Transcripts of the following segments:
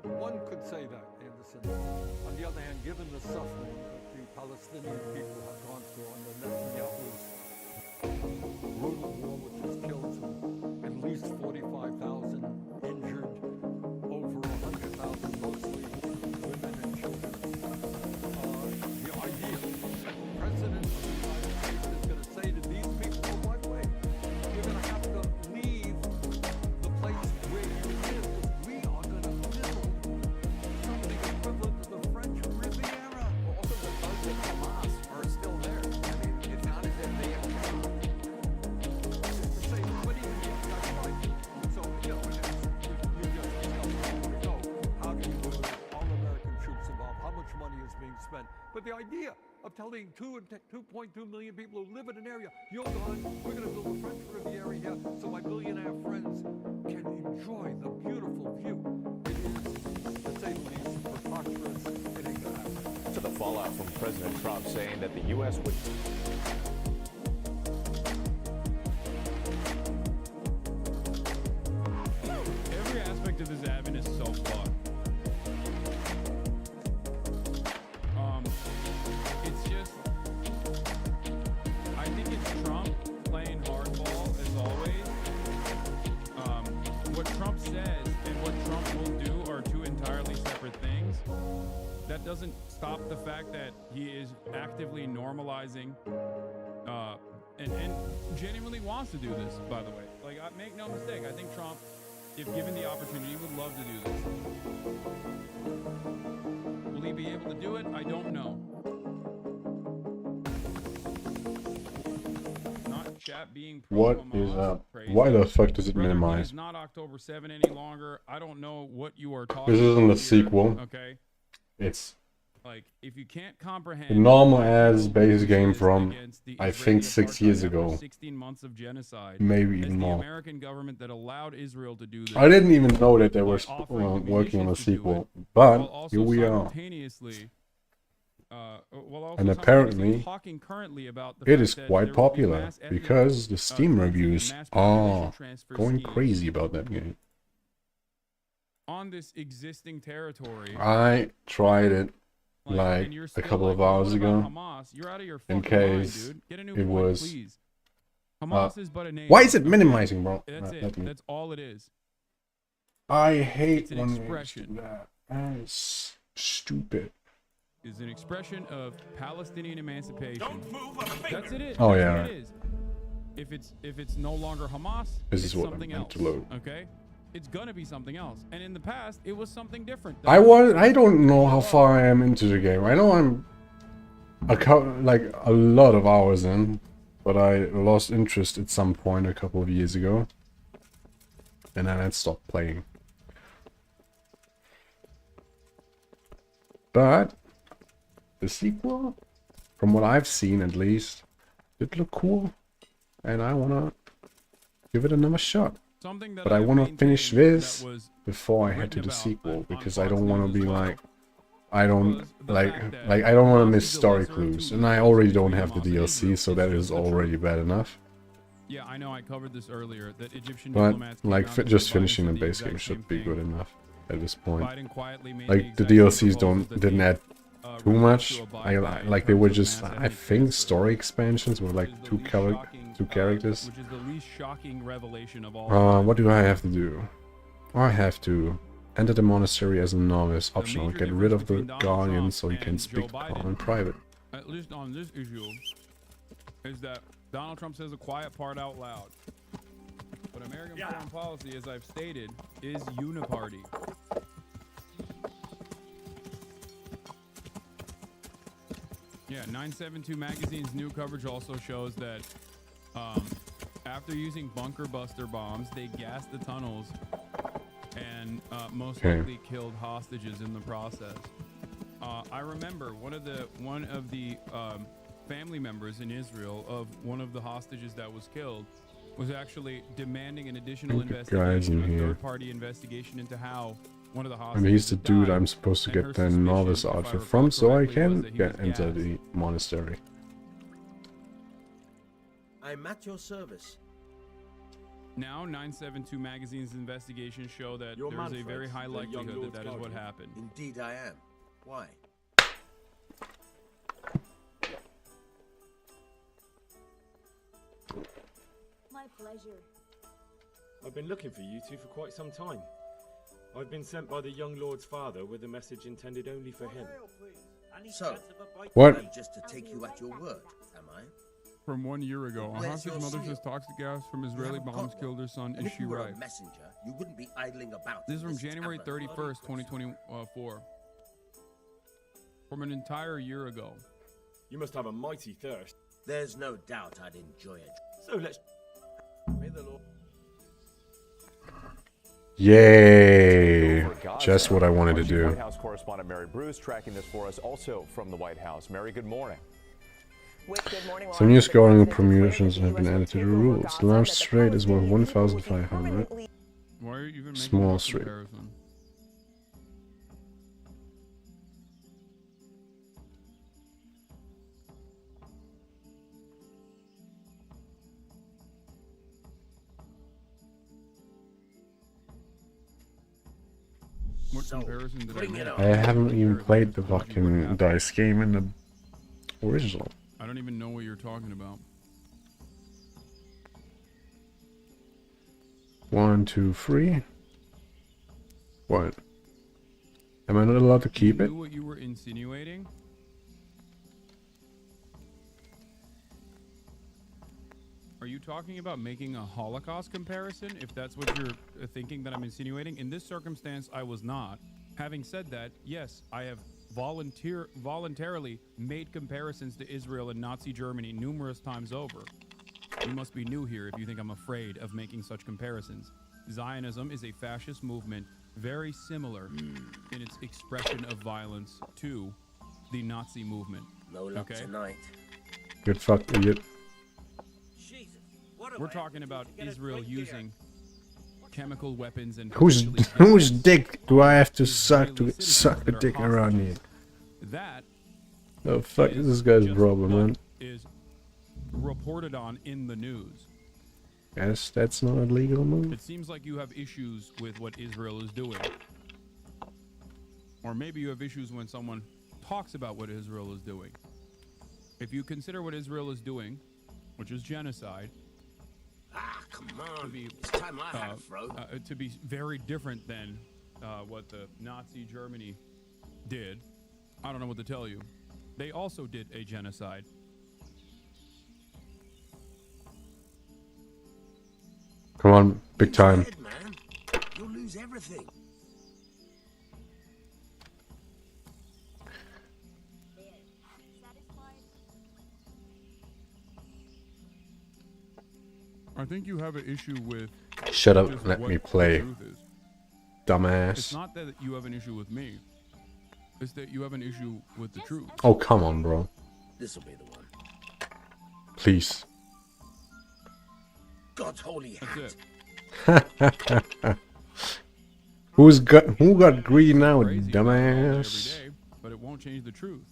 One could say that, Anderson. On the other hand, given the suffering that the Palestinian people have gone through under Netanyahu's brutal war, which has killed at least 45,000, injured over 100,000, mostly women and children. The idea that the President of the United States is going to say to these people, oh, by the way, you're going to have to leave the place where you live. But the idea of telling 2.2 million people who live in an area, you're gone, we're going to build a French Riviera here so my billionaire friends can enjoy the beautiful view. It is, to say the least, preposterous. It ain't going to happen. To the fallout from President Trump saying that the U.S. would... Every aspect of this admin is so flawed. It's just, I think it's Trump playing hardball as always. What Trump says and what Trump will do are two entirely separate things. That doesn't stop the fact that he is actively normalizing and genuinely wants to do this, by the way. Like, make no mistake, I think Trump, if given the opportunity, would love to do this. Will he be able to do it? I don't know. Not chat being What is up? Why the fuck does it minimize? It's not October 7 any longer. I don't know what you are talking about. This isn't a sequel. Okay. It's like, if you can't comprehend the normal as base game from, I think, 6 years ago. 16 months of genocide. Maybe even more. The American government that allowed Israel to do this. I didn't even know that they were working on a sequel, but here we are. And apparently, it is quite popular because the Steam reviews are going crazy about that game. On this existing territory, I tried it like a couple of hours ago, in case it was... why is it minimizing, bro? That's all it is. I hate when they do that. That is stupid. Is an expression of Palestinian emancipation. Don't move a finger. That's it. Oh yeah. If it's no longer Hamas, this is what something I'm meant else. To load. Okay, it's gonna be something else. And in the past, it was something different. I don't know how far I am into the game. I know I'm like a lot of hours in, but I lost interest at some point a couple of years ago, and then I stopped playing. But the sequel, from what I've seen at least, did look cool, and I wanna give it another shot. But I wanna finish this before I head to the sequel, because I don't wanna be like, I don't wanna miss story clues, and I already don't have the DLC, so that is already bad enough. Yeah, I know I covered this earlier. That Egyptian but diplomats just finishing the base game should be good enough at this point. Like the DLCs didn't add too much. Like they were just, I think, story expansions with like two characters. Which is the least shocking revelation of all. What do I have to do? I have to enter the monastery as a novice, optional. Get rid of the guardian so you can speak to Paul in private. At least on this issue, is that Donald Trump says a quiet part out loud. But American foreign policy, as I've stated, is uniparty. Yeah, 972 Magazine's new coverage also shows that after using bunker buster bombs, they gassed the tunnels and most likely killed hostages in the process. I remember one of the family members in Israel of one of the hostages that was killed was actually demanding an additional investigation, a third-party investigation into how one of the hostages. And he's the dude died. I'm supposed to And get her the suspicion, novice if I outfit recall from, so I correctly, was can that he get was into gassed. the monastery. I'm at your service. Now, 972 Magazine's investigations show that You're there is a Manfred, very high the likelihood young that Lord's that is what guardian. happened. Indeed I am. Why? My pleasure. I've been looking for you two for quite some time. I've been sent by the young lord's father with a message intended only for him. So, What? I'm just to take you at your word, am I? From 1 year ago, a Where's hostage your mother seal? says toxic gas from Israeli haven't bombs got killed one. her son. And Is if she you were right? a messenger, you wouldn't be idling about. This is from in January tavern. 31st, 2024. From an entire year ago. You must have a mighty thirst. There's no doubt I'd enjoy it. So let's... May the Lord... Yay! Over Gaza. Just what I wanted to Washington do. White House correspondent Mary Bruce tracking this for us, also from the White House. Mary, good morning. Some new scoring promotions have been added to the rules. The large strait is worth 1,500. Why are you even making Small that strait. comparison? What So, comparison did I bring make? it on. I haven't even played the fucking dice game in the original. I don't even know what you're talking about. 1, 2, 3. What? Am I not allowed to keep You it? knew what you were insinuating? Are you talking about making a Holocaust comparison? If that's what you're thinking that I'm insinuating? In this circumstance, I was not. Having said that, yes, I have voluntarily made comparisons to Israel and Nazi Germany numerous times over. You must be new here if you think I'm afraid of making such comparisons. Zionism is a fascist movement very similar in its expression of violence to the Nazi movement. No luck Okay. tonight. Good fuck, idiot. We're talking about Israel using chemical weapons and Whose potentially whose gas dick do I have to on suck to Israeli suck citizens a that are dick around here? hostages. That Oh fuck, is this guy's just problem, what man. is reported on in the news. Guess that's not a legal move. It seems like you have issues with what Israel is doing. Or maybe you have issues when someone talks about what Israel is doing. If you consider what Israel is doing, which is genocide, Ah, come on. be, It's time I had a throat. to be very different than what the Nazi Germany did, I don't know what to tell you. They also did a genocide. Come on, big time. Dead, man. You'll lose everything. I think you have an issue with Shut up, just let what me the play, truth is. It's dumbass. not that you have an issue with me. It's that you have an issue with the truth. Oh, come on, bro. This'll be the one. Please. God's holy That's hat. it. Who got green now, Crazy about knowledge dumbass? every day, but it won't change the truth.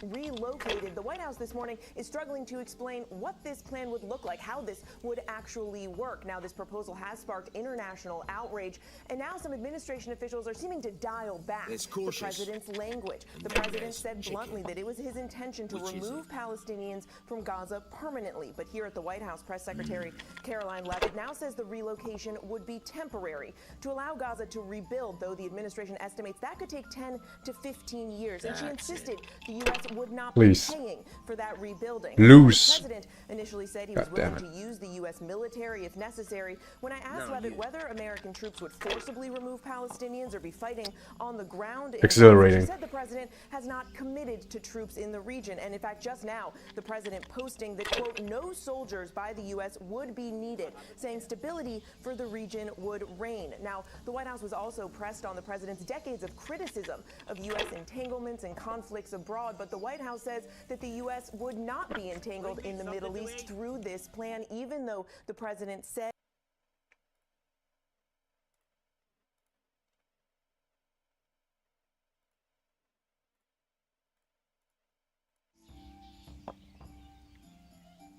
Relocated. The White House this morning is struggling to explain what this plan would look like, how this would actually work. Now, this proposal has sparked international outrage, and now some administration officials are seeming to dial back It's the cautious. president's language. The then president there's said chicken. bluntly that it was his intention to Which is remove it? Palestinians from Gaza permanently. But here at the White House, Press Secretary Caroline Leavitt now says the relocation would be temporary to allow Gaza to rebuild, though the administration estimates that could take 10 to 15 years. And she That's insisted the U.S. would not Please. be paying for that rebuilding. Loose. The president initially said he was God damn willing to use the U.S. military if necessary. When I asked whether American troops would forcibly remove Palestinians or be fighting on the ground, in Exhilarating. Gaza, she said the president has not committed to troops in the region. And in fact, just now, the president posting that, quote, no soldiers by the U.S. would be needed, saying stability for the region would reign. Now, the White House was also pressed on the president's decades of criticism of U.S. entanglements and conflicts abroad, but the White House says that the U.S. would not be entangled in the Middle East through this plan, even though the president said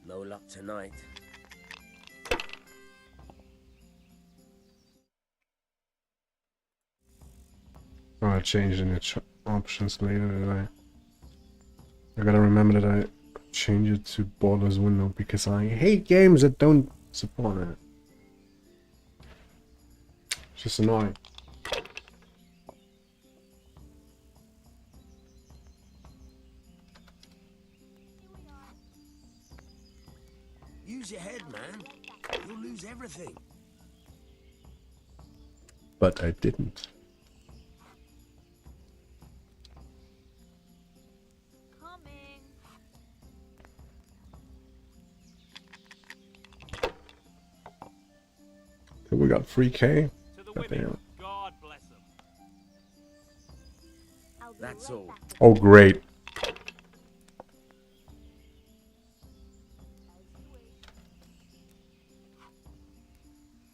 No luck tonight. Oh, I changed in the options later, did I? I gotta remember that I change it to borderless window because I hate games that don't support it. It's just annoying. Use your head, man. You'll lose everything. But I didn't. Coming. So we got 3K. To the God women, damn. God bless them. I'll be That's right all. back. Oh, great.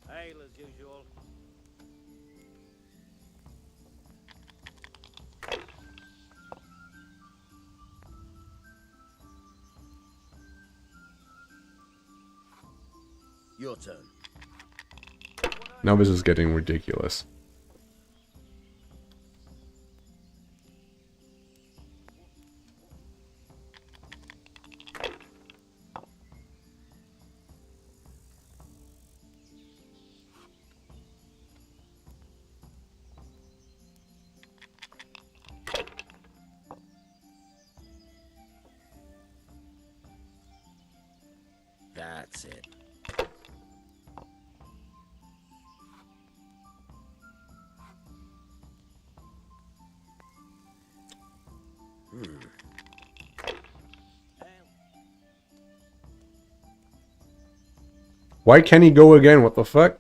Hail as usual. Your turn. Now this is getting ridiculous. That's it. Why can't he go again? What the fuck?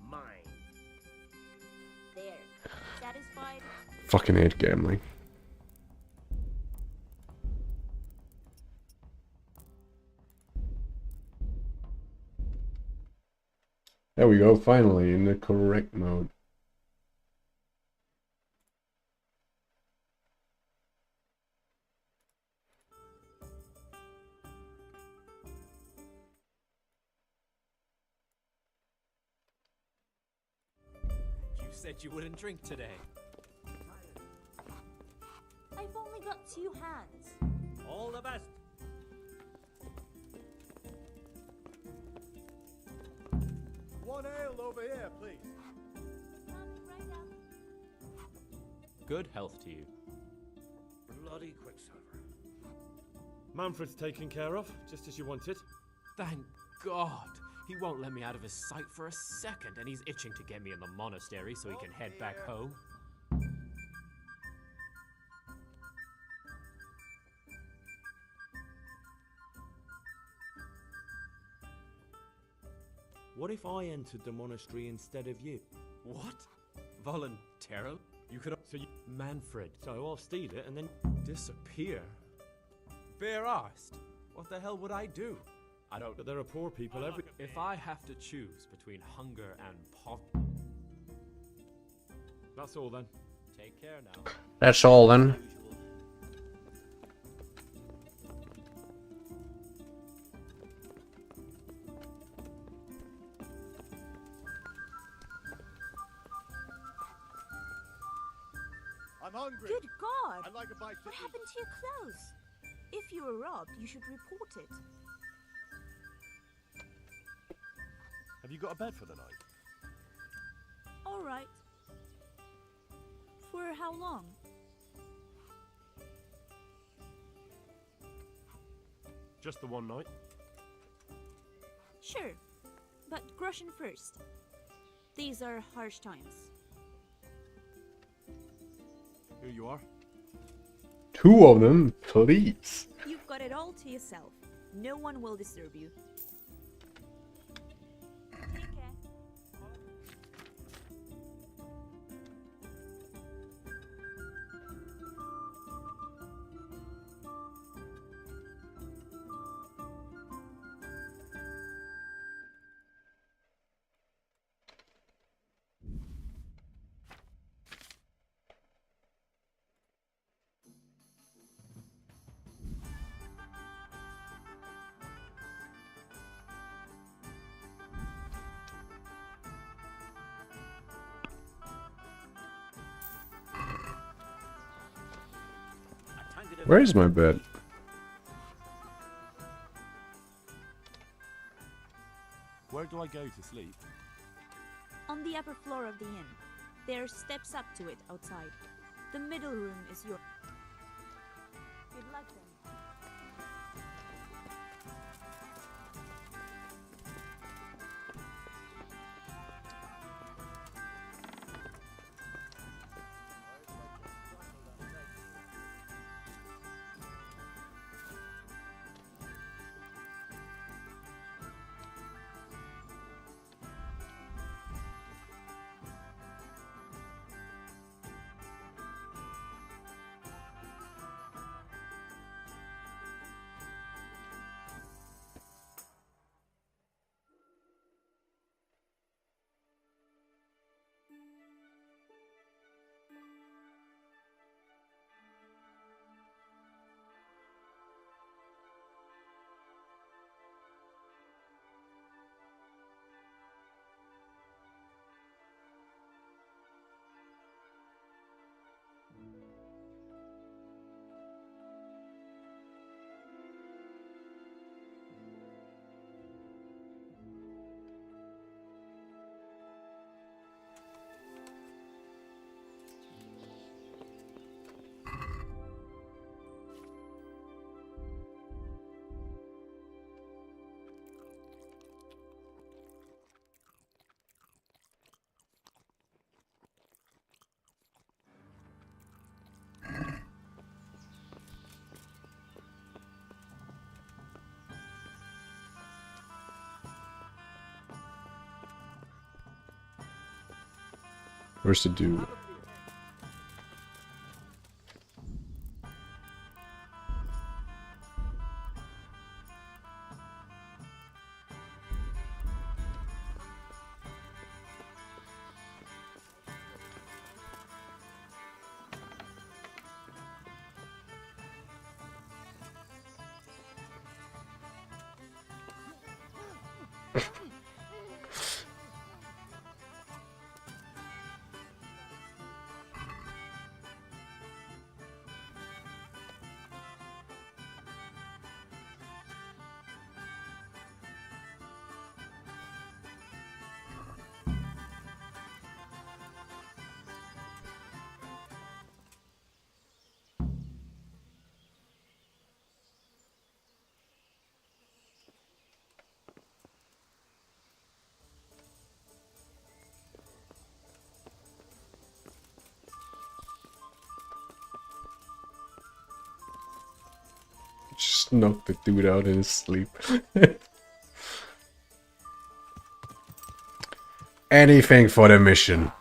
Mine. There. Satisfied? Fucking hate gambling. There we go, finally in the correct mode. You said you wouldn't drink today. I've only got 2 hands. All the best. One ale over here, please. Coming right up. Good health to you. Bloody Quicksilver. Manfred's taken care of, just as you wanted. Thank God. He won't let me out of his sight for a second, and he's itching to get me in the monastery so he can head back home. What if I entered the monastery instead of you? What? Voluntarily? You could... So you, Manfred. so I'll steal it and then... Disappear? Bare arsed. What the hell would I do? I don't... But there are poor people every... If I have to choose between hunger and poverty... That's all then. Take care now. That's all then. I'm hungry. Good God! I'd like a bite to What eat. happened to your clothes? If you were robbed, you should report it. Have you got a bed for the night? All right. For how long? Just the one night? Sure, but Grushin first. These are harsh times. Here you are. 2 of them, please. You've got it all to yourself. No one will disturb you. Take care. Where is my bed? Where do I go to sleep? On the upper floor of the inn. There are steps up to it outside. The middle room is yours. Good luck then. Where's the dude? Just knocked the dude out in his sleep. Anything for the mission.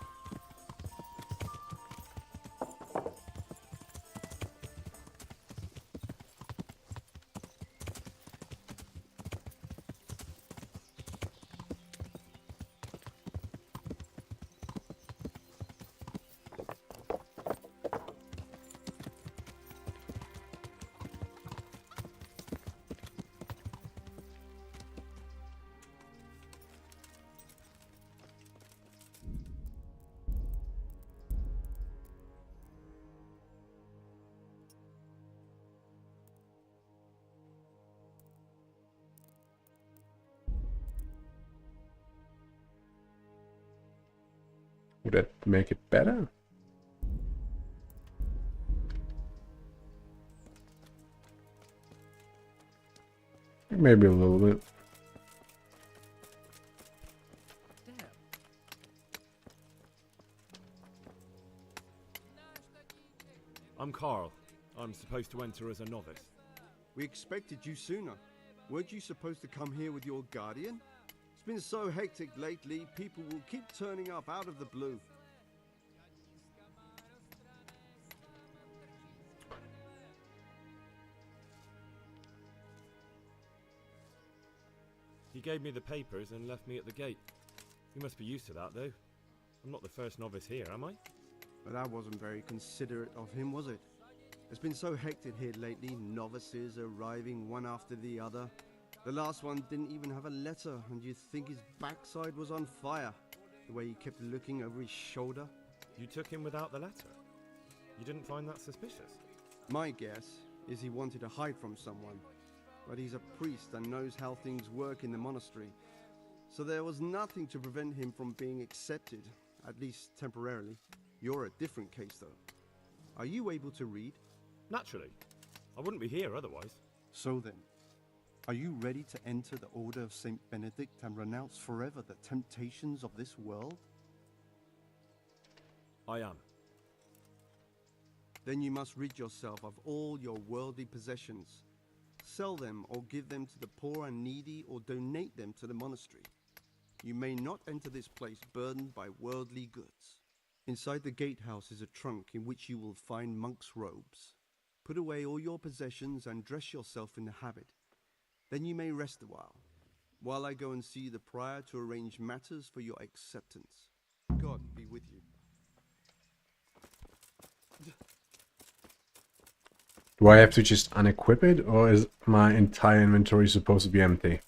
Would that make it better? Maybe a little bit. I'm Carl. I'm supposed to enter as a novice. We expected you sooner. Weren't you supposed to come here with your guardian? It's been so hectic lately, people will keep turning up out of the blue. He gave me the papers and left me at the gate. You must be used to that, though. I'm not the first novice here, am I? But that wasn't very considerate of him, was it? It's been so hectic here lately, novices arriving one after the other. The last one didn't even have a letter, and you'd think his backside was on fire, the way he kept looking over his shoulder. You took him without the letter? You didn't find that suspicious? My guess is he wanted to hide from someone, but he's a priest and knows how things work in the monastery, so there was nothing to prevent him from being accepted, at least temporarily. You're a different case, though. Are you able to read? Naturally. I wouldn't be here otherwise. So then, are you ready to enter the Order of Saint Benedict and renounce forever the temptations of this world? I am. Then you must rid yourself of all your worldly possessions. Sell them or give them to the poor and needy or donate them to the monastery. You may not enter this place burdened by worldly goods. Inside the gatehouse is a trunk in which you will find monk's robes. Put away all your possessions and dress yourself in the habit. Then you may rest a while I go and see the prior to arrange matters for your acceptance. God be with you. Do I have to just unequip it, or is my entire inventory supposed to be empty?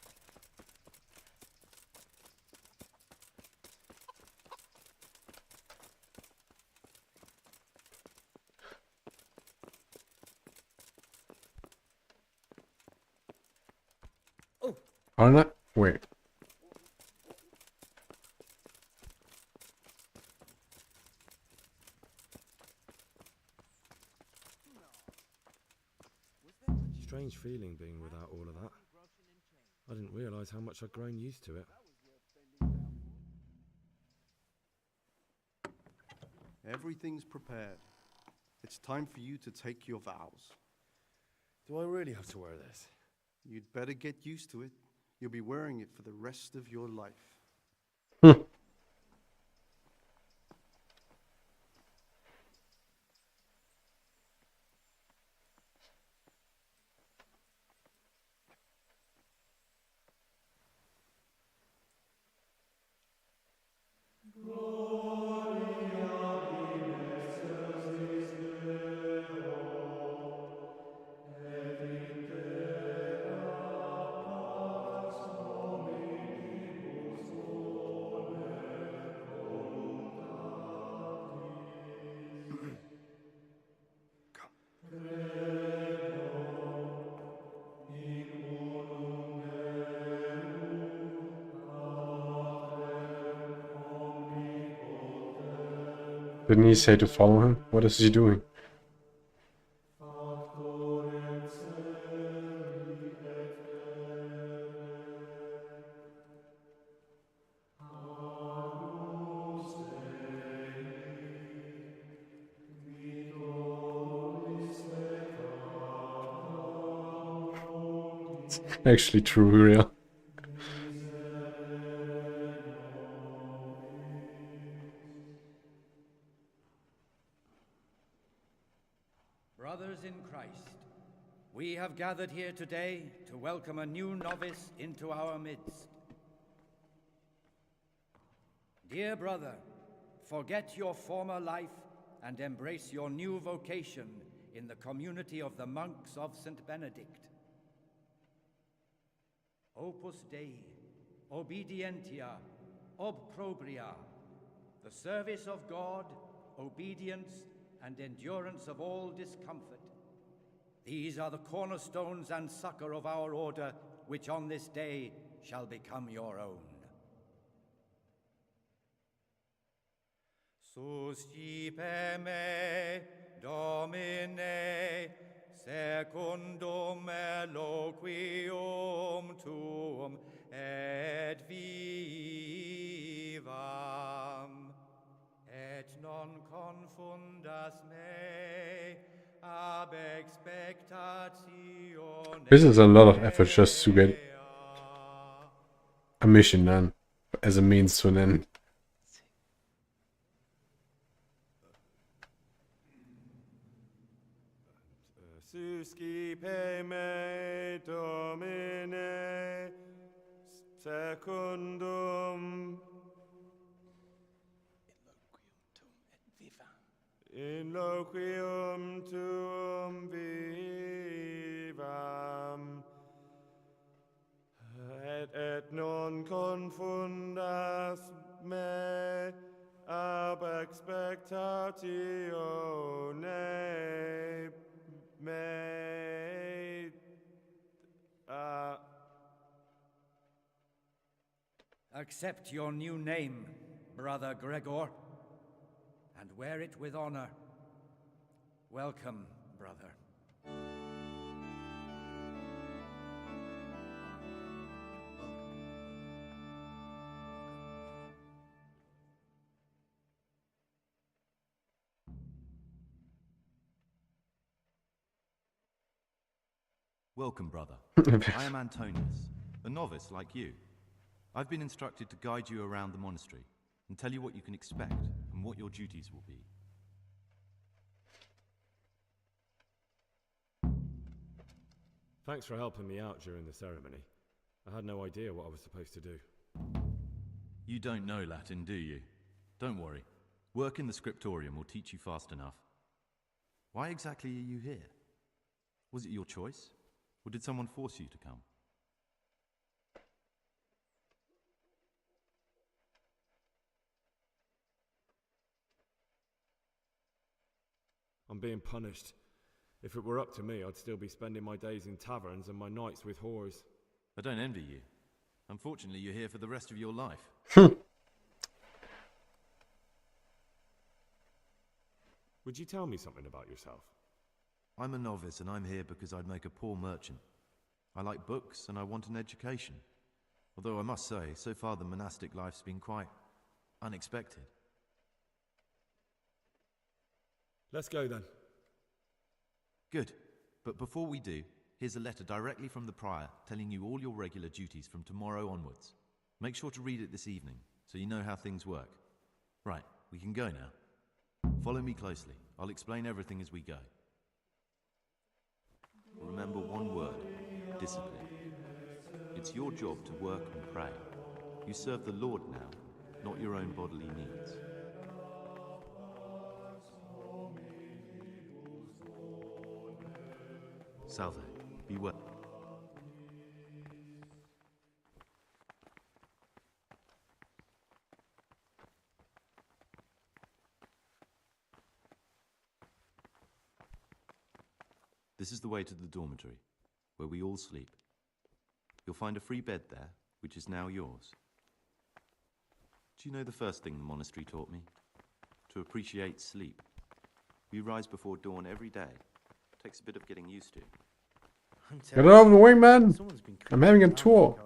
Oh, not. Wait. Strange feeling being without all of that. I didn't realise how much I'd grown used to it. Everything's prepared. It's time for you to take your vows. Do I really have to wear this? You'd better get used to it. You'll be wearing it for the rest of your life. Didn't he say to follow him? What is he doing? It's actually true, real. Brothers in Christ, we have gathered here today to welcome a new novice into our midst. Dear brother, forget your former life and embrace your new vocation in the community of the monks of St. Benedict. Opus Dei, obedientia, obprobria, the service of God, obedience, and endurance of all discomfort. These are the cornerstones and succor of our order, which on this day shall become your own. Suscipe me, Domine, secundum eloquium, This is a lot of effort just to get a mission done as a means to an end. Suscipe me, Domine, secundum in loquium tuum vivam, et non confundas me ab expectatione me. Accept your new name, Brother Gregor, and wear it with honor. Welcome, brother. Welcome, brother. I am Antonius, a novice like you. I've been instructed to guide you around the monastery and tell you what you can expect and what your duties will be. Thanks for helping me out during the ceremony. I had no idea what I was supposed to do. You don't know Latin, do you? Don't worry. Work in the scriptorium will teach you fast enough. Why exactly are you here? Was it your choice? Or did someone force you to come? I'm being punished. If it were up to me, I'd still be spending my days in taverns and my nights with whores. I don't envy you. Unfortunately, you're here for the rest of your life. Would you tell me something about yourself? I'm a novice and I'm here because I'd make a poor merchant. I like books and I want an education. Although I must say, so far the monastic life's been quite unexpected. Let's go then. Good. But before we do, here's a letter directly from the prior telling you all your regular duties from tomorrow onwards. Make sure to read it this evening so you know how things work. Right, we can go now. Follow me closely. I'll explain everything as we go. Remember one word, discipline. It's your job to work and pray. You serve the Lord now, not your own bodily needs. Salve, be well. This is the way to the dormitory, where we all sleep. You'll find a free bed there, which is now yours. Do you know the first thing the monastery taught me? To appreciate sleep. We rise before dawn every day. Takes a bit of getting used to. Get out of the way, man! I'm having a tour.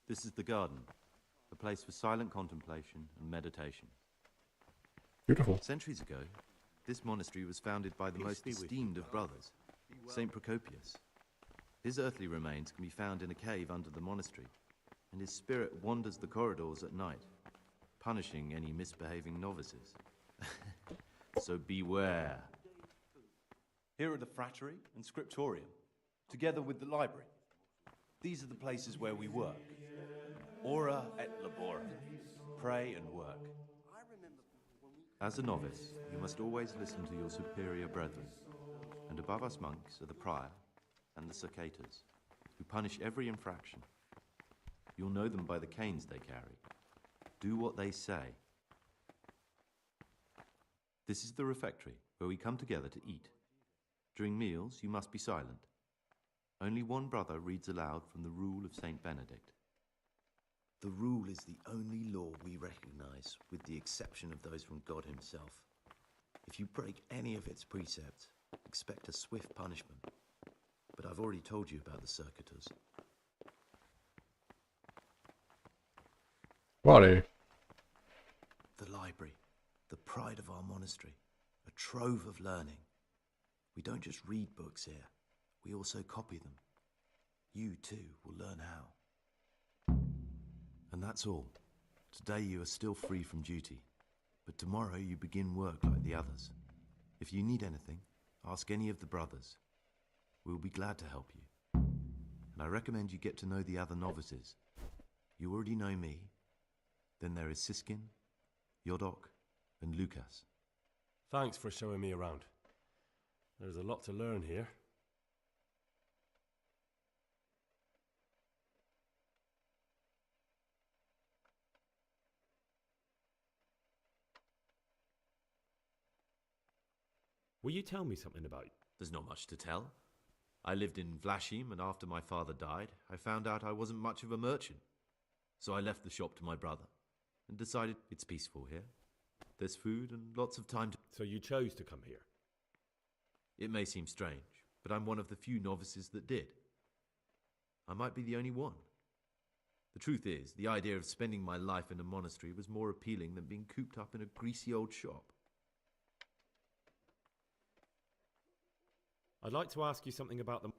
This is the garden, a place for silent contemplation and meditation. Beautiful. Centuries ago, this monastery was founded by the most esteemed of brothers, Saint Procopius. His earthly remains can be found in a cave under the monastery, and his spirit wanders the corridors at night, punishing any misbehaving novices. So beware. Here are the frattery and scriptorium, together with the library. These are the places where we work. Ora et labora. Pray and work. As a novice, you must always listen to your superior brethren, and above us monks are the prior and the circators, who punish every infraction. You'll know them by the canes they carry. Do what they say. This is the refectory, where we come together to eat. During meals, you must be silent. Only one brother reads aloud from the rule of Saint Benedict. The rule is the only law we recognize, with the exception of those from God himself. If you break any of its precepts, expect a swift punishment. But I've already told you about the circuitors. What? The library. the pride of our monastery, a trove of learning. We don't just read books here, we also copy them. You too will learn how. And that's all. Today you are still free from duty, but tomorrow you begin work like the others. If you need anything, ask any of the brothers. We'll be glad to help you. And I recommend you get to know the other novices. You already know me. Then there is Siskin, Yodok, and Lukas. Thanks for showing me around. There's a lot to learn here. Will you tell me something about you? There's not much to tell. I lived in Vlashim, and after my father died, I found out I wasn't much of a merchant. So I left the shop to my brother and decided it's peaceful here. There's food and lots of time to... So you chose to come here? It may seem strange, but I'm one of the few novices that did. I might be the only one. The truth is, the idea of spending my life in a monastery was more appealing than being cooped up in a greasy old shop. I'd like to ask you something about the...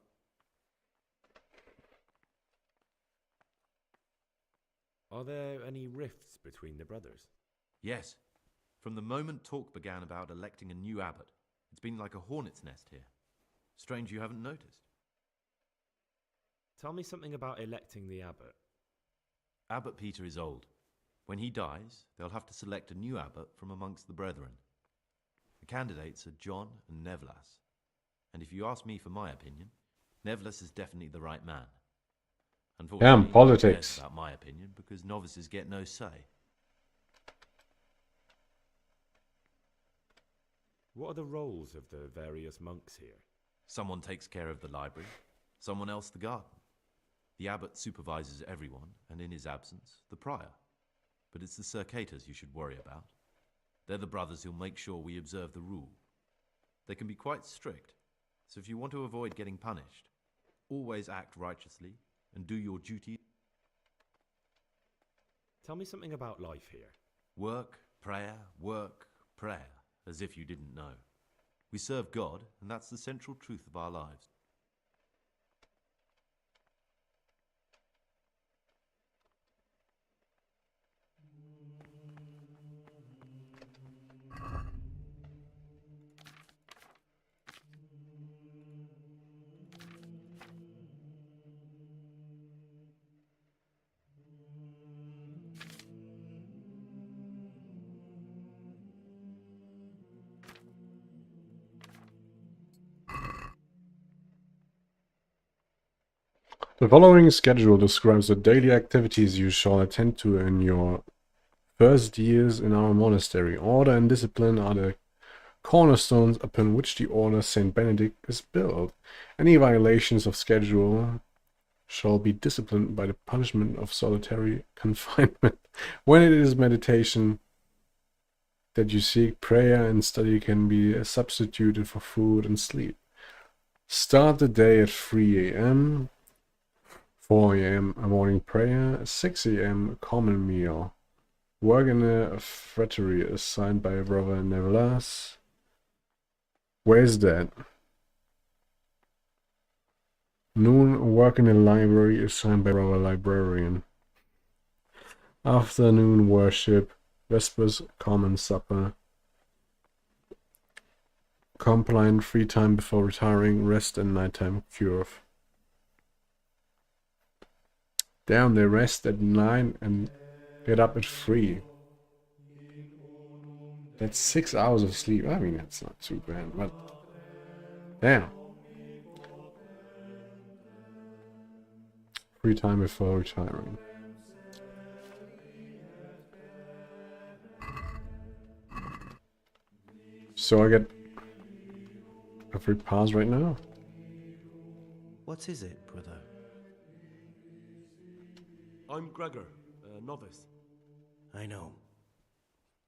Are there any rifts between the brothers? Yes. From the moment talk began about electing a new abbot, it's been like a hornet's nest here. Strange you haven't noticed. Tell me something about electing the abbot. Abbot Peter is old. When he dies, they'll have to select a new abbot from amongst the brethren. The candidates are John and Nevlas. And if you ask me for my opinion, Nevlas is definitely the right man. Unfortunately, Damn, politics. About my opinion, because novices get no say. What are the roles of the various monks here? Someone takes care of the library, someone else the garden. The abbot supervises everyone, and in his absence, the prior. But it's the circators you should worry about. They're the brothers who'll make sure we observe the rule. They can be quite strict, so if you want to avoid getting punished, always act righteously and do your duty. Tell me something about life here. Work, prayer, as if you didn't know. We serve God, and that's the central truth of our lives. The following schedule describes the daily activities you shall attend to in your first years in our monastery. Order and discipline are the cornerstones upon which the order Saint Benedict is built. Any violations of schedule shall be disciplined by the punishment of solitary confinement. When it is meditation that you seek, prayer and study can be substituted for food and sleep. Start the day at 3 a.m., 4 a.m. a morning prayer, 6 a.m. a common meal. Work in a frattery assigned by Brother Nevlas. Where's that? Noon, work in a library assigned by Brother Librarian. Afternoon worship, Vespers, common supper. Compliant free time before retiring, rest and nighttime cure. Damn, they rest at 9 and get up at 3. That's 6 hours of sleep. I mean, that's not too bad, but damn. Free time before retiring. So I get a free pass right now. What is it, brother? I'm Gregor, a novice. I know,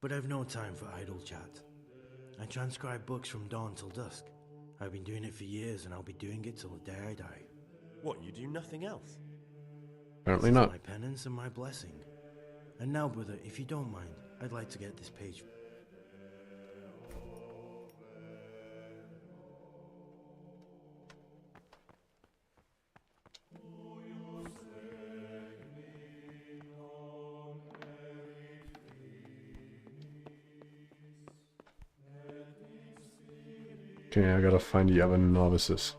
but I've no time for idle chat. I transcribe books from dawn till dusk. I've been doing it for years, and I'll be doing it till the day I die. What, you do nothing else? Apparently This is not. my penance and my blessing. And now, brother, if you don't mind, I'd like to get this page. Okay, I gotta find the other novices.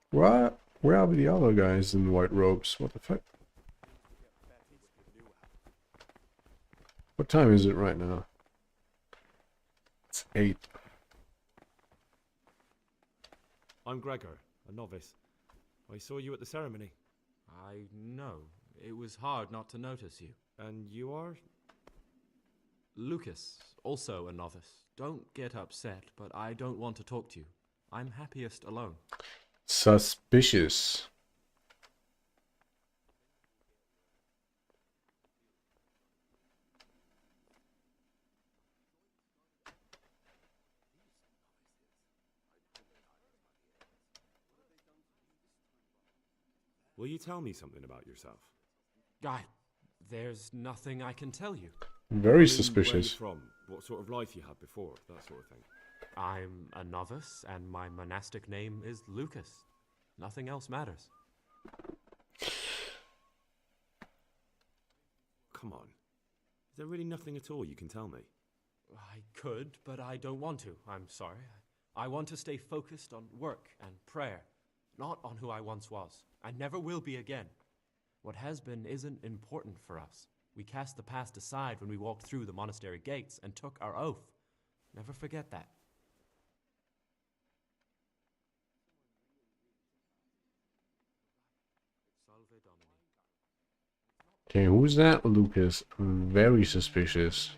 What? Where are the other guys in white robes? What the fuck? What time is it right now? It's 8. I'm Gregor, a novice. I saw you at the ceremony. I know. It was hard not to notice you. And you are? Lucas, also a novice. Don't get upset, but I don't want to talk to you. I'm happiest alone. Suspicious. Will you tell me something about yourself? There's nothing I can tell you. Very suspicious. Where you're from, what sort of life you had before, that sort of thing. I'm a novice, and my monastic name is Lucas. Nothing else matters. Come on. Is there really nothing at all you can tell me? I could, but I don't want to. I'm sorry. I want to stay focused on work and prayer, not on who I once was. I never will be again. What has been isn't important for us. We cast the past aside when we walked through the monastery gates and took our oath. Never forget that. Okay, who's that? Lucas. Very suspicious.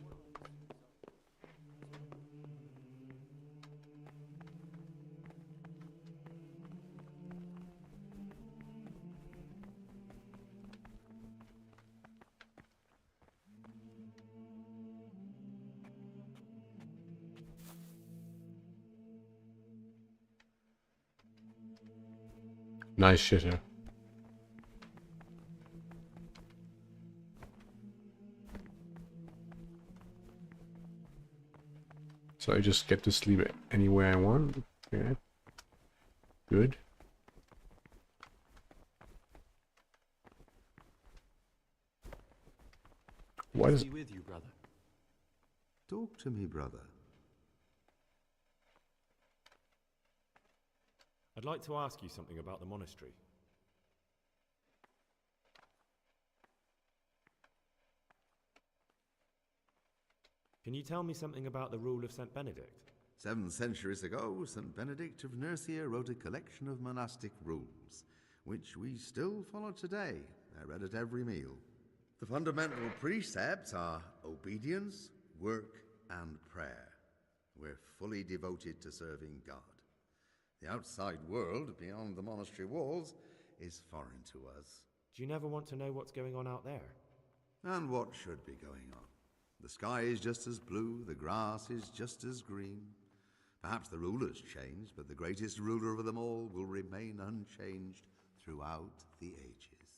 Nice shitter. So I just get to sleep anywhere I want. Okay. Good. What is... Peace be with you, brother. Talk to me, brother. I'd like to ask you something about the monastery. Can you tell me something about the rule of St. Benedict? 7 centuries ago, St. Benedict of Nursia wrote a collection of monastic rules, which we still follow today. They're read at every meal. The fundamental precepts are obedience, work, and prayer. We're fully devoted to serving God. The outside world, beyond the monastery walls, is foreign to us. Do you never want to know what's going on out there? And what should be going on? The sky is just as blue, the grass is just as green. Perhaps the rulers change, but the greatest ruler of them all will remain unchanged throughout the ages.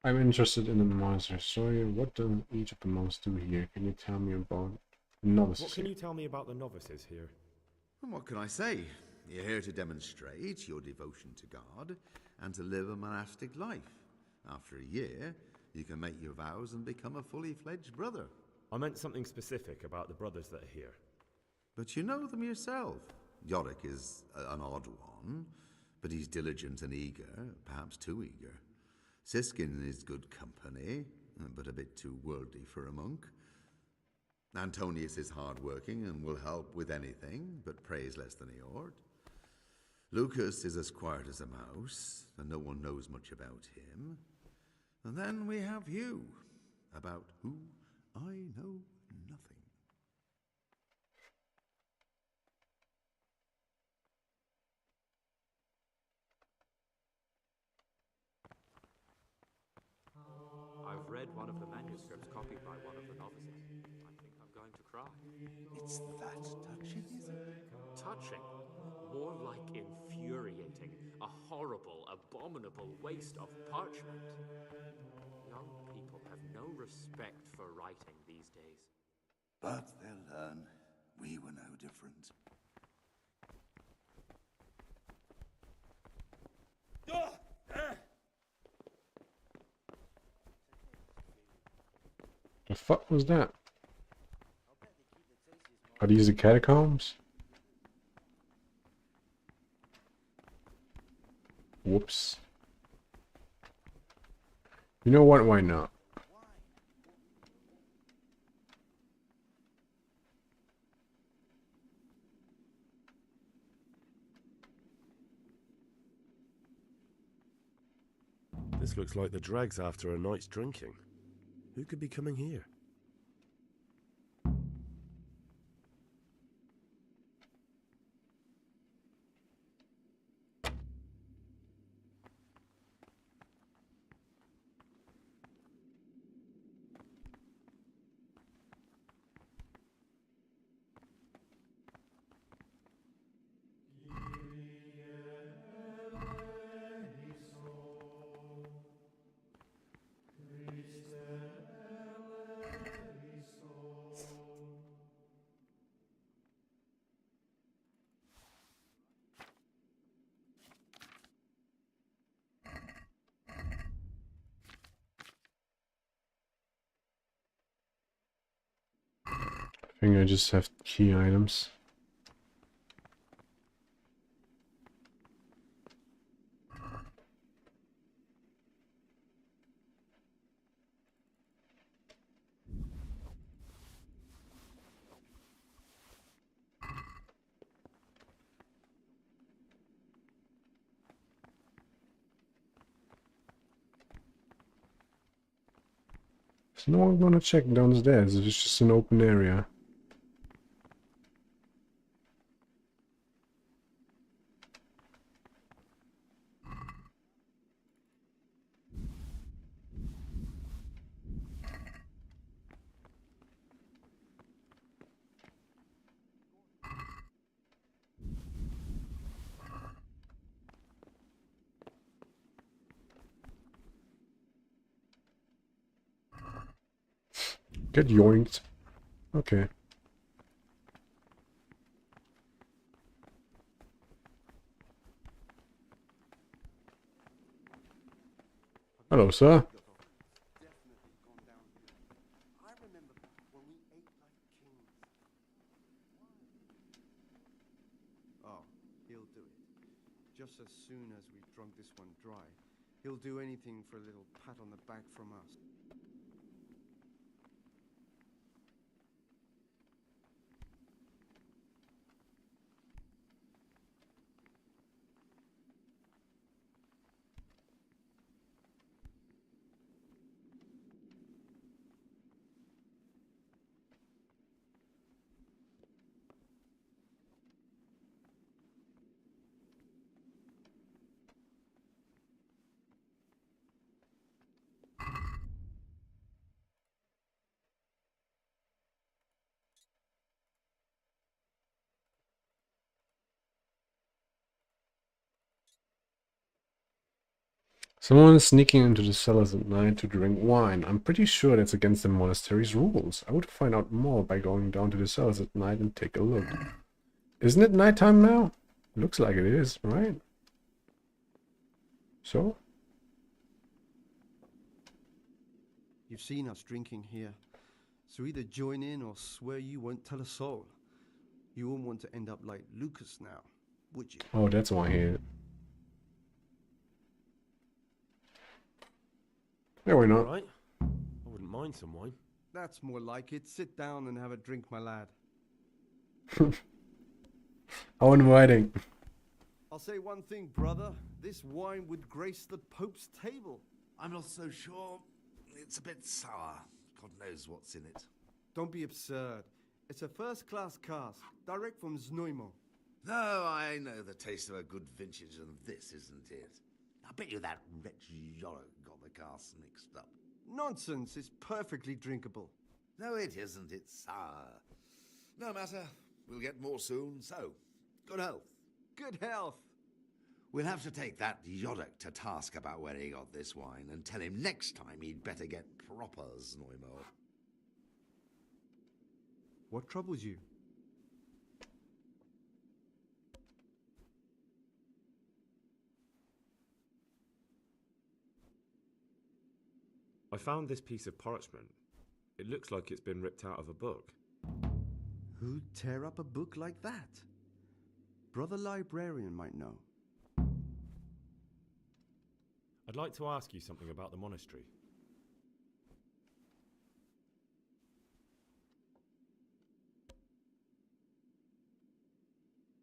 I'm interested in the monastery story. What do each of the monks do here? Can you tell me about novices? What can you tell me about the novices here? And what can I say? You're here to demonstrate your devotion to God and to live a monastic life. After a year, you can make your vows and become a fully fledged brother. I meant something specific about the brothers that are here. But you know them yourself. Yorick is an odd one, but he's diligent and eager, perhaps too eager. Siskin is good company, but a bit too worldly for a monk. Antonius is hard-working and will help with anything, but prays less than he ought. Lucas is as quiet as a mouse, and no one knows much about him. And then we have you, about who I know nothing. manuscripts copied by one of the novices. I think I'm going to cry. It's that touching, is it? Touching? More like infuriating. A horrible, abominable waste of parchment. Young people have no respect for writing these days. But they'll learn. We were no different. The fuck was that? Are these the catacombs? Whoops. You know what? Why not? This looks like the dregs after a night's drinking. Who could be coming here? I think I just have key items. So no one's gonna check downstairs. It's just an open area. Get yoinked. Okay. Hello, sir. Oh, he'll do it. Just as soon as we've drunk this one dry, he'll do anything for a little pat on the back from us. Someone is sneaking into the cellars at night to drink wine. I'm pretty sure that's against the monastery's rules. I would find out more by going down to the cellars at night and take a look. Isn't it nighttime now? Looks like it is, right? So? You've seen us drinking here, so either join in or swear you won't tell a soul. You won't want to end up like Lucas now, would you? Oh, that's why I hate it. Yeah, why not? Right. I wouldn't mind some wine. That's more like it. Sit down and have a drink, my lad. How inviting. I'll say one thing, brother. This wine would grace the Pope's table. I'm not so sure. It's a bit sour. God knows what's in it. Don't be absurd. It's a first-class cask, direct from Znojmo. No, I know the taste of a good vintage, and this isn't it. I bet you that wretch Yorick got the casks mixed up. Nonsense, it's perfectly drinkable. No, it isn't. It's sour. No matter. We'll get more soon, so good health. Good health. We'll have to take that Yodok to task about where he got this wine and tell him next time he'd better get proper Zneumo. What troubles you? I found this piece of parchment. It looks like it's been ripped out of a book. Who'd tear up a book like that? Brother Librarian might know. I'd like to ask you something about the monastery.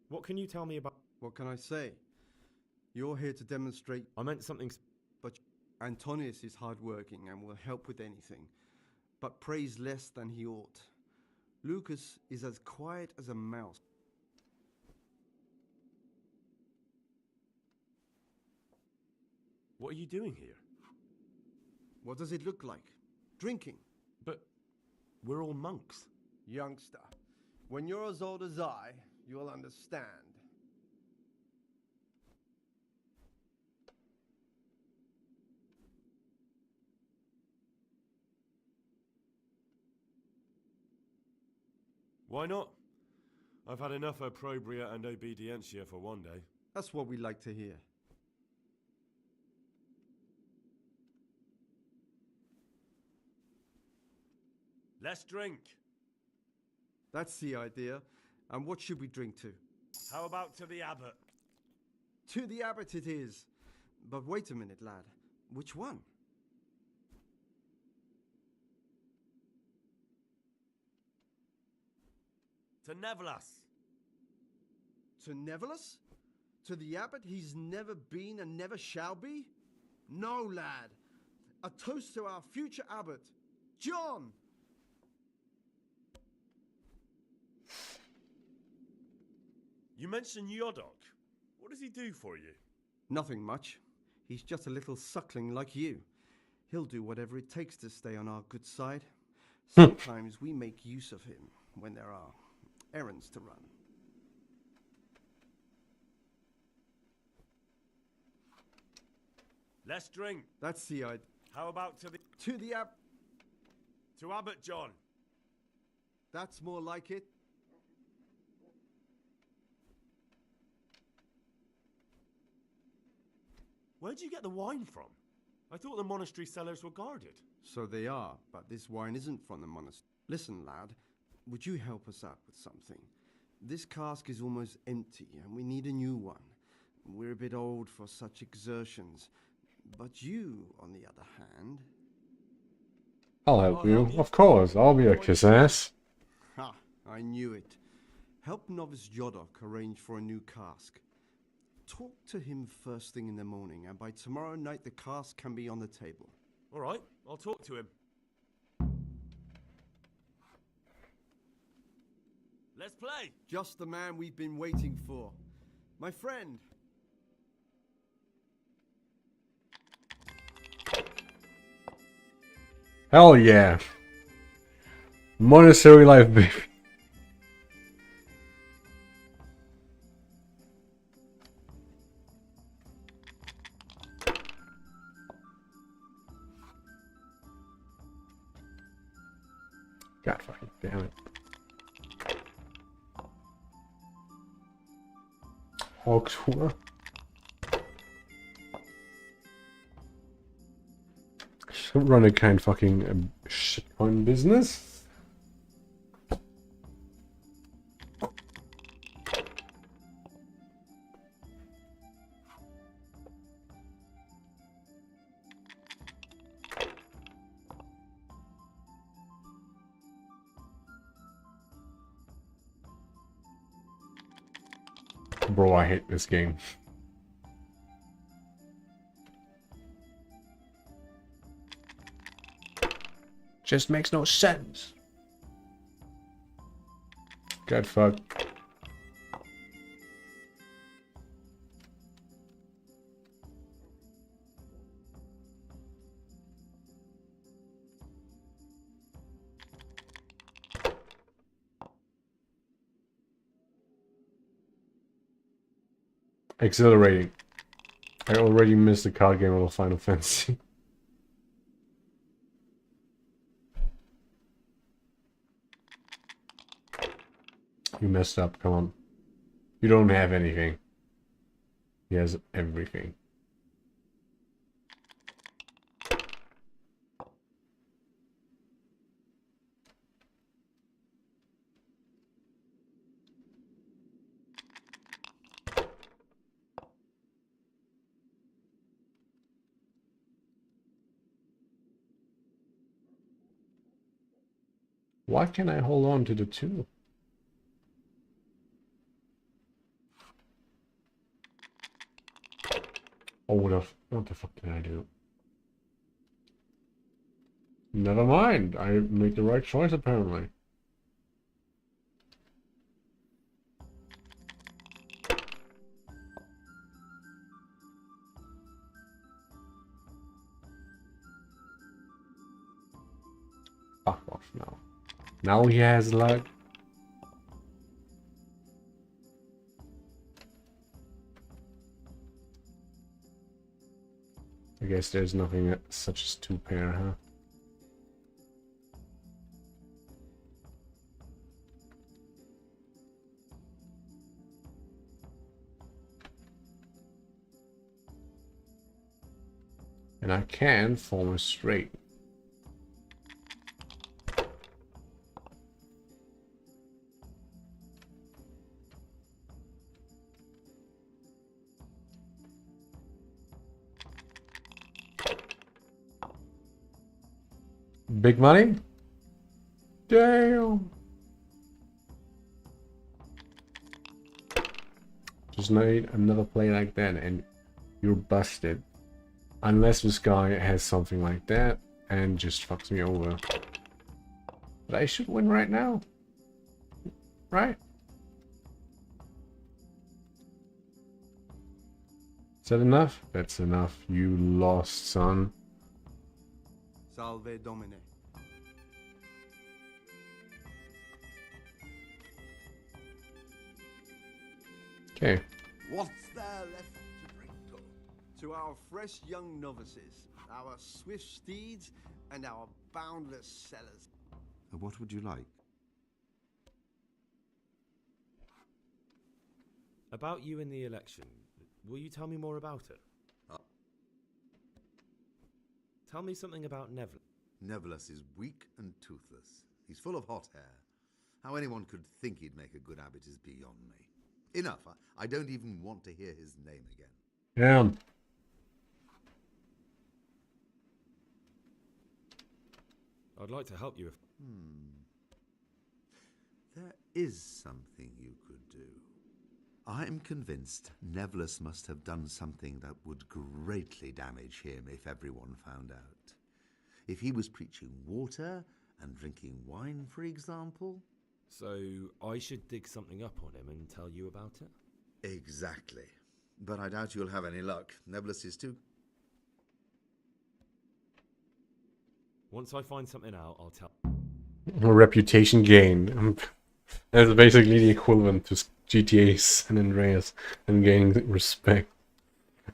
What can you tell me about... What can I say? You're here to demonstrate... I meant something... But Antonius is hardworking and will help with anything, but prays less than he ought. Lucas is as quiet as a mouse. What are you doing here? What does it look like? Drinking. But we're all monks. Youngster, when you're as old as I, you'll understand. Why not? I've had enough opprobria and obedientia for one day. That's what we like to hear. Let's drink. That's the idea. And what should we drink to? How about to the abbot? To the abbot it is. But wait a minute, lad. Which one? To Nevelas. To Nevelas? To the abbot he's never been and never shall be? No, lad. A toast to our future abbot, John! You mentioned Yodok. What does he do for you? Nothing much. He's just a little suckling like you. He'll do whatever it takes to stay on our good side. Sometimes we make use of him when there are errands to run. Let's drink. That's the idea. How about to the... To the To Abbot John. That's more like it. Where'd you get the wine from? I thought the monastery cellars were guarded. So they are, but this wine isn't from the monastery. Listen, lad, would you help us out with something? This cask is almost empty, and we need a new one. We're a bit old for such exertions. But you, on the other hand... I'll help you. Of course, I'll be a kiss ass. Ha, I knew it. Help novice Yodok arrange for a new cask. Talk to him first thing in the morning, and by tomorrow night the cask can be on the table. All right, I'll talk to him. Let's play! Just the man we've been waiting for. My friend. Hell yeah. Monastery life, baby. God fucking damn it. Hogtour. Should run a kind fucking shitcoin business. Bro, I hate this game. Just makes no sense. Get fucked. Exhilarating. I already missed the card game of Final Fantasy. You messed up, come on. You don't have anything. He has everything. Why can't I hold on to the two? Oh, what the fuck did I do? Never mind. I made the right choice, apparently. Fuck off now. Now he has luck. I guess there's nothing such as two pair, huh? And I can form a straight. Big money? Damn. Just need another play like that and you're busted. Unless this guy has something like that and just fucks me over. But I should win right now. Right? Is that enough? That's enough. You lost, son. Salve Domine. Okay. What's there left to drink to our fresh young novices, our swift steeds, and our boundless sellers? What would you like? About you in the election, will you tell me more about it? Tell me something about Neville. Nevertheless is weak and toothless. He's full of hot hair. How anyone could think he'd make a good abbot is beyond me. Enough. I don't even want to hear his name again. Damn. I'd like to help you if... There is something you could do. I'm convinced Nevillus must have done something that would greatly damage him if everyone found out. If he was preaching water and drinking wine, for example. So I should dig something up on him and tell you about it? Exactly. But I doubt you'll have any luck. Nevillus is too... Once I find something out, I'll tell... A reputation gain. That's basically the equivalent to GTA San Andreas and gaining respect.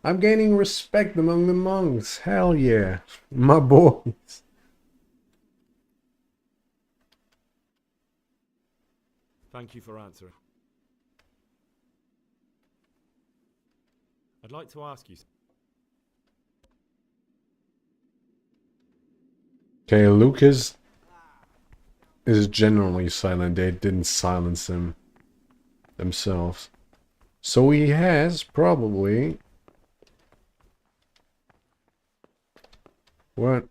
I'm gaining respect among the monks. Hell yeah. My boys. Thank you for answering. I'd like to ask you... Okay, Lucas is generally silent. They didn't silence him themselves. So he has probably... What?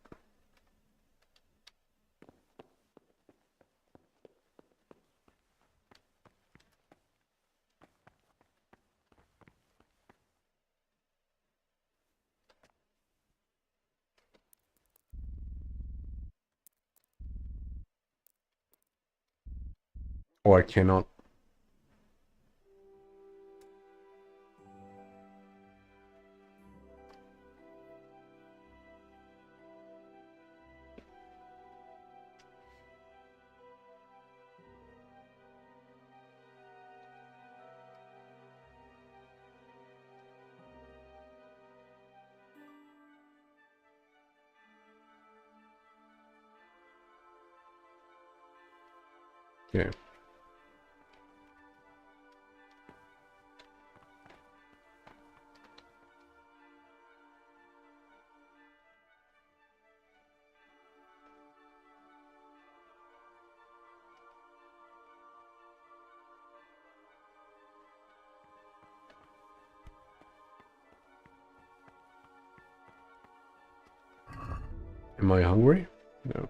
Oh, I cannot. Okay. Am I hungry? No.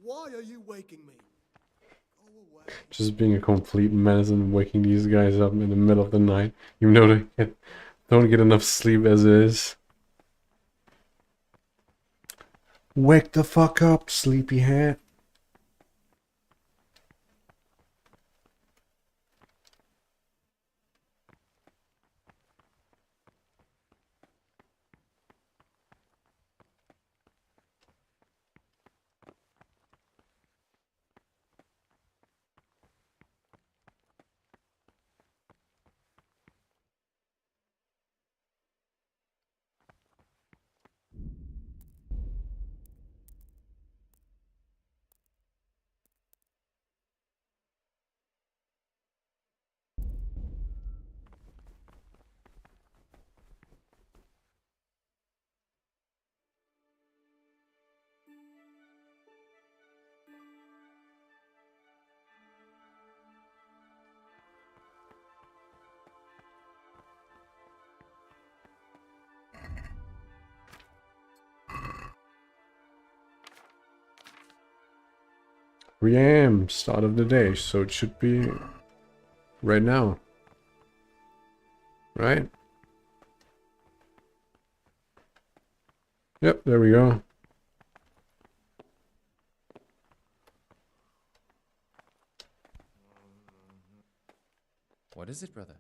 Why are you waking me? Just being a complete menace and waking these guys up in the middle of the night, even though they don't get enough sleep as is. Wake the fuck up, sleepyhead. We am start of the day, so it should be right now. Right? Yep, there we go. What is it, brother?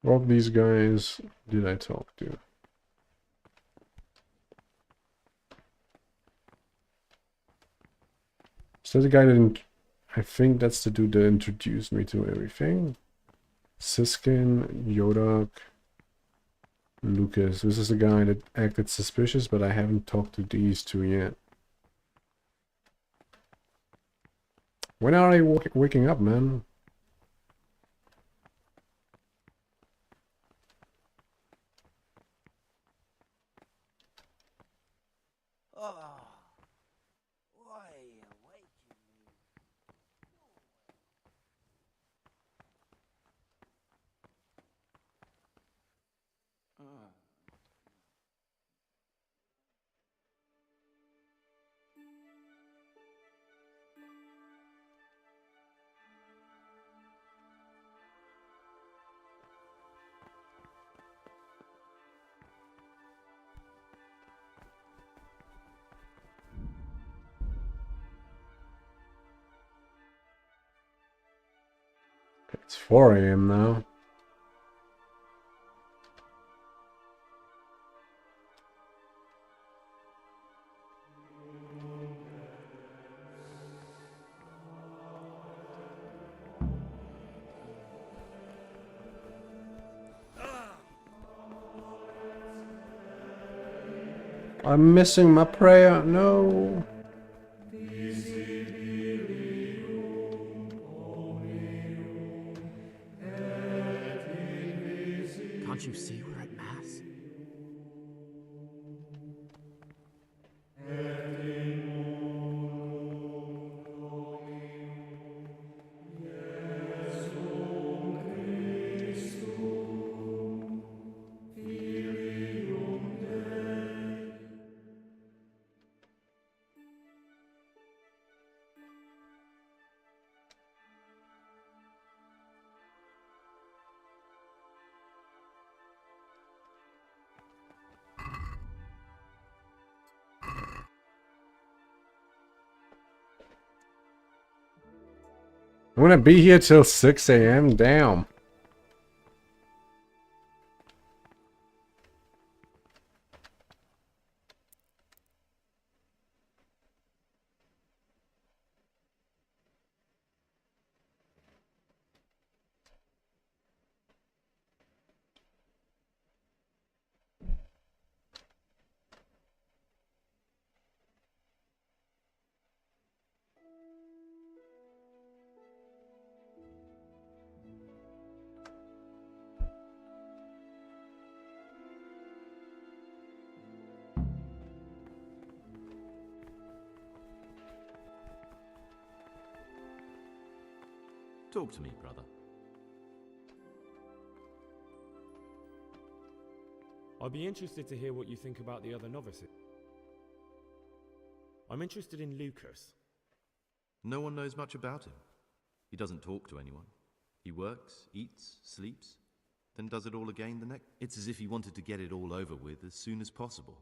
What of these guys did I talk to? So the guy didn't. I think that's the dude that introduced me to everything. Siskin, Yodak, Lucas. This is the guy that acted suspicious, but I haven't talked to these two yet. When are they waking up, man? It's 4 AM now. I'm missing my prayer. No. Can't you see we're at Mass? I'm gonna be here till 6 a.m. Damn. Talk to me, brother. I'd be interested to hear what you think about the other novices. I'm interested in Lucas. No one knows much about him. He doesn't talk to anyone. He works, eats, sleeps, then does it all again the next. It's as if he wanted to get it all over with as soon as possible.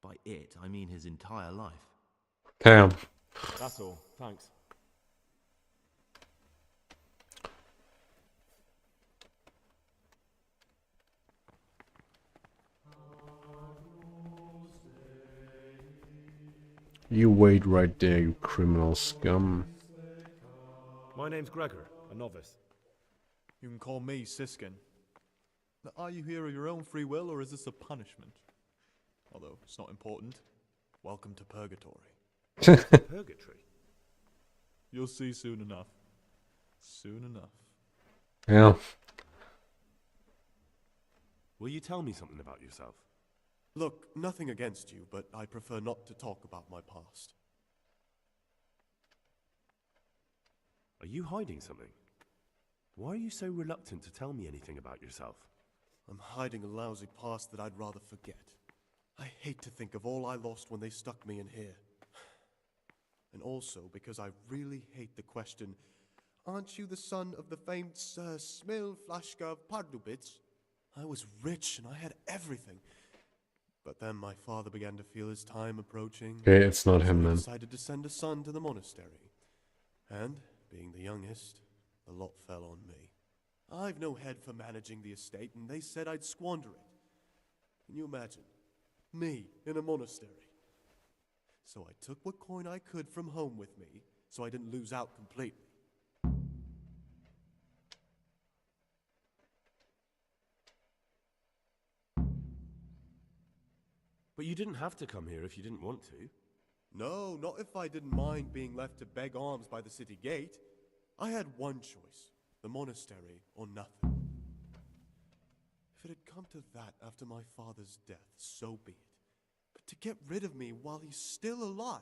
By it, I mean his entire life. Damn. That's all. Thanks. You wait right there, you criminal scum. My name's Gregor, a novice. You can call me Siskin. Now, are you here of your own free will, or is this a punishment? Although, it's not important. Welcome to Purgatory. Purgatory? You'll see soon enough. Soon enough. Yeah. Will you tell me something about yourself? Look, nothing against you, but I prefer not to talk about my past. Are you hiding something? Why are you so reluctant to tell me anything about yourself? I'm hiding a lousy past that I'd rather forget. I hate to think of all I lost when they stuck me in here. And also because I really hate the question, aren't you the son of the famed Sir Smil Flashka of Pardubitz? I was rich and I had everything. But then my father began to feel his time approaching. Okay, it's not him so he then. decided to send a son to the monastery. And, being the youngest, the lot fell on me. I've no head for managing the estate, and they said I'd squander it. Can you imagine? Me, in a monastery. So I took what coin I could from home with me, so I didn't lose out completely. But you didn't have to come here if you didn't want to. No, not if I didn't mind being left to beg alms by the city gate. I had one choice, the monastery or nothing. If it had come to that after my father's death, so be it. But to get rid of me while he's still alive...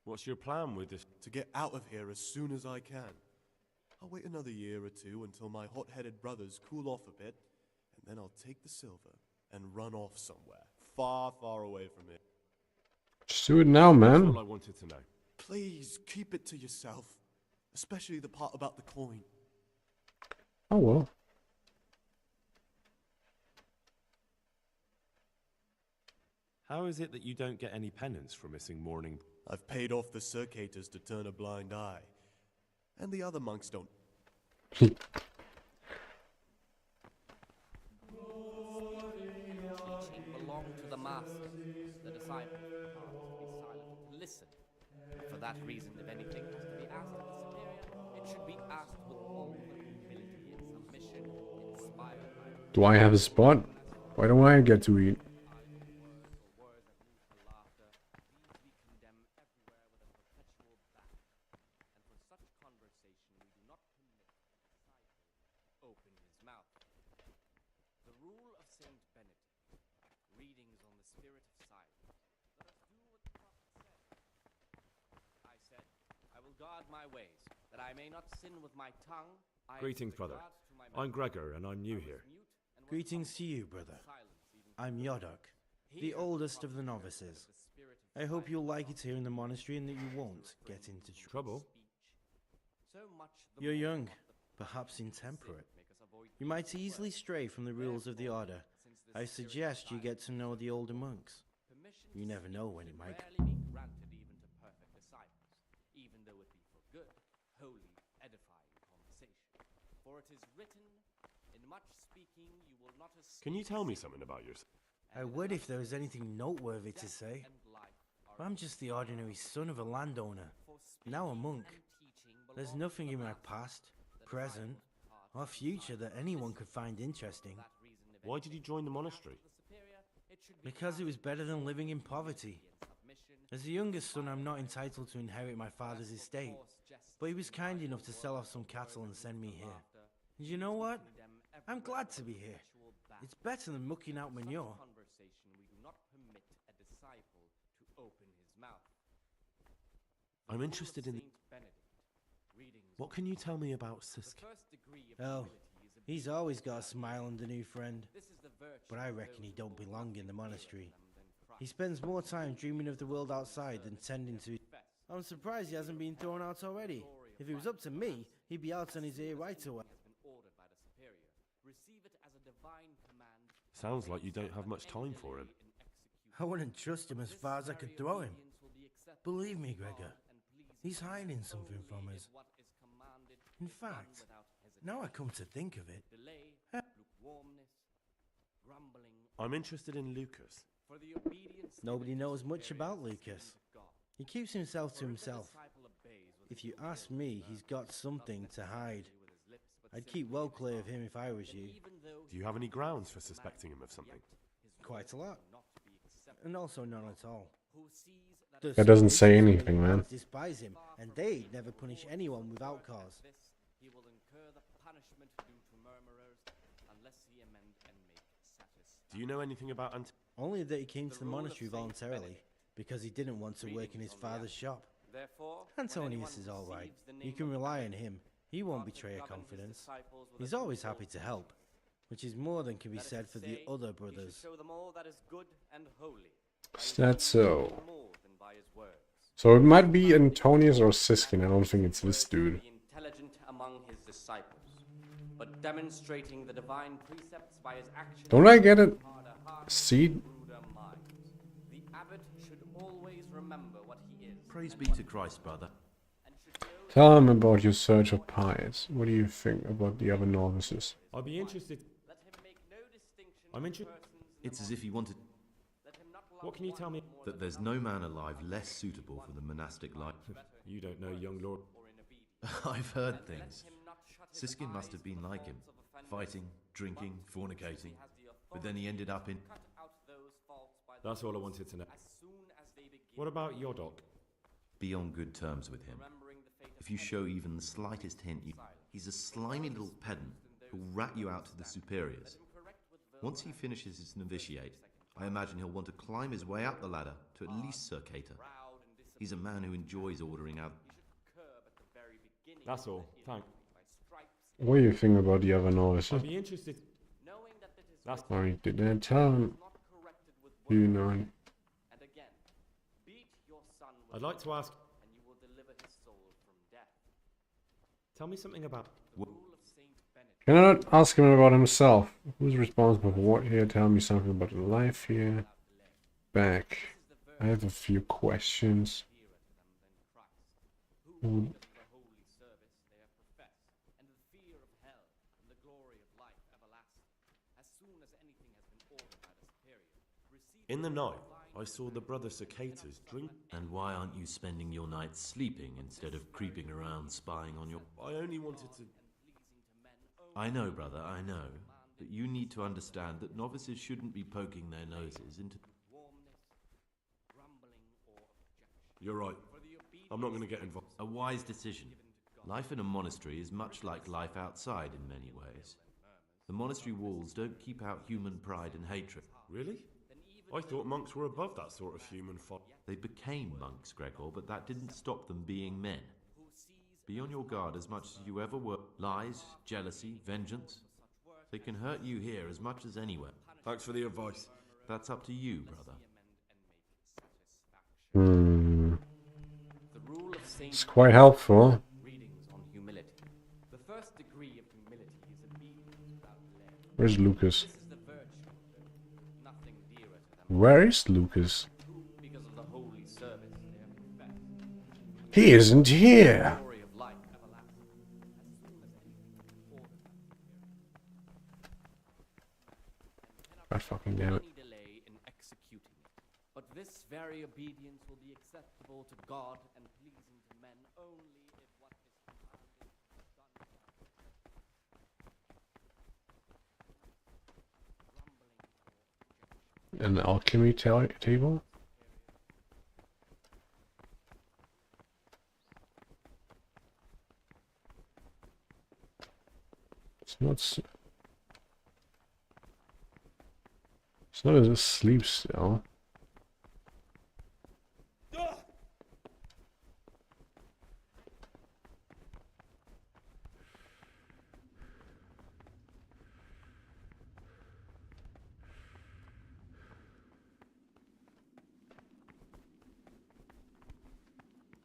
What's your plan with this? To get out of here as soon as I can. I'll wait another year or two until my hot-headed brothers cool off a bit, and then I'll take the silver and run off somewhere, far, far away from here. Just do it now, man. That's all I wanted to know. Please, keep it to yourself. Especially the part about the coin. Oh well. How is it that you don't get any penance for missing morning? I've paid off the circators to turn a blind eye. And the other monks don't. Belong to the master, the disciple can't be silent. Listen. For that reason, if anything has to be asked of the superior, it should be asked with all the humility and submission inspired by. Do I have a spot? Why don't I get to eat? Greetings, brother. I'm Gregor, and I'm new here. Greetings to you, brother. I'm Yodok, the oldest of the novices. I hope you'll like it here in the monastery and that you won't get into trouble. You're young, perhaps intemperate. You might easily stray from the rules of the order. I suggest you get to know the older monks. You never know when it might... though it be for good, wholly edifying conversation. For it is written, in much speaking you will not escape. Can you tell me something about yourself? I would if there was anything noteworthy to say. I'm just the ordinary son of a landowner, now a monk. There's nothing in my past, present, or future that anyone could find interesting. Why did you join the monastery? Because it was better than living in poverty. As the youngest son, I'm not entitled to inherit my father's estate, but he was kind enough to sell off some cattle and send me here. And you know what? I'm glad to be here. It's better than mucking out manure. I'm interested in... What can you tell me about Sisk? Oh, he's always got a smile on the new friend. But I reckon he don't belong in the monastery. He spends more time dreaming of the world outside than tending to... I'm surprised he hasn't been thrown out already. If it was up to me, he'd be out on his ear right away. Sounds like you don't have much time for him. I wouldn't trust him as far as I could throw him. Believe me, Gregor, he's hiding something from us. In fact, now I come to think of it... I'm interested in Lucas. Nobody knows much about Lucas. He keeps himself to himself. If you ask me, he's got something to hide. I'd keep well clear of him if I was you. Do you have any grounds for suspecting him of something? Quite a lot. And also none at all. That doesn't say anything, man. Despise him, and they never punish anyone without cause. He will incur the punishment due to murmurers unless he amend and make satisfaction. Do you know anything about Only that he came to the monastery voluntarily, because he didn't want to work in his father's shop. Antonius is alright. You can rely on him. He won't betray a confidence. He's always happy to help, which is more than can be said for the other brothers. Is that so? So it might be Antonius or Siskin. I don't think it's this dude. Intelligent among his disciples, but demonstrating the divine precepts by his actions. Don't I get it? Seed? The abbot should always remember what he is. Praise be to Christ, brother. Tell him about your search of pies. What do you think about the other novices? I'll be interested. I'm interested. It's as if he wanted... What can you tell me? That there's no man alive less suitable for the monastic life. You don't know, young lord. I've heard things. Siskin must have been like him. Fighting, drinking, fornicating. But then he ended up in... That's all I wanted to know. What about Yodok? Be on good terms with him. If you show even the slightest hint, he's a slimy little pedant who'll rat you out to the superiors. Once he finishes his novitiate, I imagine he'll want to climb his way up the ladder to at least Sir Cater. He's a man who enjoys ordering out. That's all. Thanks. What do you think about the other novices? I'll be interested. That's Sorry, did I tell him? Do you know? I'd like to ask. Tell me something about. Can I not ask him about himself? Who's responsible for what here? Tell me something about the life here. Back. I have a few questions. Who... In the night, I saw the brother cicadas drink. And why aren't you spending your nights sleeping instead of creeping around spying on your... I only wanted to... I know, brother, I know. But you need to understand that novices shouldn't be poking their noses into... You're right. I'm not going to get involved. A wise decision. Life in a monastery is much like life outside in many ways. The monastery walls don't keep out human pride and hatred. Really? I thought monks were above that sort of human fun. They became monks, Gregor, but that didn't stop them being men. Be on your guard as much as you ever were. Lies, jealousy, vengeance. They can hurt you here as much as anywhere. Thanks for the advice. That's up to you, brother. It's quite helpful. Where's Lucas? Where is Lucas? He isn't here. Glory of life everlasting. God fucking damn it. Any delay in executing it. But this very obedience will be acceptable to God and pleasing to men only if what is commanded is done. An alchemy table? It's not as asleep still.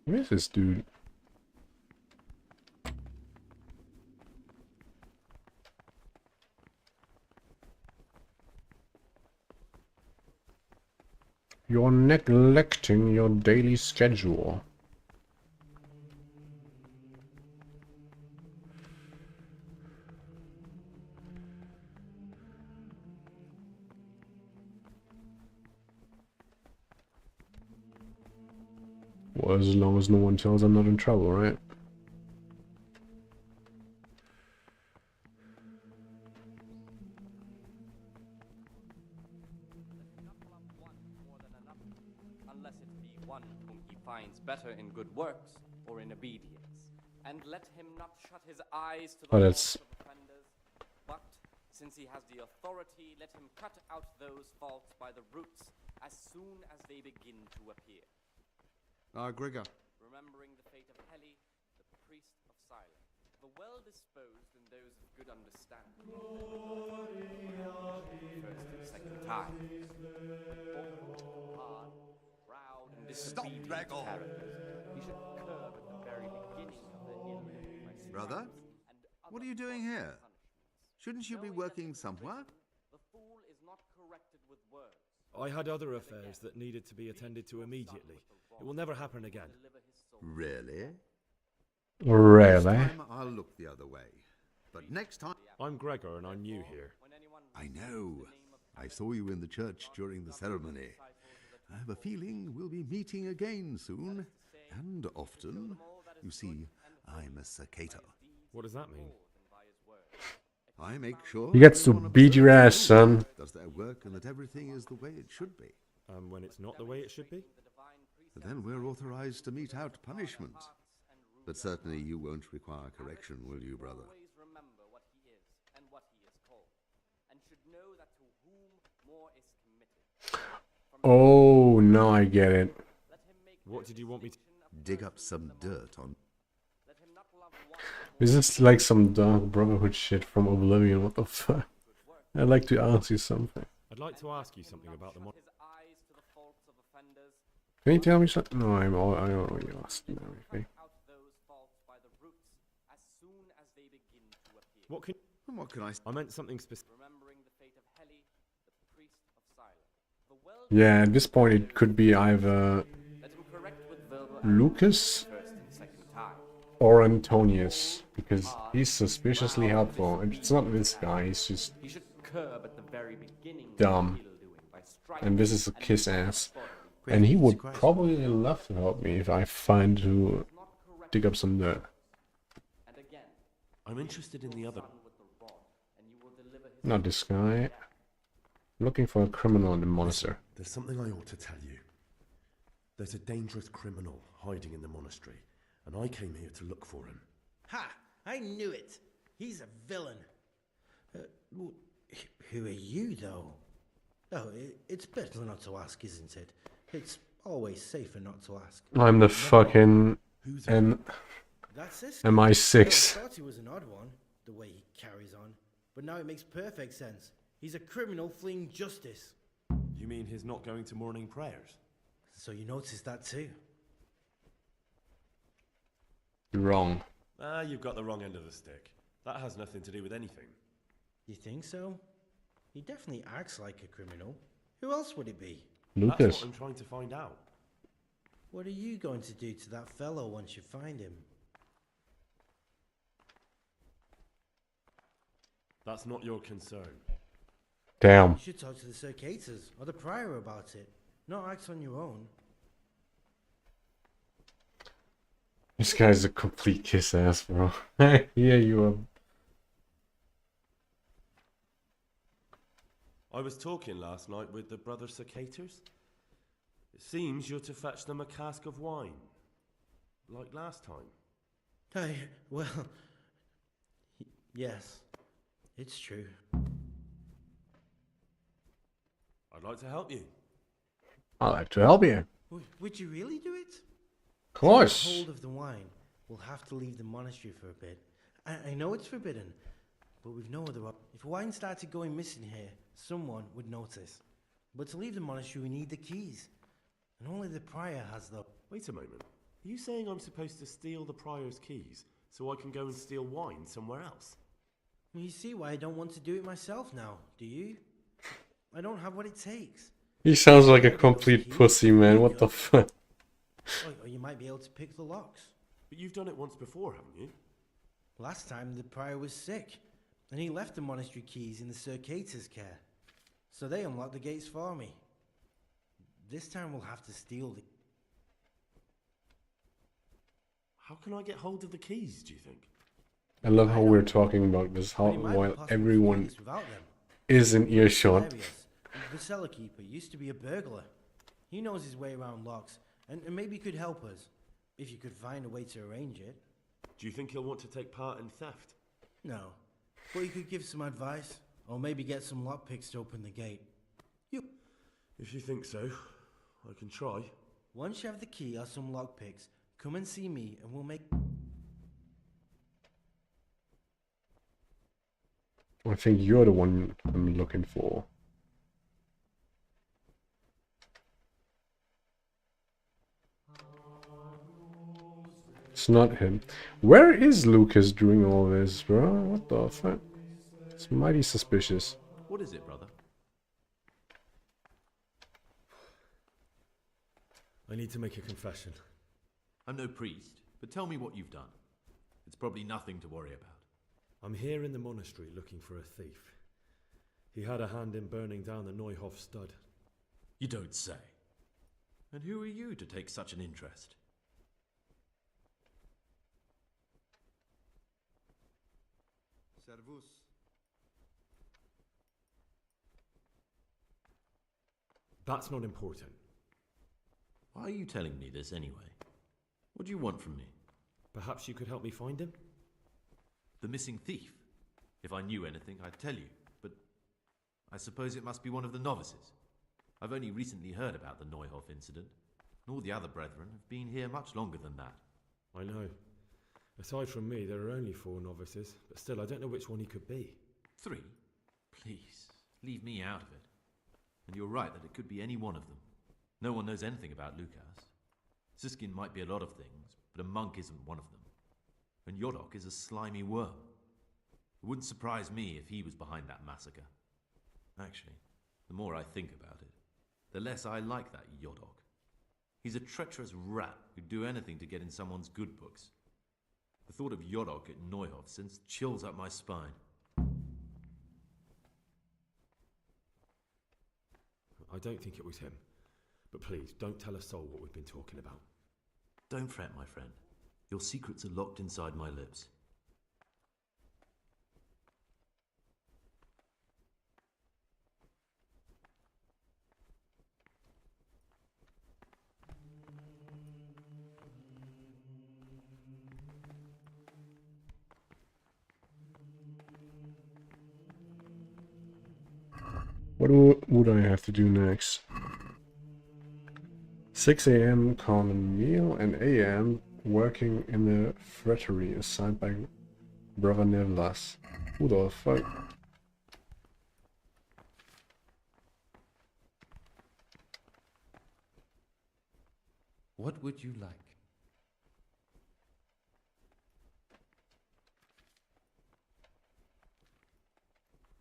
Where is this dude? You're neglecting your daily schedule. Well, as long as no one tells I'm not in trouble, right? Unless it be one whom he finds better in good works or in obedience. And let him not shut his eyes to the faults of offenders, but, since he has the authority, let him cut out those faults by the roots as soon as they begin to appear. Gregor. Remembering the fate of Heli, the priest of silence, the well-disposed and those of good understanding. First and second time. Hard, proud, and disobedient characters. He should curb at the very beginning of the ill. Brother, what are you doing here? Shouldn't you be working somewhere? The fool is not corrected with words. I had other affairs that needed to be attended to immediately. It will never happen again. Really? Really? This time I'll look the other way. But next time... I'm Gregor and I'm new here. I know. I saw you in the church during the ceremony. I have a feeling we'll be meeting again soon. And often. You see, I'm a cicada. What does that mean? I make sure He gets to beat your ass, son. does their work and that everything is the way it should be. When it's not the way it should be? Then we're authorized to mete out punishment. But certainly you won't require correction, will you, brother? Always remember what he is and what he is called, and should know that to whom more is committed. Oh, now I get it. What did you want me to... Dig up some dirt on... Is this like some Dark Brotherhood shit from Oblivion? What the fuck? I'd like to ask you something. I'd like to ask you something about the... Can you tell me something? No, I already asked you everything. What can... What can I... I meant something specific. Yeah, at this point it could be either Lucas or Antonius, because he's suspiciously helpful. And it's not this guy, he's just dumb. And this is a kiss ass. And he would probably love to help me if I find to dig up some dirt. I'm interested in the other. Not this guy. I'm looking for a criminal in the monastery. There's something I ought to tell you. There's a dangerous criminal hiding in the monastery, and I came here to look for him. Ha! I knew it! He's a villain. Who are you, though? Oh, it's better not to ask, isn't it? It's always safer not to ask. I'm the fucking That's it. MI6. I thought he was an odd one, the way he carries on. But now it makes perfect sense. He's a criminal fleeing justice. You mean he's not going to morning prayers? So you noticed that too? You're wrong. You've got the wrong end of the stick. That has nothing to do with anything. You think so? He definitely acts like a criminal. Who else would it be? Lucas. That's what I'm trying to find out. What are you going to do to that fellow once you find him? That's not your concern. Damn. You should talk to the Circators or the Prior about it, not act on your own. This guy's a complete kiss ass, bro. Yeah, you are. I was talking last night with the brother Cicators. It seems you're to fetch them a cask of wine. Like last time. Well... Yes, it's true. I'd like to help you. I'd like to help you. Would you really do it? Of course. To get hold of the wine, we'll have to leave the monastery for a bit. I know it's forbidden, but we've no other option. If wine started going missing here, someone would notice. But to leave the monastery, we need the keys. And only the prior has them. Wait a moment. Are you saying I'm supposed to steal the prior's keys so I can go and steal wine somewhere else? Well, you see why I don't want to do it myself now, do you? I don't have what it takes. He sounds like a complete pussy, man. What the fuck? Or you might be able to pick the locks. But you've done it once before, haven't you? Last time the prior was sick, and he left the monastery keys in the Circators' care. So they unlocked the gates for me. This time we'll have to steal the... How can I get hold of the keys, do you think? I love how we're talking about this while everyone is in earshot. The cellar keeper used to be a burglar. He knows his way around locks, and maybe could help us, if you could find a way to arrange it. Do you think he'll want to take part in theft? No, but he could give some advice, or maybe get some lockpicks to open the gate. If you think so, I can try. Once you have the key or some lockpicks, come and see me and we'll make... I think you're the one I'm looking for. It's not him. Where is Lucas doing all this, bro? What the fuck? It's mighty suspicious. What is it, brother? I need to make a confession. I'm no priest, but tell me what you've done. It's probably nothing to worry about. I'm here in the monastery looking for a thief. He had a hand in burning down the Neuhof stud. You don't say. And who are you to take such an interest? Servus. That's not important. Why are you telling me this anyway? What do you want from me? Perhaps you could help me find him? The missing thief? If I knew anything, I'd tell you, but I suppose it must be one of the novices. I've only recently heard about the Neuhof incident, and all the other brethren have been here much longer than that. I know. Aside from me, there are only 4 novices, but still, I don't know which one he could be. 3? Please, leave me out of it. And you're right that it could be any one of them. No one knows anything about Lukas. Siskin might be a lot of things, but a monk isn't one of them. And Yodok is a slimy worm. It wouldn't surprise me if he was behind that massacre. Actually, the more I think about it, the less I like that Yodok. He's a treacherous rat who'd do anything to get in someone's good books. The thought of Yodok at Neuhof sends chills up my spine. I don't think it was him. But please, don't tell a soul what we've been talking about. Don't fret, my friend. Your secrets are locked inside my lips. What would I have to do next? 6 a.m. common meal and a.m. working in the frattery assigned by Brother Nevlas. Who the fuck? What would you like?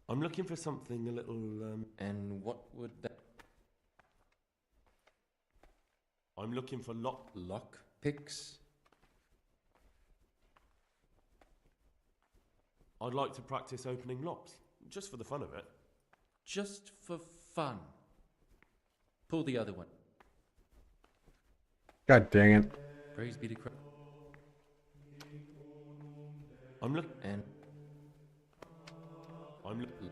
I'm looking for something a little, And what would that... I'm looking for lock picks. I'd like to practice opening locks, just for the fun of it. Just for fun. Pull the other one. God dang it. Praise be to Christ. I'm looking. And I'm looking.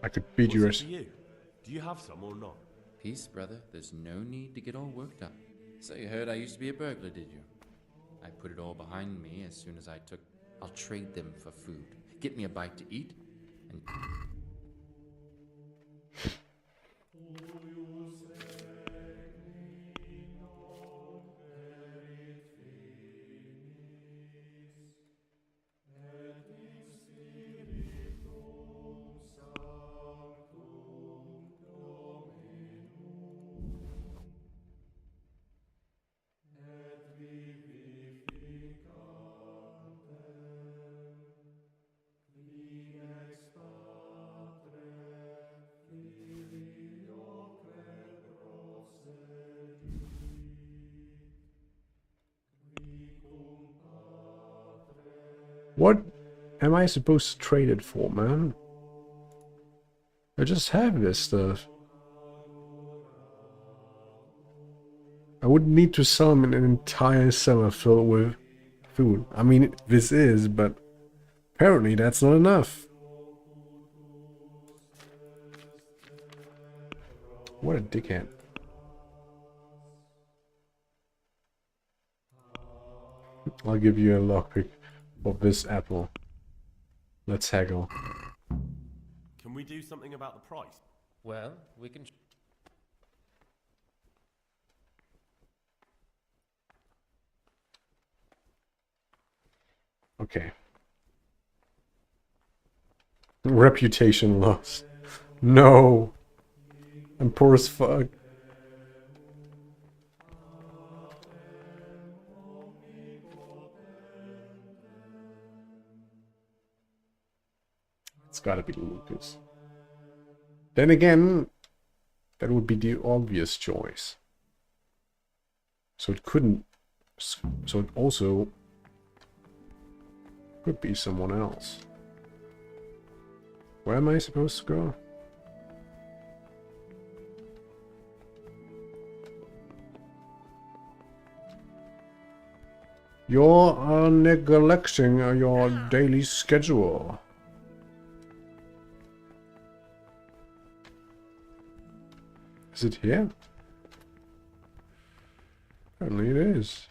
I could beat you. What's it for you? Do you have some or not? Peace, brother. There's no need to get all worked up. So you heard I used to be a burglar, did you? I put it all behind me as soon as I took... I'll trade them for food. Get me a bite to eat, and... What am I supposed to trade it for, man? I just have this stuff. I wouldn't need to sell him an entire cellar filled with food. I mean, this is, but apparently that's not enough. What a dickhead. I'll give you a lockpick of this apple. Let's haggle. Can we do something about the price? Well, we can... Okay. Reputation loss. No. I'm poor as fuck. It's gotta be Lucas. Then again, that would be the obvious choice. So it couldn't... So it also could be someone else. Where am I supposed to go? You're neglecting your daily schedule. Is it here? Apparently it is.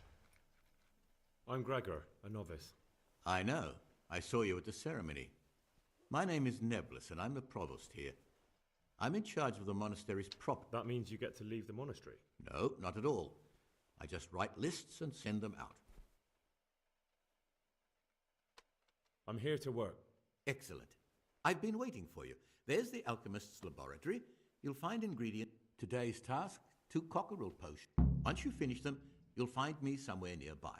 I'm Gregor, a novice. I know. I saw you at the ceremony. My name is Nebulus, and I'm the provost here. I'm in charge of the monastery's property. That means you get to leave the monastery? No, not at all. I just write lists and send them out. I'm here to work. Excellent. I've been waiting for you. There's the alchemist's laboratory. You'll find ingredients. Today's task, 2 cockerel potions. Once you finish them, you'll find me somewhere nearby.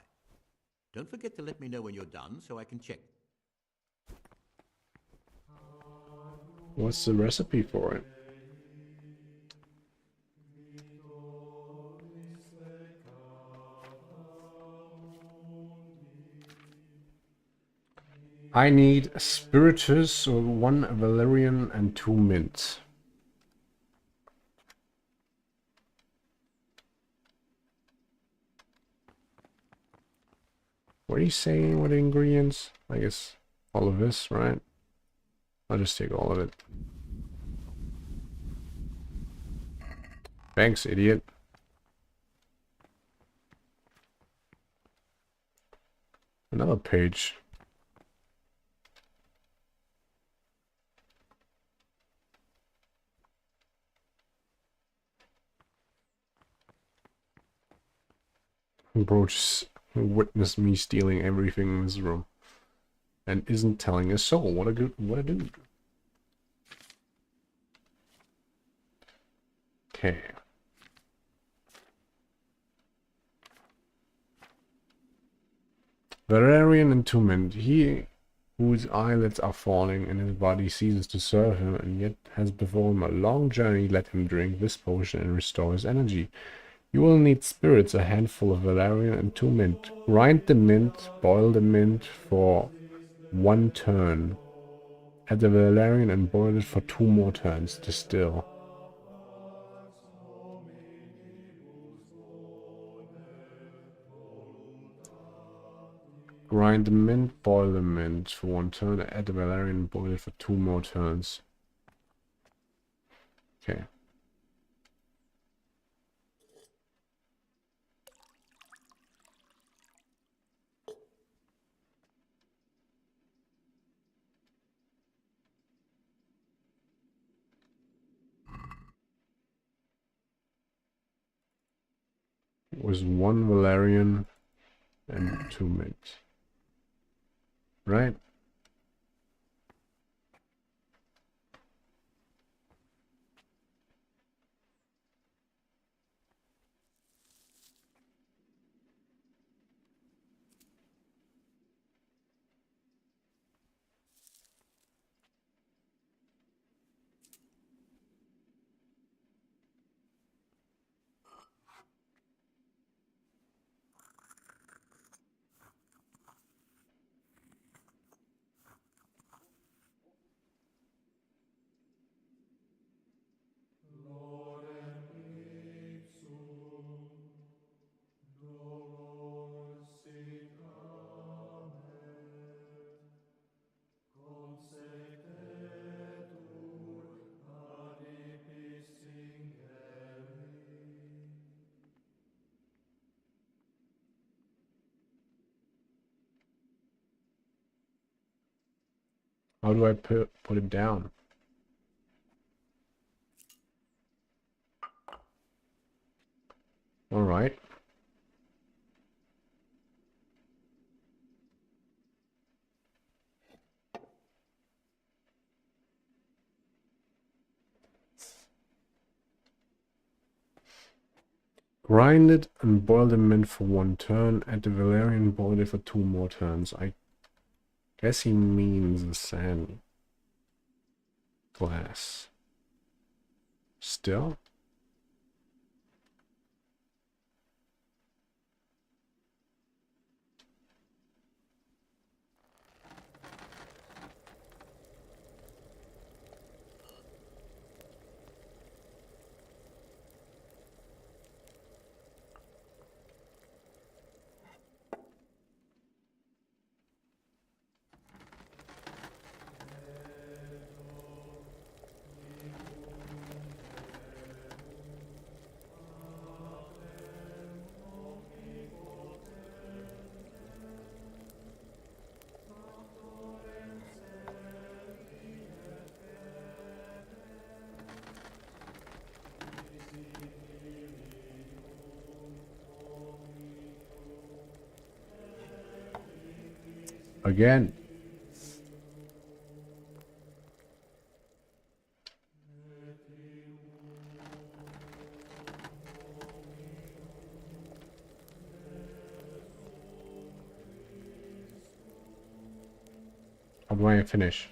Don't forget to let me know when you're done so I can check. What's the recipe for it? I need spiritus, 1 valerian and 2 mint. What are you saying? What ingredients? I guess all of this, right? I'll just take all of it. Thanks, idiot. Another page. Bro just witnessed me stealing everything in this room and isn't telling a soul. What a dude. Okay. Valerian and 2 mint. He whose eyelids are falling and his body ceases to serve him, and yet has before him a long journey, let him drink this potion and restore his energy. You will need spirits, a handful of valerian, and 2 mint. Grind the mint, boil the mint for 1 turn. Add the valerian and boil it for 2 more turns. Distill. Grind the mint, boil the mint for 1 turn, add the valerian and boil it for 2 more turns. Okay. It was 1 valerian and 2 mint. Right? How do I put it down? All right. Grind it and boil the mint for 1 turn. Add the valerian and boil it for 2 more turns. I guess he means the sand glass. Still? Again. How do I finish?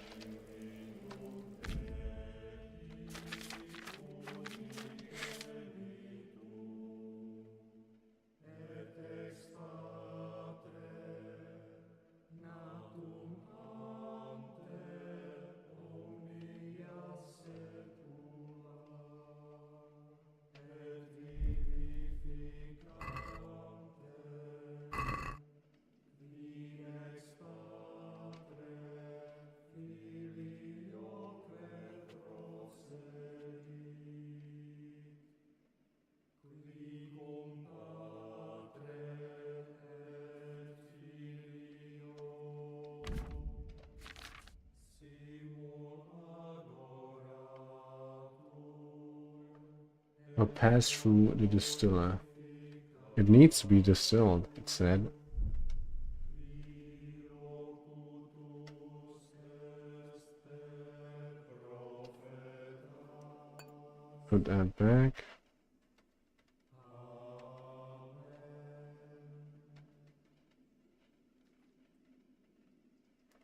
Or pass through the distiller. It needs to be distilled, it said. Put that back.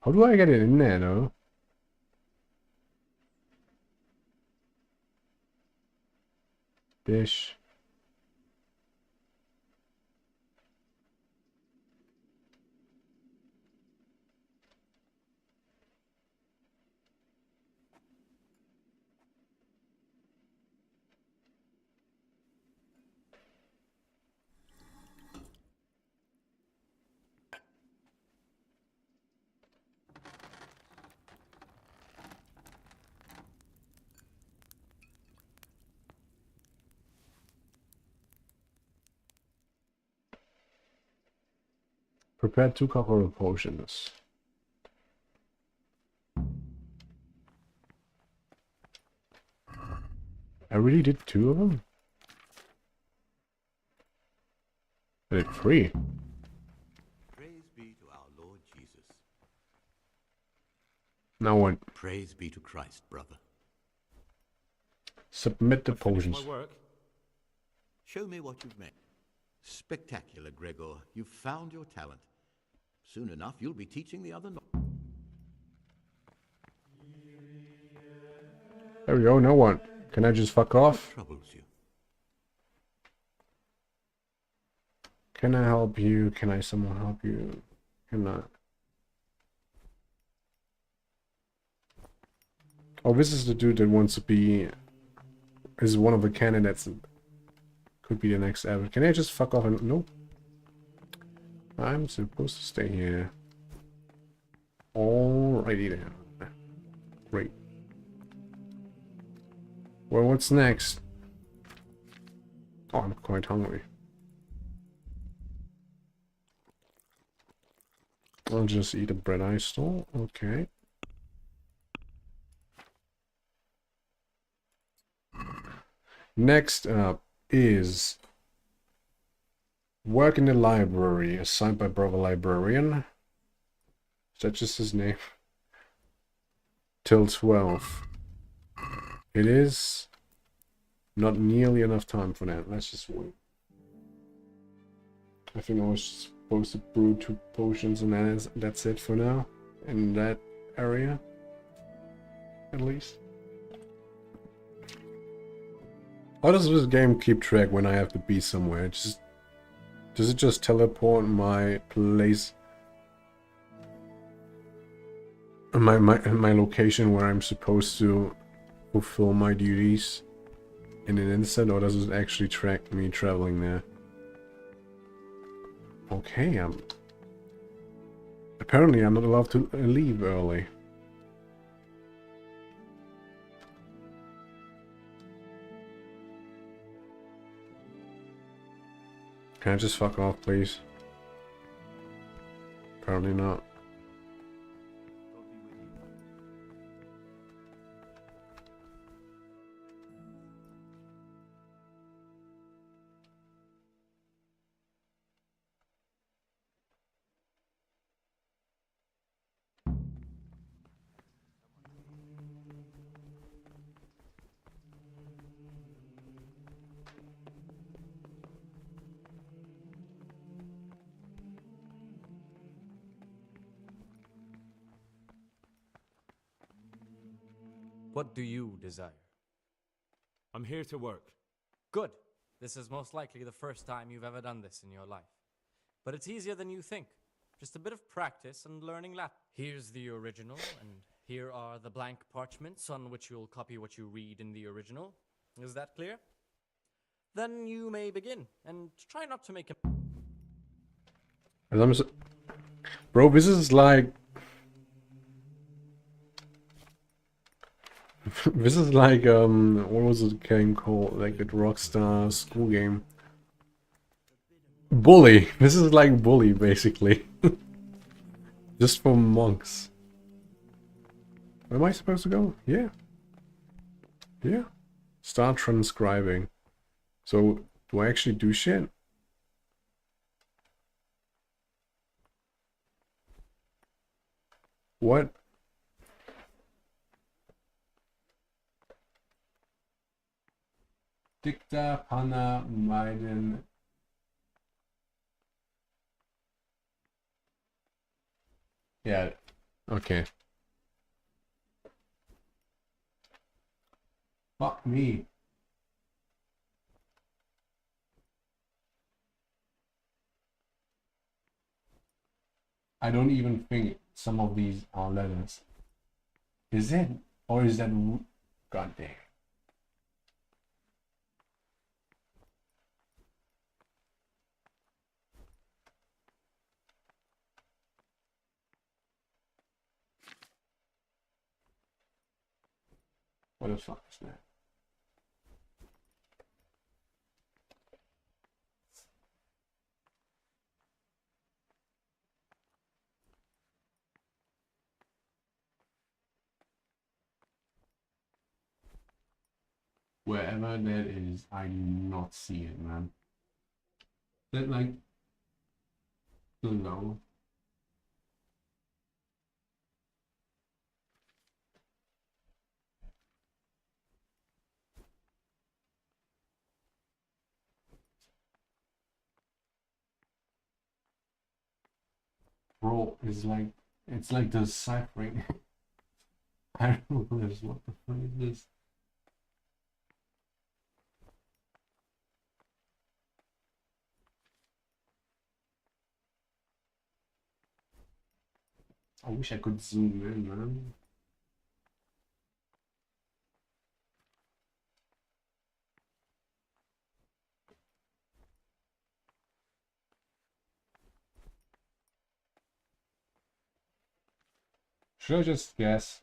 How do I get it in there, though? Dish. Prepare 2 cocktail potions. I really did 2 of them? I did 3. Praise be to our Lord Jesus. Now what? Praise be to Christ, brother. Submit the I've finished potions. my work. Show me what you've made. Spectacular, Gregor. You've found your talent. Soon enough, you'll be teaching the other. There we go, now what? Can I just fuck off? What troubles you? Can I help you? Can I somehow help you? Cannot. Oh, this is the dude that wants to be... is one of the candidates. Could be the next ever. Can I just fuck off and... Nope. I'm supposed to stay here. Alrighty then. Great. Well, what's next? Oh, I'm quite hungry. I'll just eat a bread I stole. Okay. Next up is work in the library, assigned by brother librarian. Is that just his name? Till 12. It is not nearly enough time for that. Let's just wait. I think I was supposed to brew 2 potions and that's it for now. In that area. At least. How does this game keep track when I have to be somewhere? Does it just teleport my place? My location where I'm supposed to fulfill my duties in an instant, or does it actually track me traveling there? Okay, apparently I'm not allowed to leave early. Can I just fuck off, please? Apparently not. What do you desire? I'm here to work. Good. This is most likely the first time you've ever done this in your life. But it's easier than you think. Just a bit of practice and learning Latin. Here's the original, and here are the blank parchments on which you'll copy what you read in the original. Is that clear? Then you may begin, and try not to make a... Bro, this is like... This is like, what was the game called? Like the Rockstar school game. Bully! This is like Bully, basically. Just for monks. Where am I supposed to go? Yeah. Yeah. Start transcribing. So, do I actually do shit? What? Dicta Pana Maiden. Yeah. Okay. Fuck me. I don't even think some of these are letters. Is it? Or is that... God damn. What the fuck is that? Wherever that is, I do not see it, man. Is that like... below? Bro, it's like deciphering. I don't know what this. What the fuck is this? I wish I could zoom in, man. Should I just guess?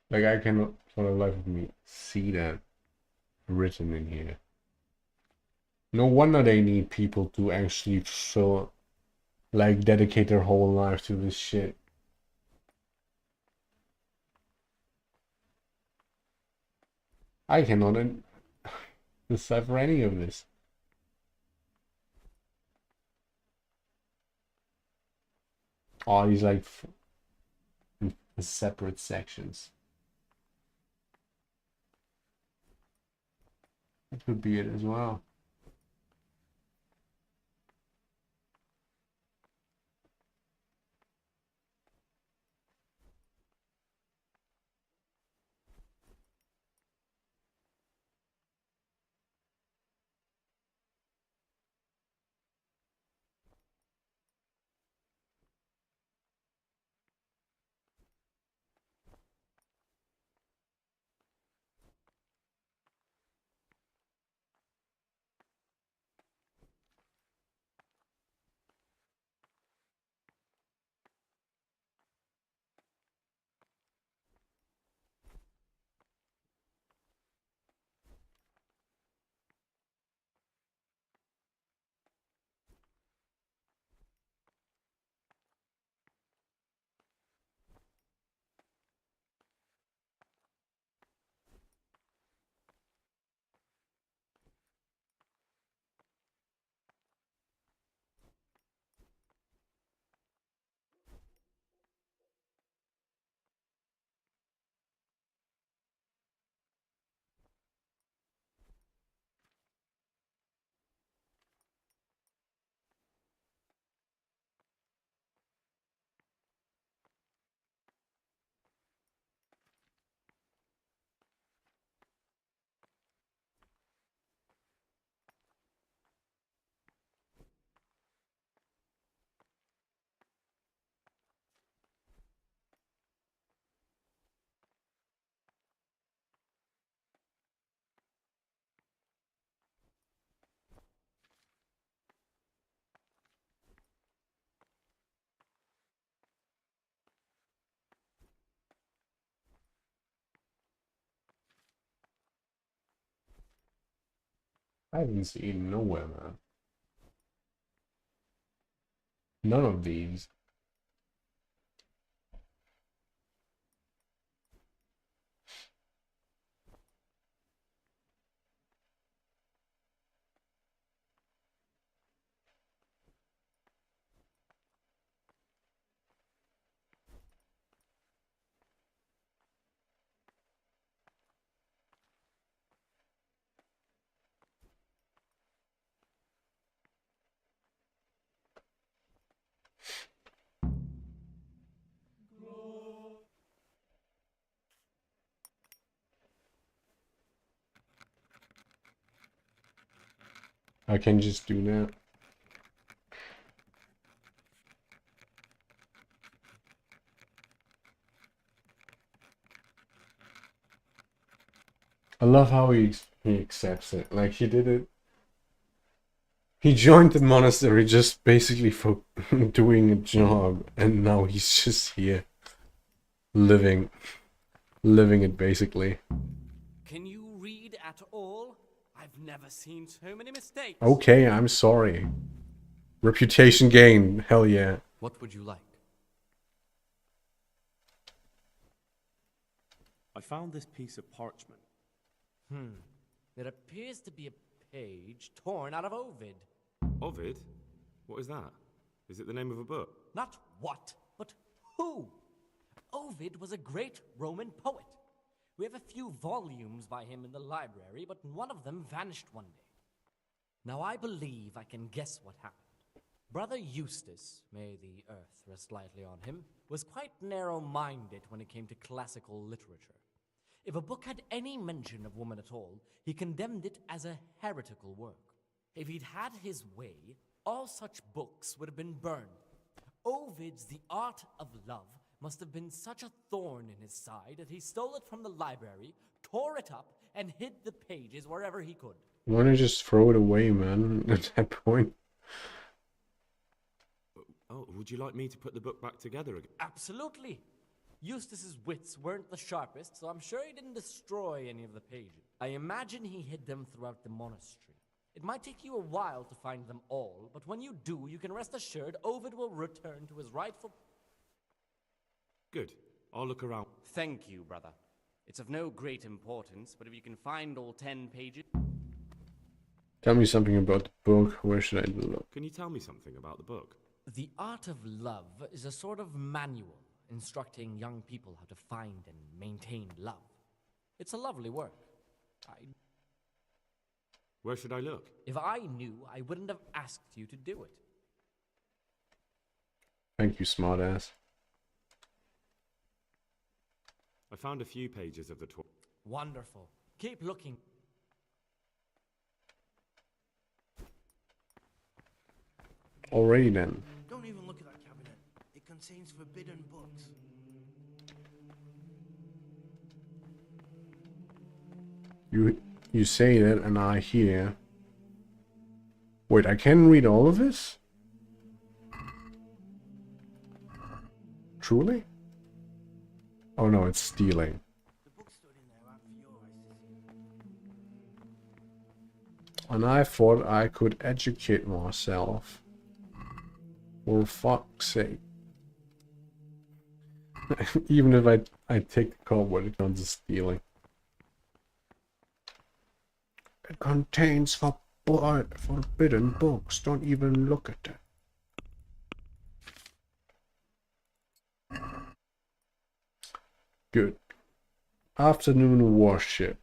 Like, I cannot for the life of me see that written in here. No wonder they need people to actually so like dedicate their whole life to this shit. I cannot decipher any of this. All these like separate sections. That could be it as well. I haven't seen nowhere, man. None of these. I can just do that. I love how he accepts it. Like, he did it. He joined the monastery just basically for doing a job, and now he's just here, living it basically. Can you read at all? I've never seen so many mistakes. Okay, I'm sorry. Reputation gain, hell yeah. What would you like? I found this piece of parchment. It appears to be a page torn out of Ovid. Ovid? What is that? Is it the name of a book? Not what, but who? Ovid was a great Roman poet. We have a few volumes by him in the library, but one of them vanished one day. Now I believe I can guess what happened. Brother Eustace, may the earth rest lightly on him, was quite narrow-minded when it came to classical literature. If a book had any mention of woman at all, he condemned it as a heretical work. If he'd had his way, all such books would have been burned. Ovid's The Art of Love must have been such a thorn in his side that he stole it from the library, tore it up, and hid the pages wherever he could. Why not just throw it away, man, at that point? Oh, would you like me to put the book back together again? Absolutely. Eustace's wits weren't the sharpest, so I'm sure he didn't destroy any of the pages. I imagine he hid them throughout the monastery. It might take you a while to find them all, but when you do, you can rest assured Ovid will return to his rightful... Good. I'll look around. Thank you, brother. It's of no great importance, but if you can find all 10 pages... Tell me something about the book. Where should I look? Can you tell me something about the book? The Art of Love is a sort of manual instructing young people how to find and maintain love. It's a lovely work. Where should I look? If I knew, I wouldn't have asked you to do it. Thank you, smartass. I found a few pages of the Wonderful. Keep looking. Alrighty then. Don't even look at that cabinet. It contains forbidden books. You say that and I hear. Wait, I can read all of this? Truly? Oh no, it's stealing. And I thought I could educate myself. For fuck's sake. Even if I take the cardboard, it counts as stealing. It contains forbidden books. Don't even look at it. Good. Afternoon worship.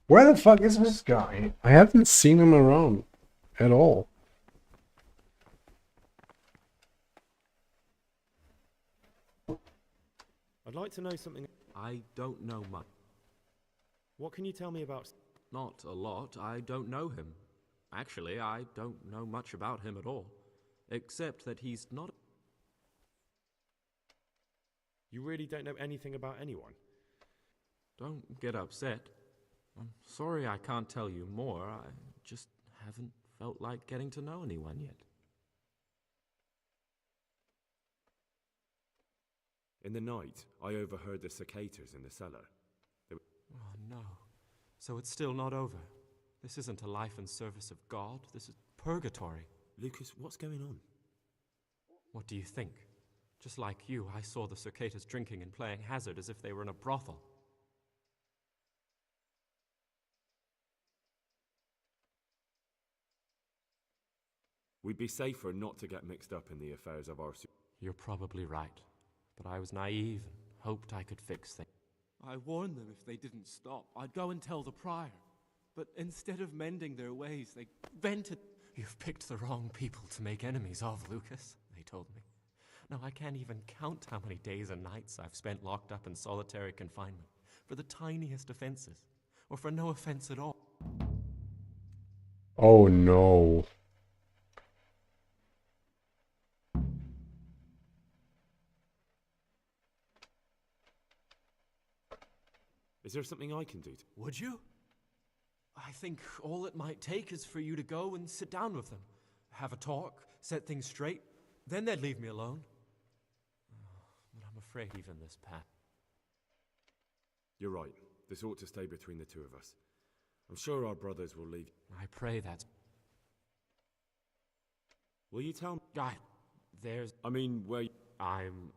Where the fuck is this guy? I haven't seen him around at all. I'd like to know something. I don't know much. What can you tell me about... Not a lot. I don't know him. Actually, I don't know much about him at all, except that he's not... You really don't know anything about anyone? Don't get upset. I'm sorry I can't tell you more. I just haven't felt like getting to know anyone yet. In the night, I overheard the cicadas in the cellar. Oh, no. So it's still not over. This isn't a life in service of God. This is purgatory. Lucas, what's going on? What do you think? Just like you, I saw the cicadas drinking and playing hazard as if they were in a brothel. We'd be safer not to get mixed up in the affairs of our... You're probably right, but I was naive and hoped I could fix things. I warned them if they didn't stop, I'd go and tell the prior. But instead of mending their ways, they vented... You've picked the wrong people to make enemies of, Lucas, they told me. Now, I can't even count how many days and nights I've spent locked up in solitary confinement for the tiniest offenses, or for no offense at all. Oh no. Is there something I can do? Would you? I think all it might take is for you to go and sit down with them, have a talk, set things straight, then they'd leave me alone. But I'm afraid even this path... You're right. This ought to stay between the two of us. I'm sure our brothers will leave. I pray that... Will you tell me? There's... I mean, where... I'm...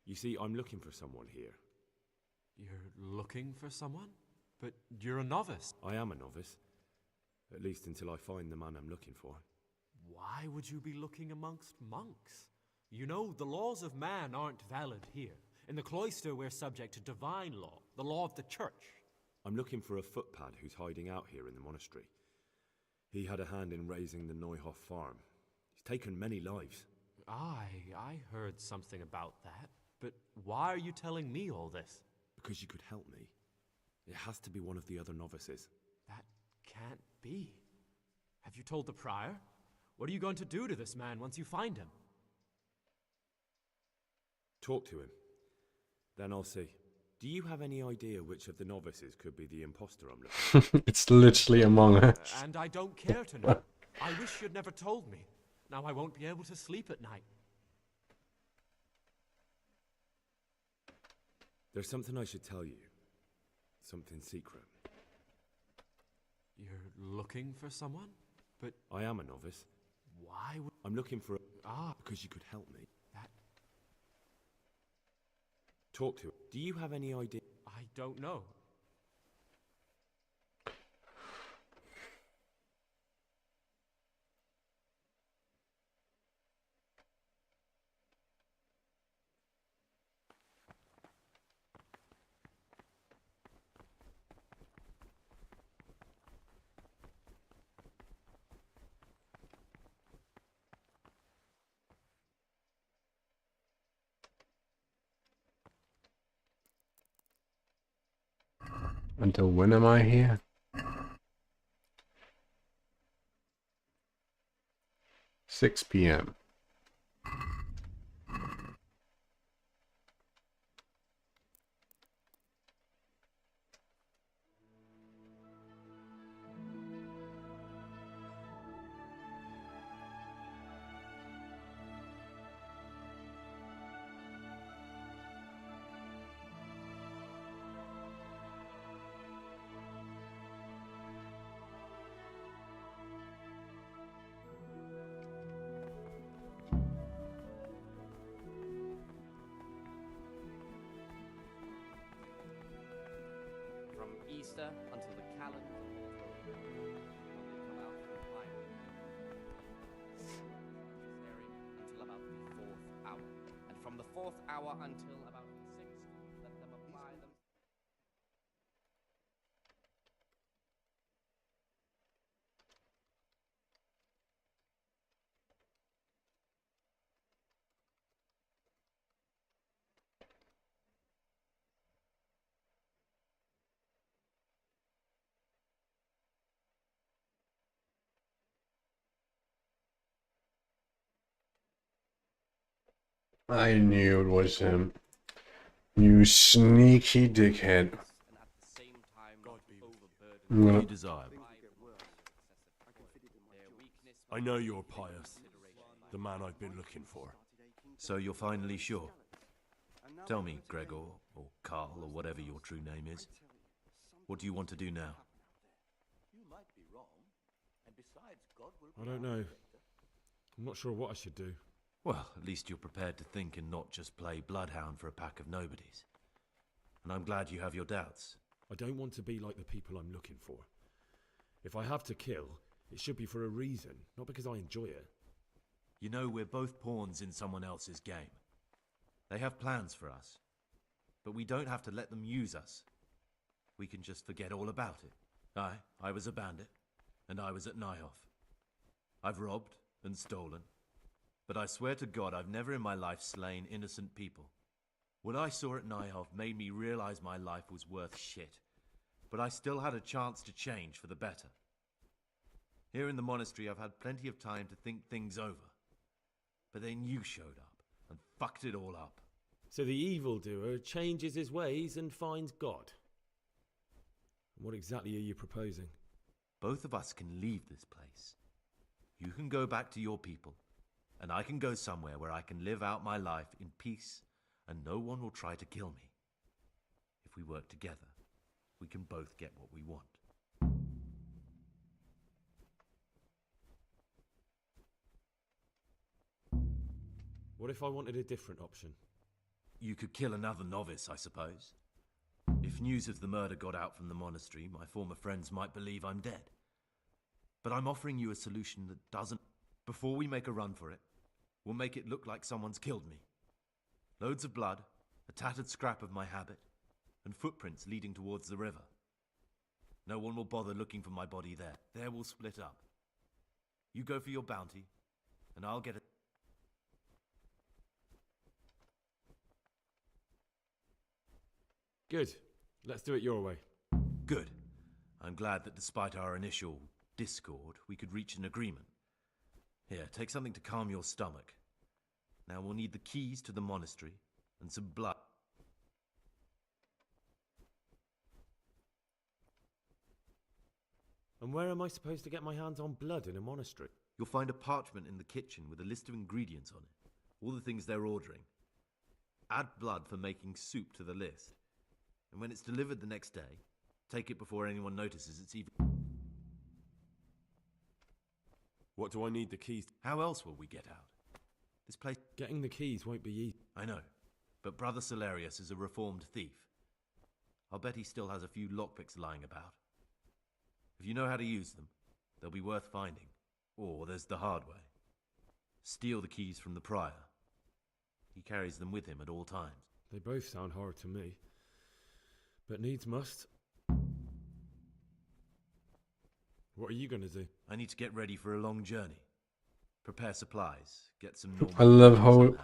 You see, I'm looking for someone here. You're looking for someone? But you're a novice. I am a novice. At least until I find the man I'm looking for. Why would you be looking amongst monks? You know, the laws of man aren't valid here. In the cloister, we're subject to divine law, the law of the church. I'm looking for a footpad who's hiding out here in the monastery. He had a hand in raising the Neuhoff farm. He's taken many lives. I heard something about that. But why are you telling me all this? Because you could help me. It has to be one of the other novices. That can't be. Have you told the prior? What are you going to do to this man once you find him? Talk to him. Then I'll see. Do you have any idea which of the novices could be the imposter I'm looking for? It's literally Among Us. And I don't care to know. I wish you'd never told me. Now I won't be able to sleep at night. There's something I should tell you. Something secret. You're looking for someone? But... I am a novice. Why would... I'm looking for... because you could help me. That... Talk to him. Do you have any idea? I don't know. Until when am I here? 6 p.m. From Easter until the calendar when they come out from fire. Until about the 4th hour. And from the 4th hour until about the 6th, let them apply them. I knew it was him. You sneaky dickhead. I'm What do gonna... you desire? I know you're pious. The man I've been looking for. So you're finally sure? Tell me, Gregor, or Carl, or whatever your true name is. What do you want to do now? I don't know. I'm not sure what I should do. Well, at least you're prepared to think and not just play bloodhound for a pack of nobodies. And I'm glad you have your doubts. I don't want to be like the people I'm looking for. If I have to kill, it should be for a reason, not because I enjoy it. You know, we're both pawns in someone else's game. They have plans for us, but we don't have to let them use us. We can just forget all about it. I was a bandit, and I was at Nyhoff. I've robbed and stolen, but I swear to God I've never in my life slain innocent people. What I saw at Nyhoff made me realize my life was worth shit, but I still had a chance to change for the better. Here in the monastery I've had plenty of time to think things over, but then you showed up and fucked it all up. So the evildoer changes his ways and finds God. What exactly are you proposing? Both of us can leave this place. You can go back to your people, and I can go somewhere where I can live out my life in peace, and no one will try to kill me. If we work together, we can both get what we want. What if I wanted a different option? You could kill another novice, I suppose. If news of the murder got out from the monastery, my former friends might believe I'm dead. But I'm offering you a solution that doesn't... Before we make a run for it, we'll make it look like someone's killed me. Loads of blood, a tattered scrap of my habit, and footprints leading towards the river. No one will bother looking for my body there. There we'll split up. You go for your bounty, and I'll get it. Good. Let's do it your way. Good. I'm glad that despite our initial discord, we could reach an agreement. Here, take something to calm your stomach. Now we'll need the keys to the monastery and some blood. And where am I supposed to get my hands on blood in a monastery? You'll find a parchment in the kitchen with a list of ingredients on it. All the things they're ordering. Add blood for making soup to the list. And when it's delivered the next day, take it before anyone notices it's even... What do I need the keys? How else will we get out? This place... Getting the keys won't be easy. I know, but Brother Solarius is a reformed thief. I'll bet he still has a few lockpicks lying about. If you know how to use them, they'll be worth finding. Or there's the hard way. Steal the keys from the prior. He carries them with him at all times. They both sound hard to me. But needs must. What are you going to do? I need to get ready for a long journey. Prepare supplies. Get some normal... I love how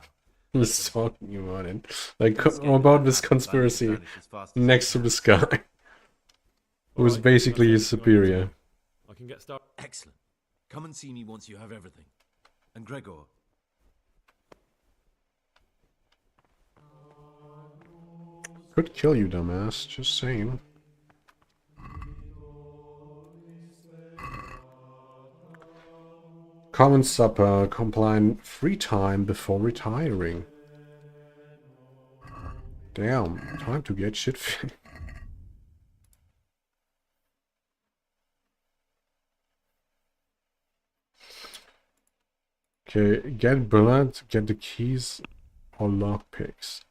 he was talking about it. Like, about this conspiracy next to this guy. Who was basically his superior. I can get started. Excellent. Come and see me once you have everything. And Gregor... Could kill you, dumbass. Just saying. Common supper, compliant free time before retiring. Damn, time to get shit fit. Okay, get blood, get the keys or lockpicks.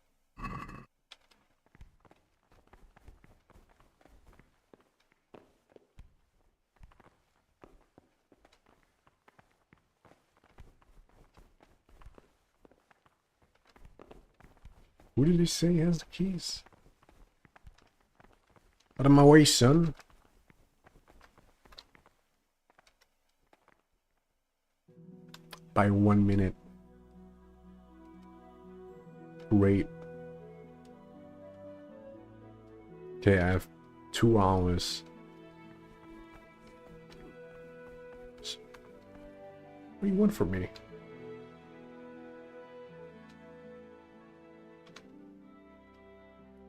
Who did he say has the keys? Out of my way, son. By 1 minute. Great. Okay, I have 2 hours. What do you want from me?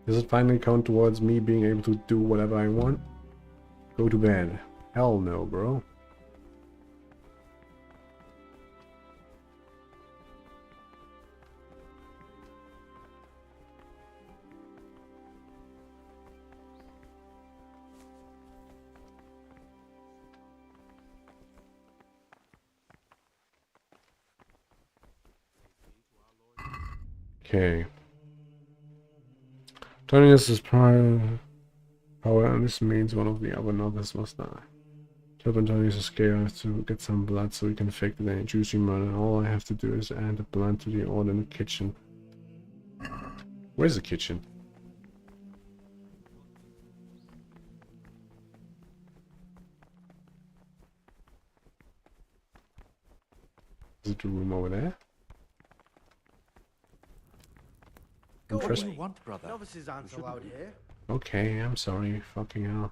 Does it finally count towards me being able to do whatever I want? Go to bed. Hell no, bro. Okay. Turning this is power, and this means one of the other novices must die. Turpentine uses scale to get some blood so we can fake the any juicy murder. All I have to do is add the blood to the order in the kitchen. Where's the kitchen? Is it the room over there? What do you want, brother? Novices aren't allowed here. Okay, I'm sorry. Fucking hell.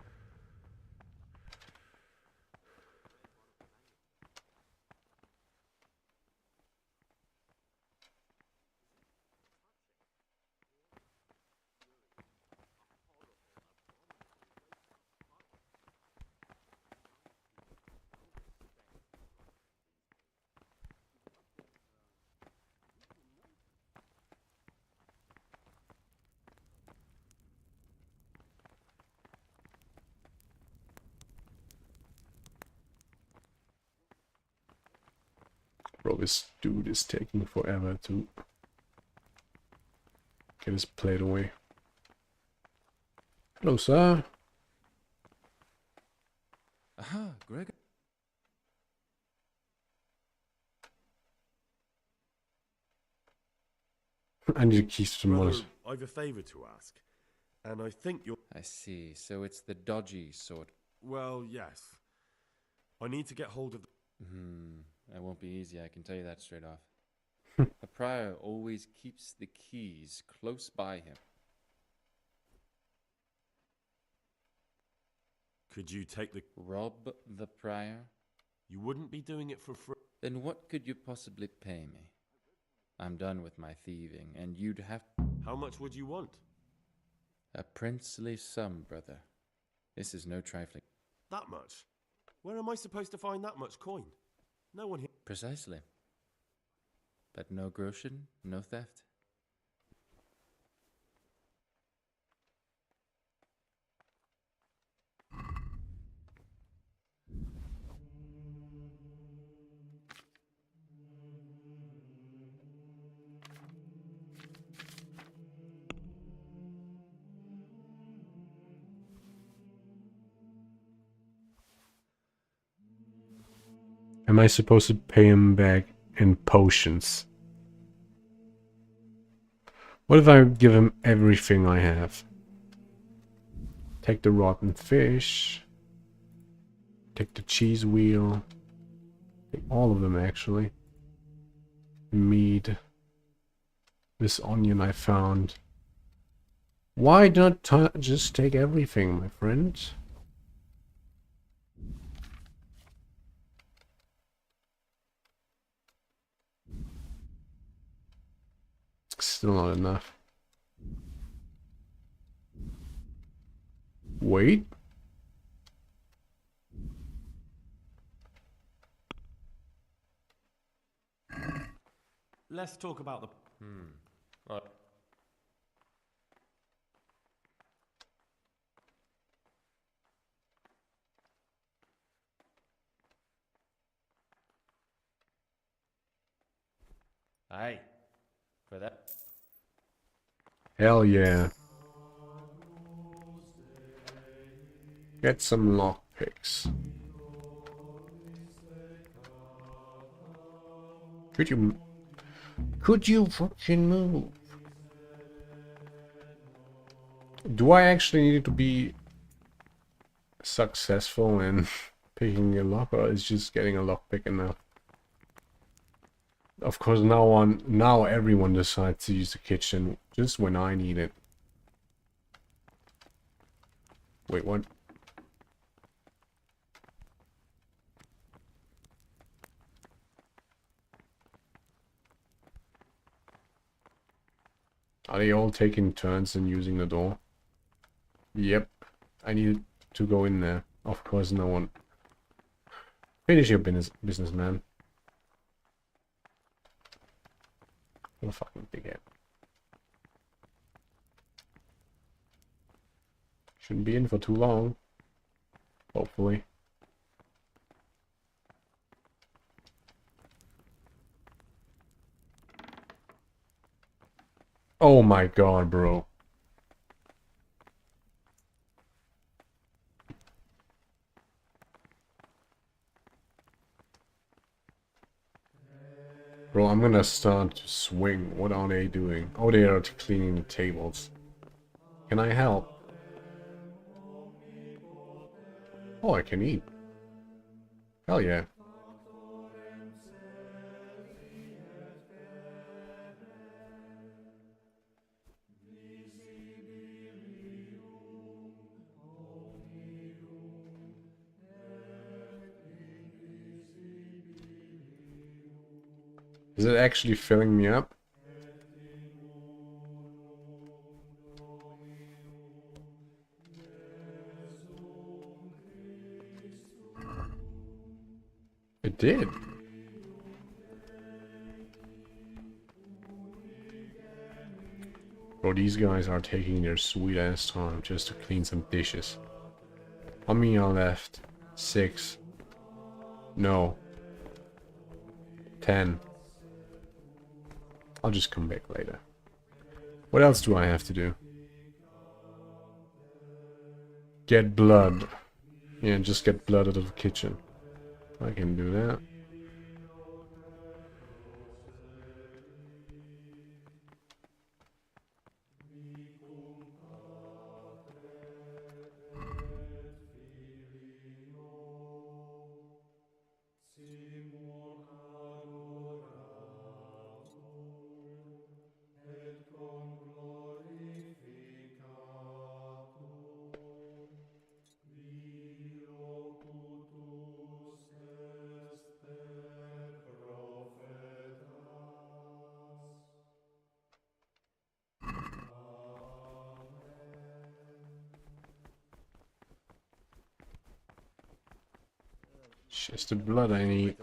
Bro, this dude is taking forever to get his plate away. Hello, sir. Aha, Greg. I need keys to the monitor. I've a favor to ask, and I think you're... I see, so it's the dodgy sort. Well, yes. I need to get hold of... That won't be easy, I can tell you that straight off. The prior always keeps the keys close by him. Could you take the... Rob the prior? You wouldn't be doing it for free. Then what could you possibly pay me? I'm done with my thieving, and you'd have... How much would you want? A princely sum, brother. This is no trifling. That much? Where am I supposed to find that much coin? No one here... Precisely. But no groschen, no theft. Am I supposed to pay him back in potions? What if I give him everything I have? Take the rotten fish. Take the cheese wheel. Take all of them, actually. Meat. This onion I found. Why not just take everything, my friend? Still not enough. Wait. Let's talk about the... Right. Hey, for that. Hell yeah. Get some lockpicks. Could you fucking move? Do I actually need to be successful in picking a lock, or is just getting a lockpick enough? Of course, now everyone decides to use the kitchen just when I need it. Wait, what? Are they all taking turns in using the door? Yep. I need to go in there. Of course, no one. Finish your business, man. What a fucking dickhead. Shouldn't be in for too long. Hopefully. Oh my god, bro. Bro, I'm gonna start to swing. What are they doing? Oh, they are cleaning the tables. Can I help? Oh, I can eat. Hell yeah. Is it actually filling me up? It did. Bro, these guys are taking their sweet ass time just to clean some dishes. How many are left? 6. No. 10. I'll just come back later. What else do I have to do? Get blood. Yeah, just get blood out of the kitchen. I can do that. Just the blood I need.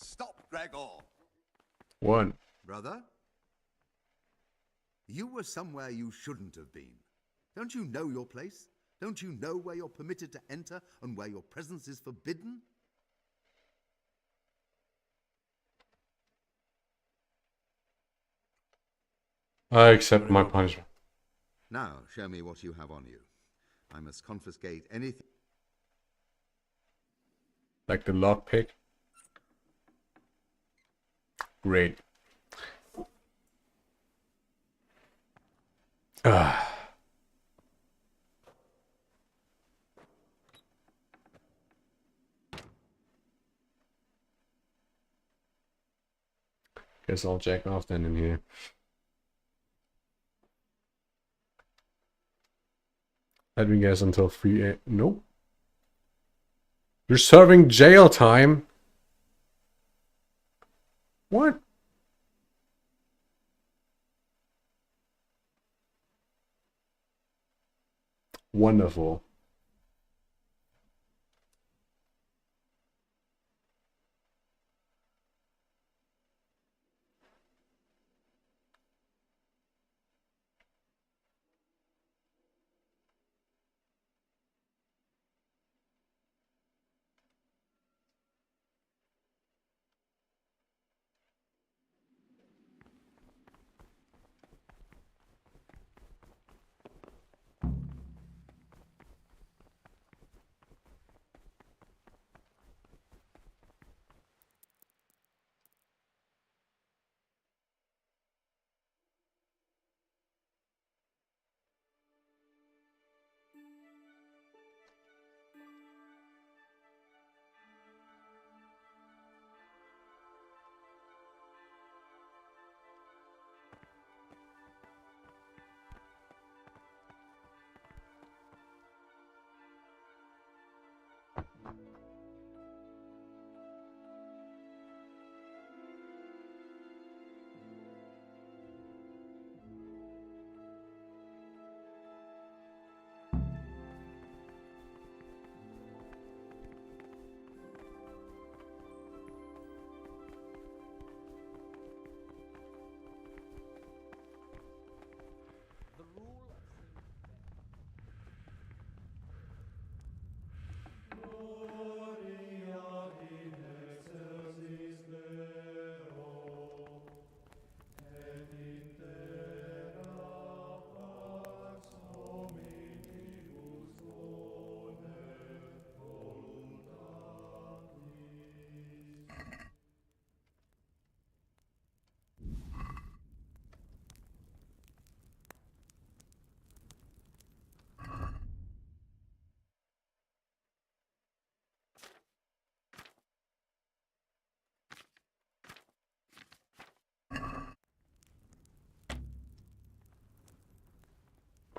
Stop, Gregor! What? Brother? You were somewhere you shouldn't have been. Don't you know your place? Don't you know where you're permitted to enter and where your presence is forbidden? I accept my punishment. Now, show me what you have on you. I must confiscate anything. Like the lockpick? Great. Guess I'll jack off then in here. Let me guess until 3 a.m. Nope. You're serving jail time? What? Wonderful.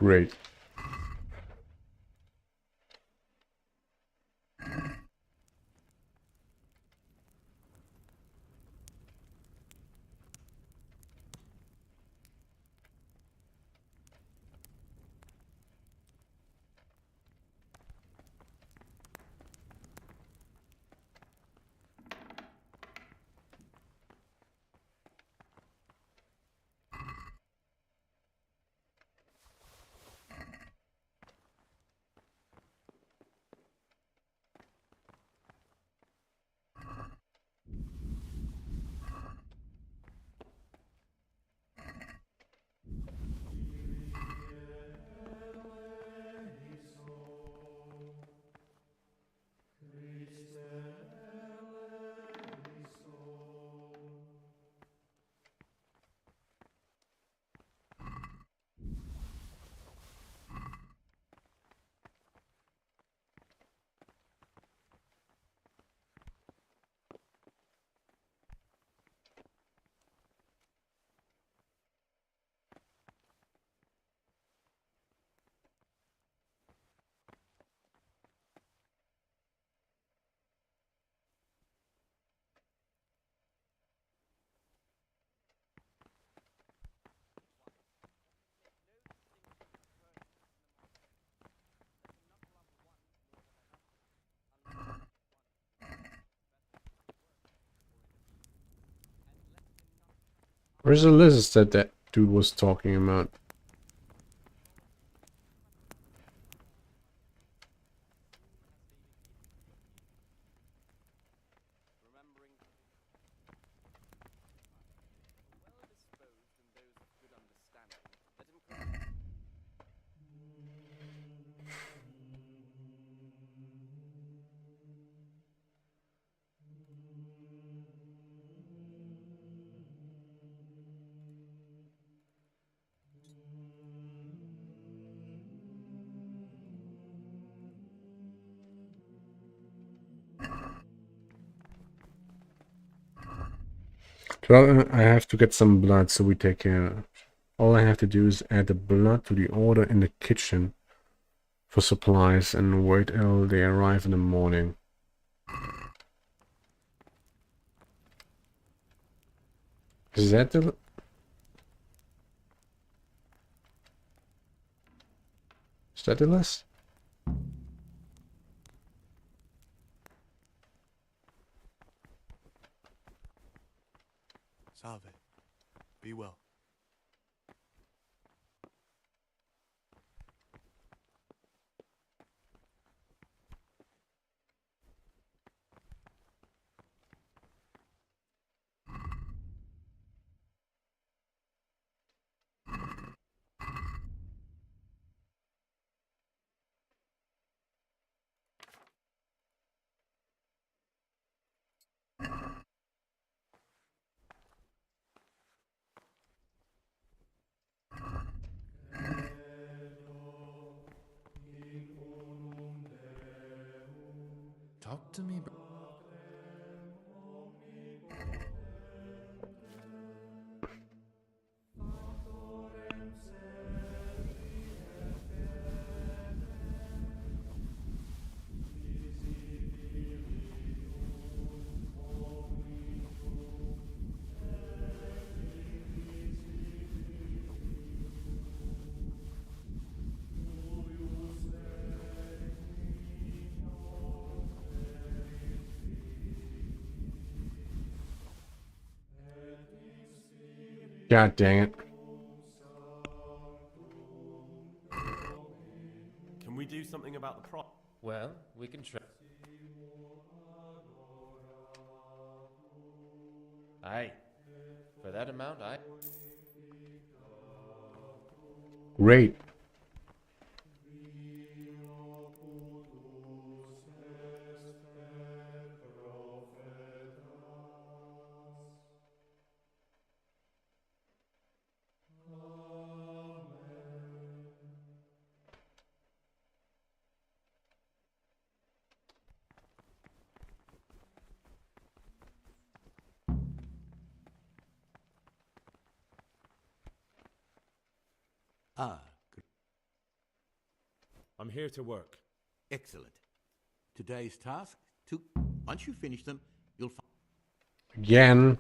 Great. Where's the list that that dude was talking about? Well, I have to get some blood, so we take care. All I have to do is add the blood to the order in the kitchen for supplies and wait till they arrive in the morning. Is that the... Is that the list? Salve. Be well. Talk to me, bro. God dang it. Can we do something about the price? Well, we can try. Aye. For that amount, I... Great. Ah, I'm here to work. Excellent. Today's task, once you finish them, you'll find... Again.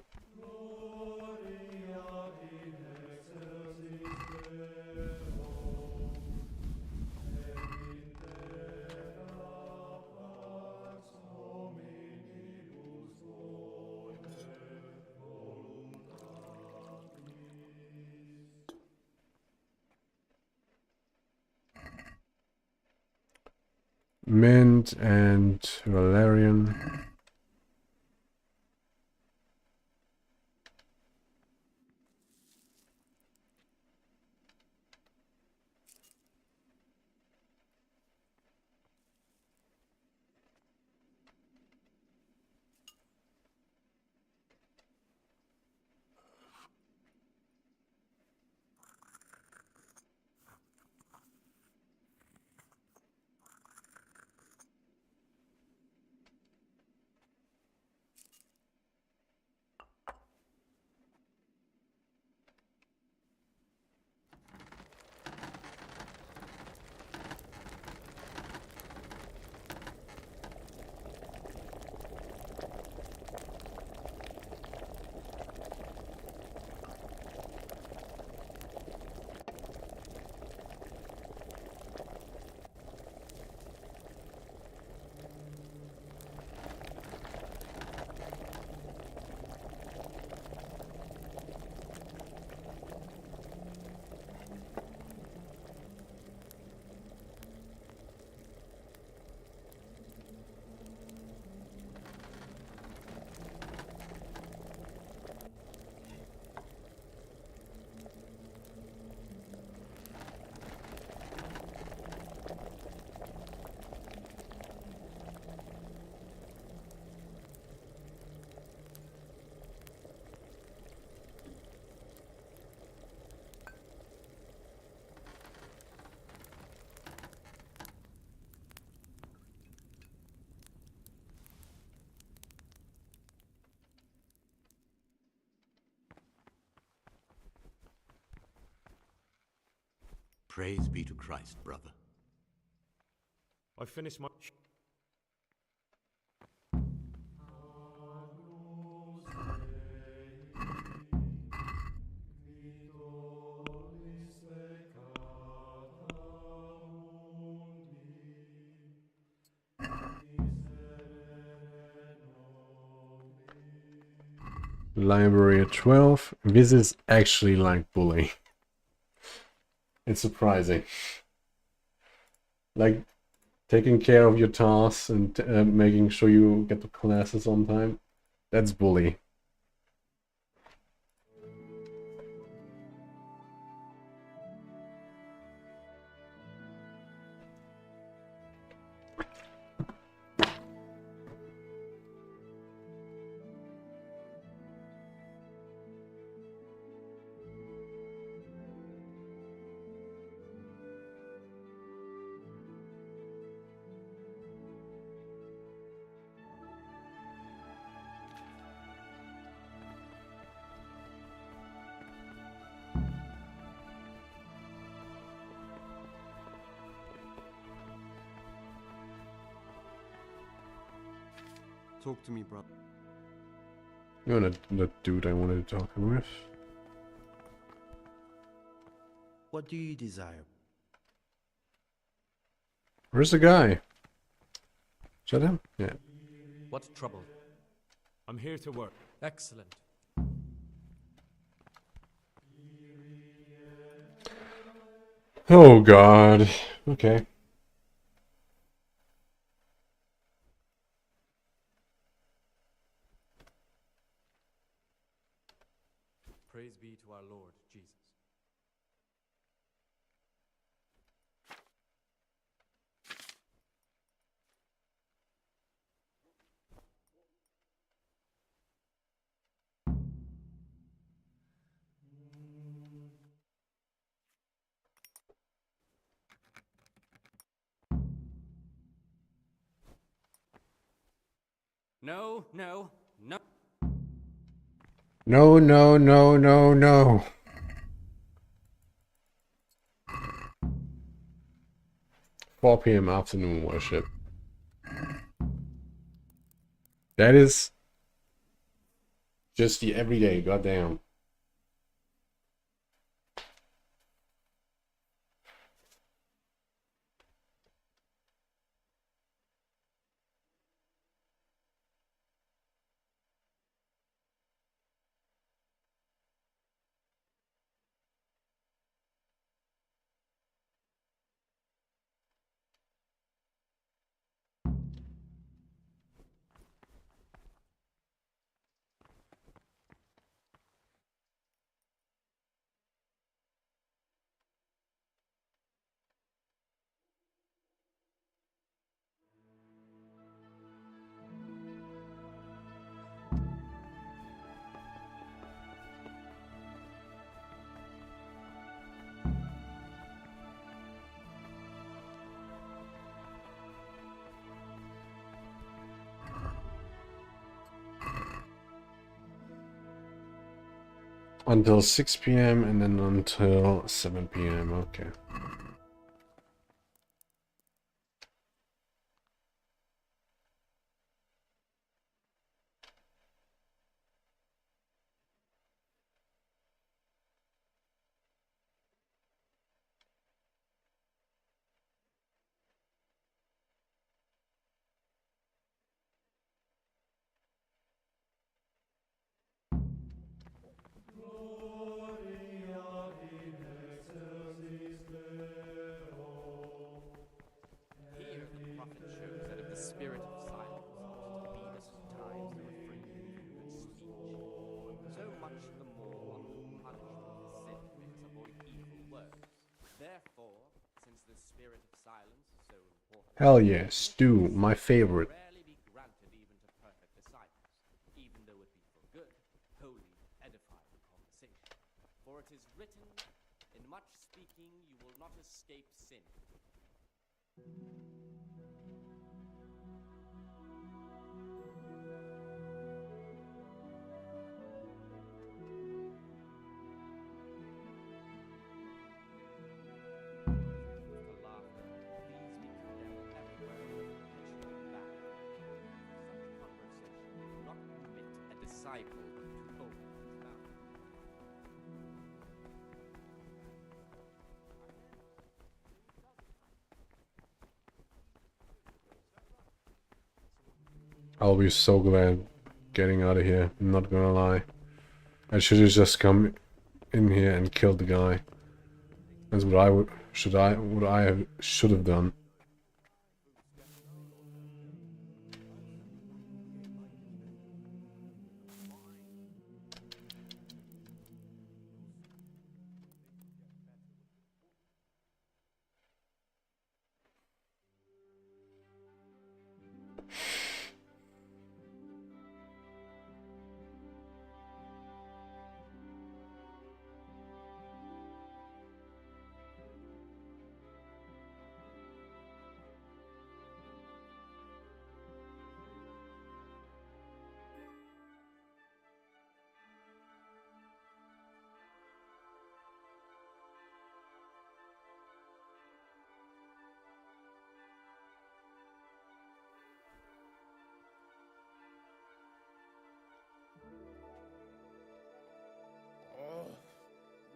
Mint and Valerian. Praise be to Christ, brother. I finished my... Library at 12. This is actually like bully. It's surprising. Like taking care of your tasks and making sure you get to classes on time. That's bully. Talk to me, brother. You're not the dude I wanted to talk with. What do you desire? Where's the guy? Is that him? Yeah. What's trouble? I'm here to work. Excellent. Oh God. Okay. Praise be to our Lord Jesus. No, no, no. No, no, no, no, no. 4 p.m. afternoon worship. That is just the everyday, goddamn. Until 6 p.m. and then until 7 p.m. Okay. Here, the prophet shows that if the spirit of silence was to be that at times the refraining from good speech, so much the more ought the punishment for sin make us avoid evil words. Therefore, since the spirit of silence is so important, Hell yeah, Stu, my favorite. rarely be granted even to perfect disciples, even though it be for good, holy, edifying conversation. For it is written, in much speaking you will not escape sin. To laughter, these we condemn everywhere with a perpetual ban. Such conversation will not permit a disciple to open his mouth. I'll be so glad getting out of here, I'm not gonna lie. I should have just come in here and killed the guy. That's what I should have done.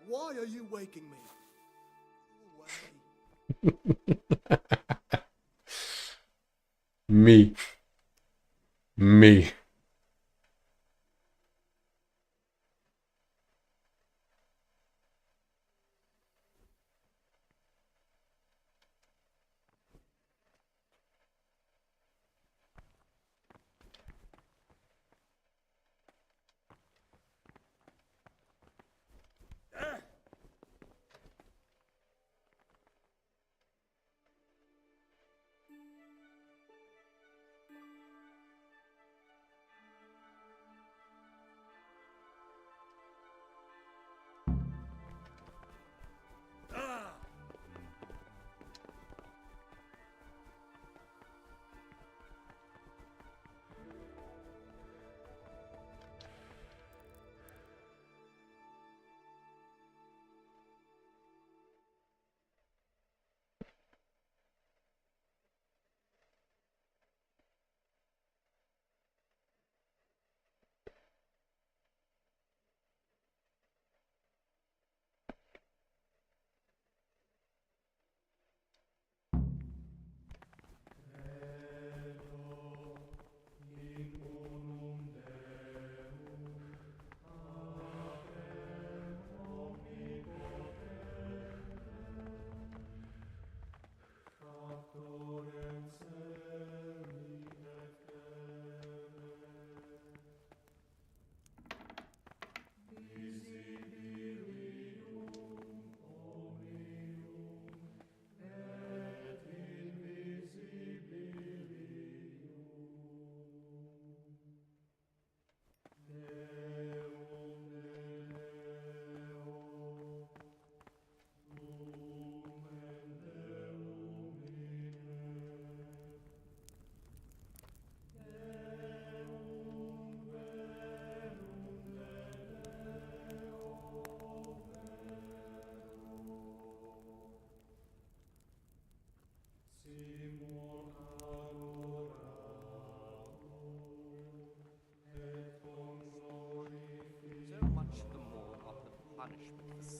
Why are you waking me? Me.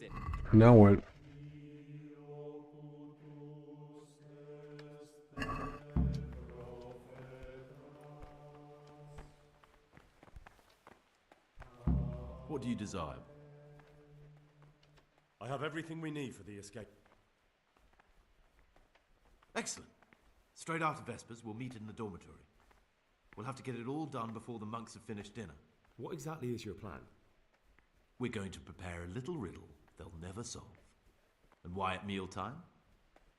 sin. Now what? What do you desire? I have everything we need for the escape. Excellent. Straight after Vespers, we'll meet in the dormitory. We'll have to get it all done before the monks have finished dinner. What exactly is your plan? We're going to prepare a little riddle they'll never solve. And why at mealtime?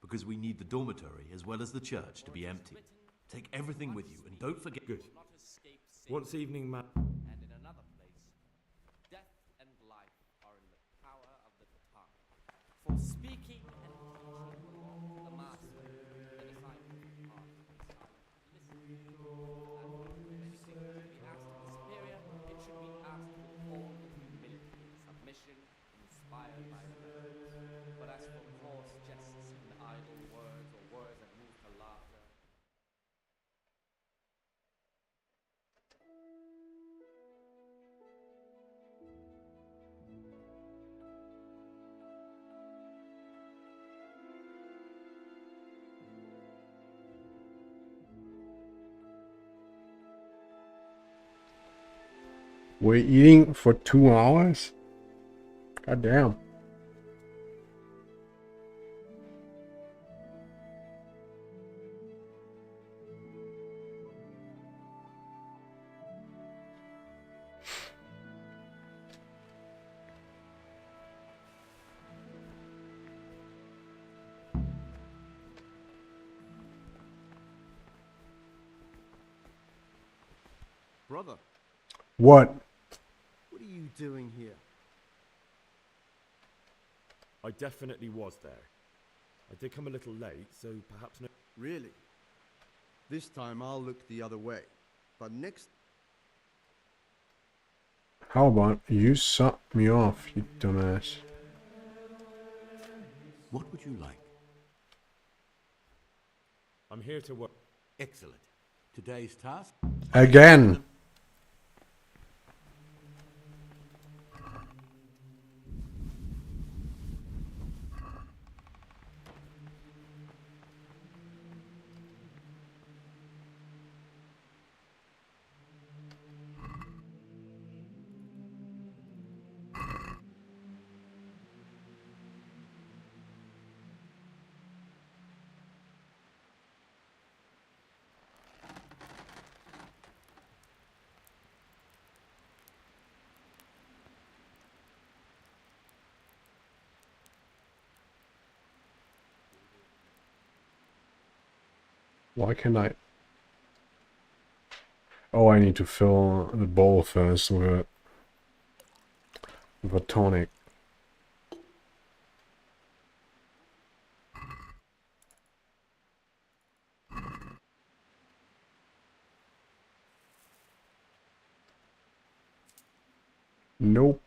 Because we need the dormitory as well as the church to be empty. Take everything with you and don't forget... Good. Once evening And in another place, death and life are in the power of the tongue. For speaking and teaching the law, the master, the disciple are silent. Listen. That if anything should be asked of the superior, it should be asked with all the humility and submission inspired by reverence. But as for coarse jests and idle words, or words that move to laughter, We're eating for 2 hours? God damn. Brother, What? what are you doing here? I definitely was there. I did come a little late, so perhaps no... Really? This time I'll look the other way. But next... How about you suck me off, you dumbass? What would you like? I'm here to work. Excellent. Today's task? Again! Why can't I? Oh, I need to fill the bowl first with a tonic. Nope.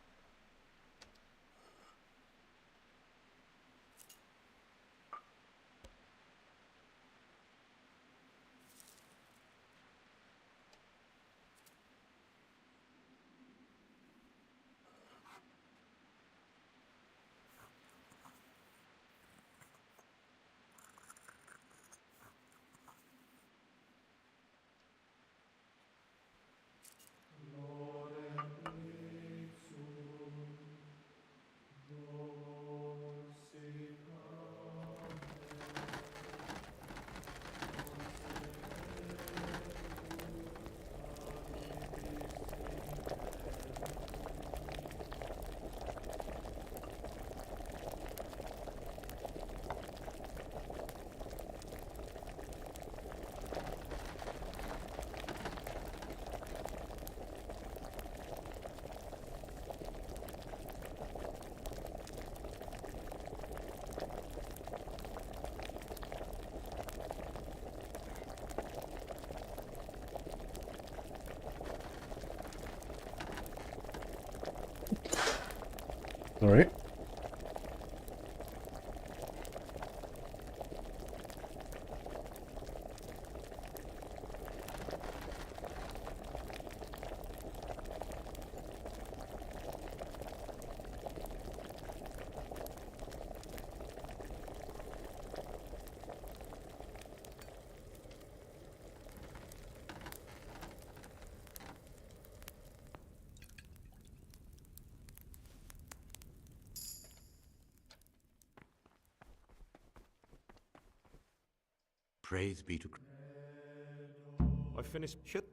All right. Praise be to I finished. Shut.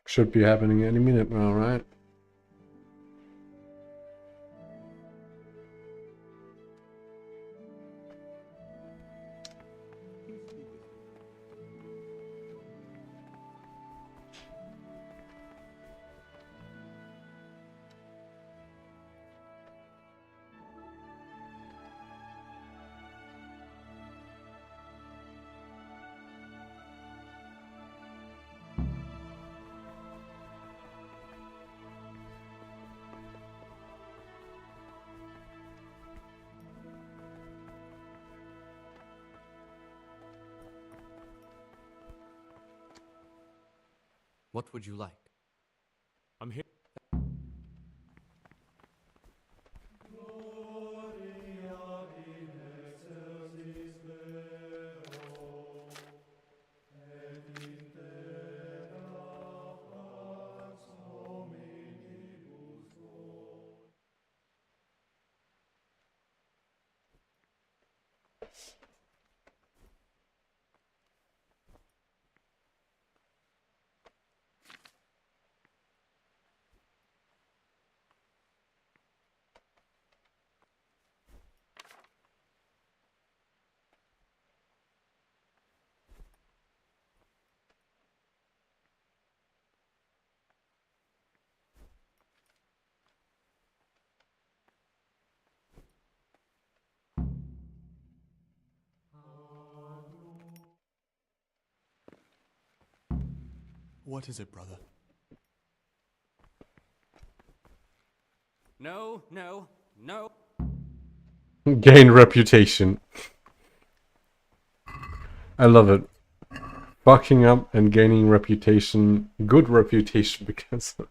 Should be happening any minute now, right? What would you like? I'm here. What is it, brother? No, no, no. Gain reputation. I love it. Fucking up and gaining reputation. Good reputation because of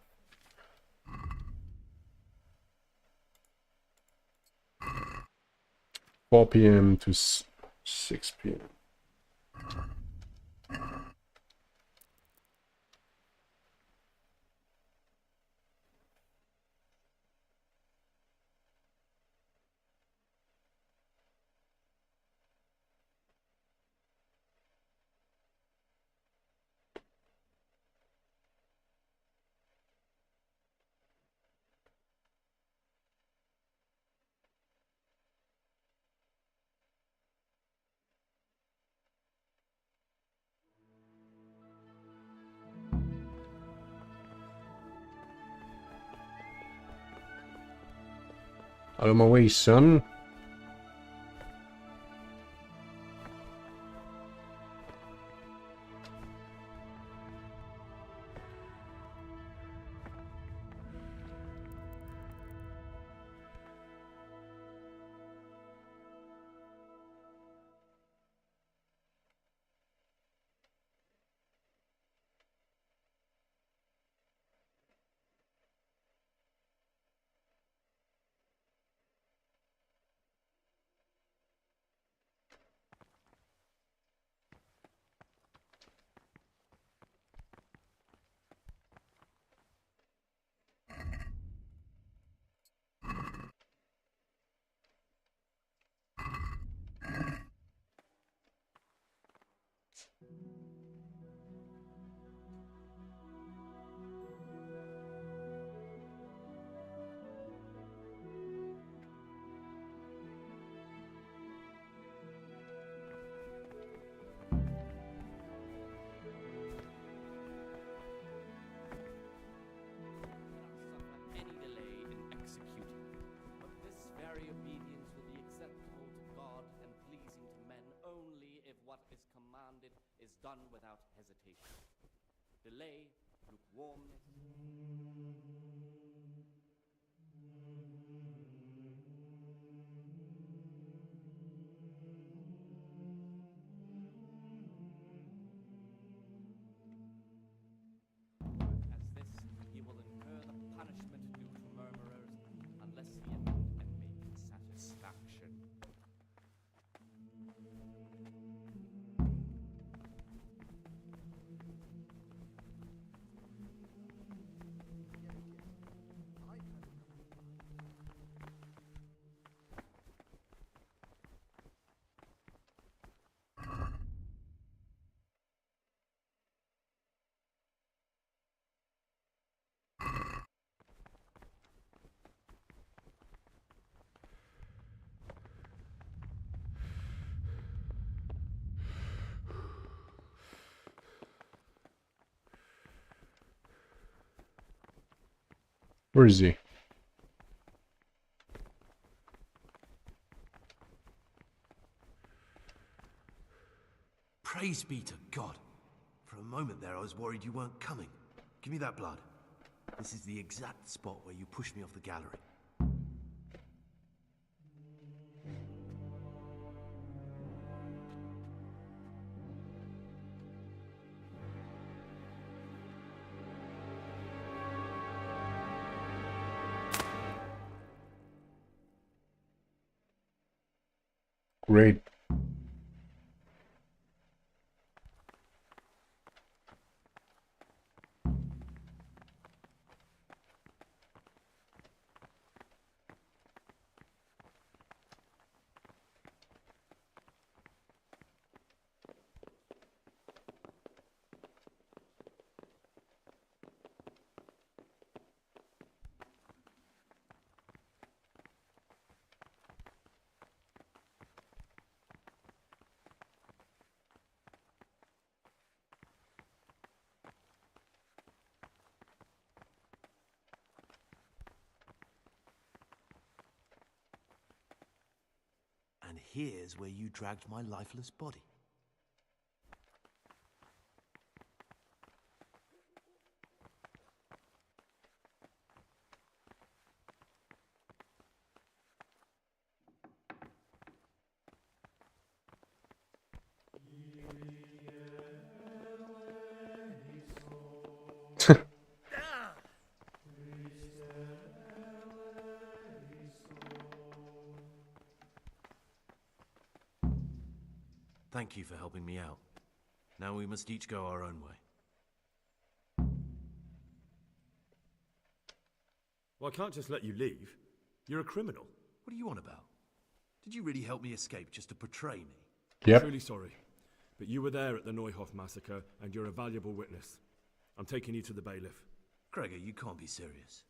4 p.m. to 6 p.m. Out of my way, son. Any delay in executing, but this very obedience will be acceptable to God and pleasing to men only if what is commanded is done without hesitation. Delay lukewarmness. As this, he will incur the punishment due to murmurers, unless he amend and make satisfaction. Where is he? Praise be to God. For a moment there, I was worried you weren't coming. Give me that blood. This is the exact spot where you pushed me off the gallery. Great. And here's where you dragged my lifeless body. Thank you for helping me out. Now we must each go our own way. Well, I can't just let you leave. You're a criminal. What are you on about? Did you really help me escape just to betray me? Yep. I'm truly sorry, but you were there at the Neuhoff massacre, and you're a valuable witness. I'm taking you to the bailiff. Gregor, you can't be serious.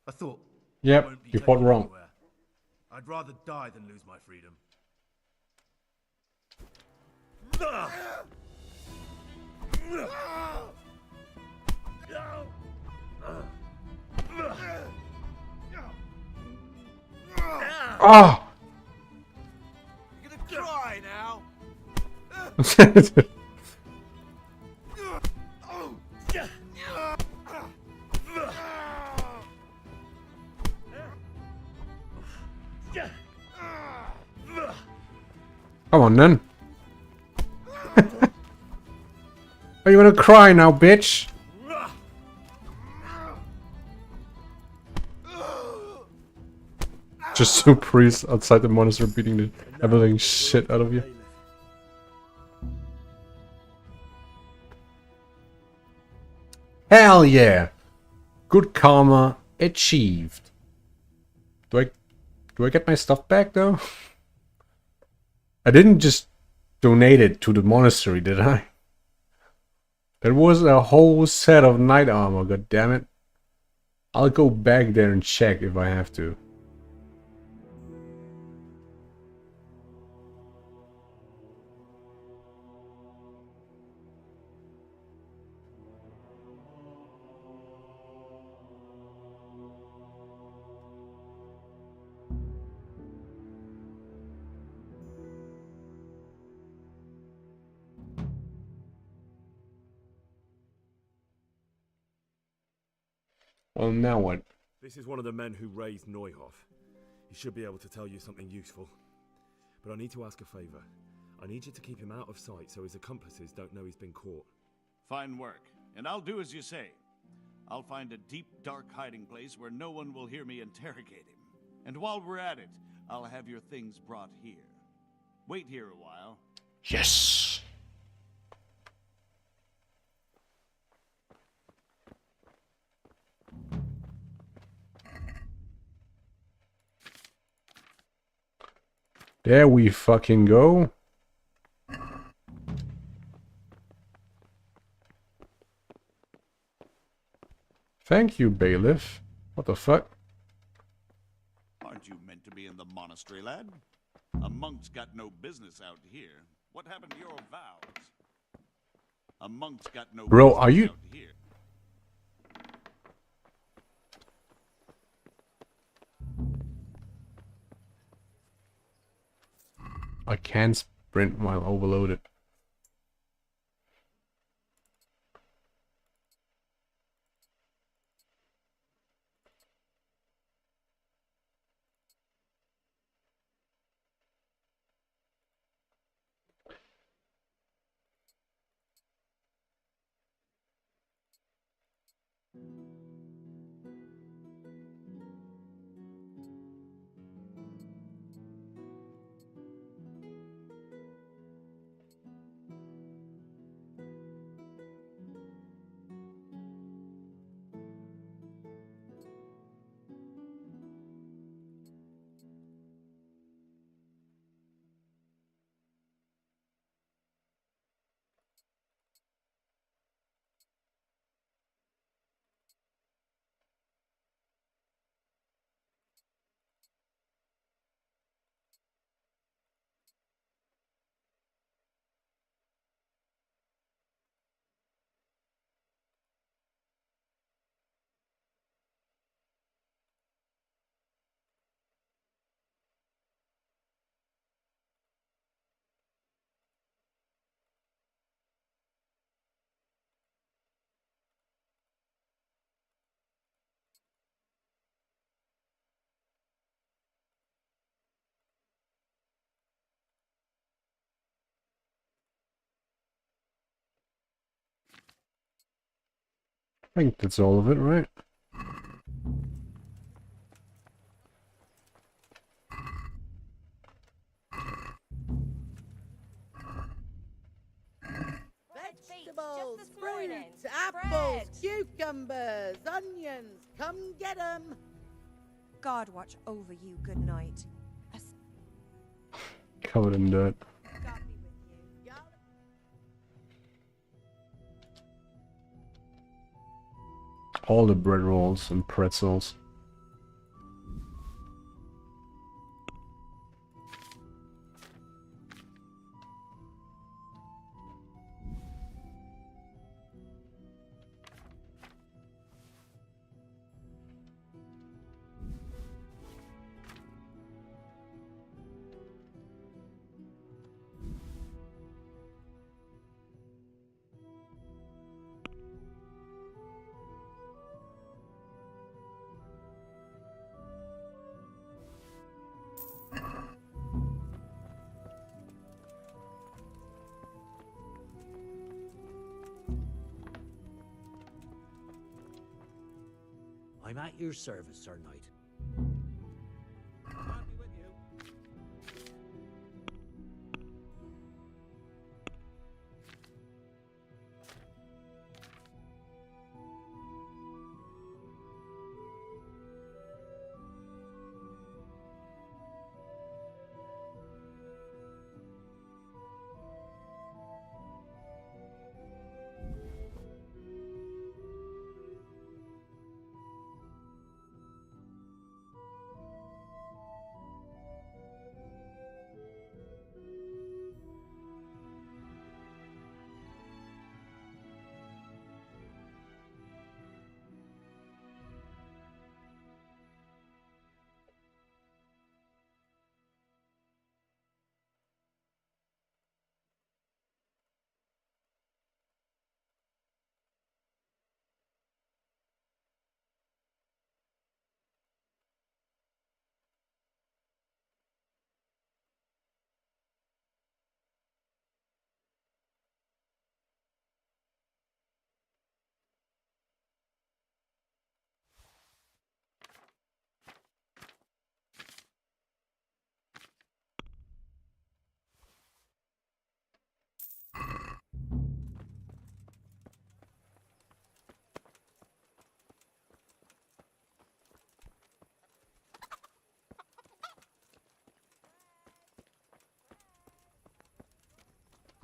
I thought... Yep, I won't be you thought taken wrong. anywhere. I'd rather die than lose my freedom. Ah! You're gonna cry now. Come on then. Are you gonna cry now, bitch? Just two priests outside the monastery beating the everything shit out of you. Hell yeah! Good karma achieved. Do I get my stuff back though? I didn't just donate it to the monastery, did I? There was a whole set of knight armor, god damn it. I'll go back there and check if I have to. Well, now what? This is one of the men who raised Neuhoff. He should be able to tell you something useful. But I need to ask a favor. I need you to keep him out of sight so his accomplices don't know he's been caught. Fine work, and I'll do as you say. I'll find a deep, dark hiding place where no one will hear me interrogate him. And while we're at it, I'll have your things brought here. Wait here a while. Yes! There we fucking go. Thank you, bailiff. What the fuck? Aren't you meant to be in the monastery, lad? A monk's got no business out here. What happened to your vows? A monk's got no Bro, business are you... out here. I can't sprint while overloaded. I think that's all of it, right? Vegetables, fruits, apples, cucumbers, onions. Come get 'em. God watch over you. Good night. Covered in dirt. All the bread rolls and pretzels. I'm at your service, Sir Knight.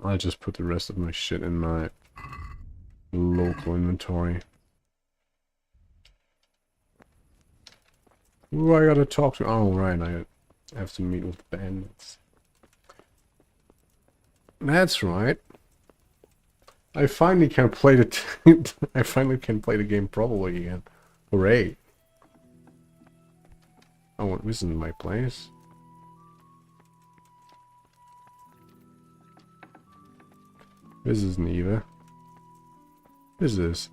I'll just put the rest of my shit in my local inventory. Who I gotta talk to? Oh, right, I have to meet with bandits. That's right. I finally can play the I finally can play the game properly again. Hooray! Oh, this isn't my place. This isn't either. This is.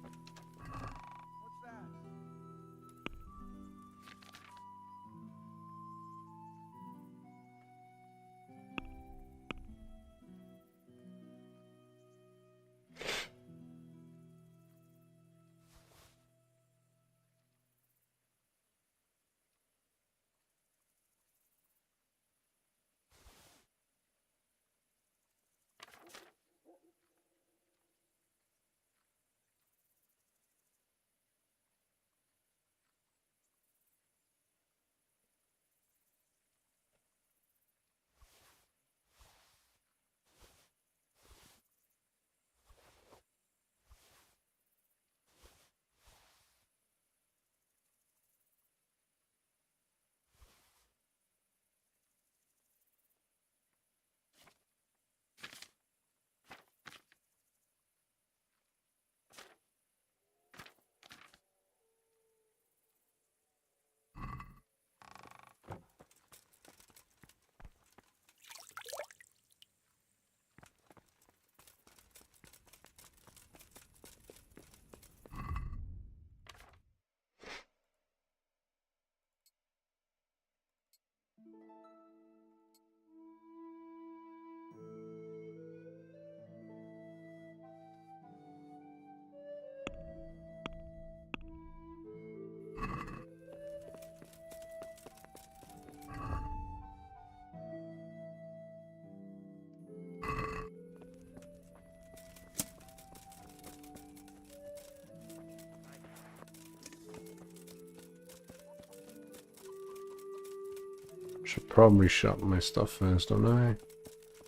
Should probably shop my stuff first, don't I?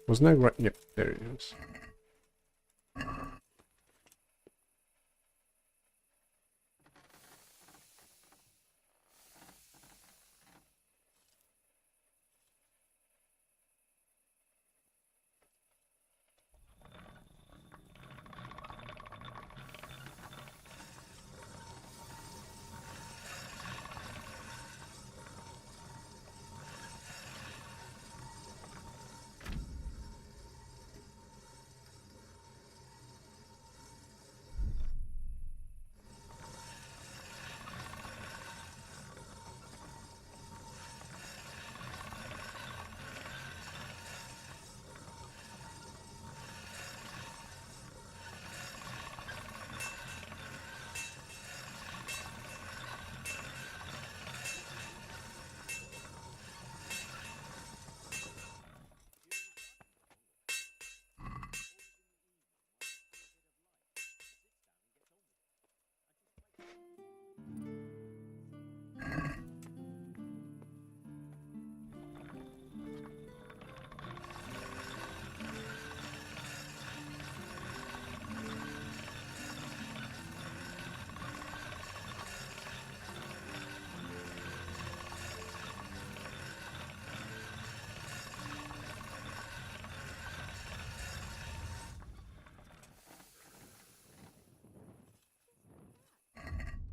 Wasn't that right? Yep, there it is.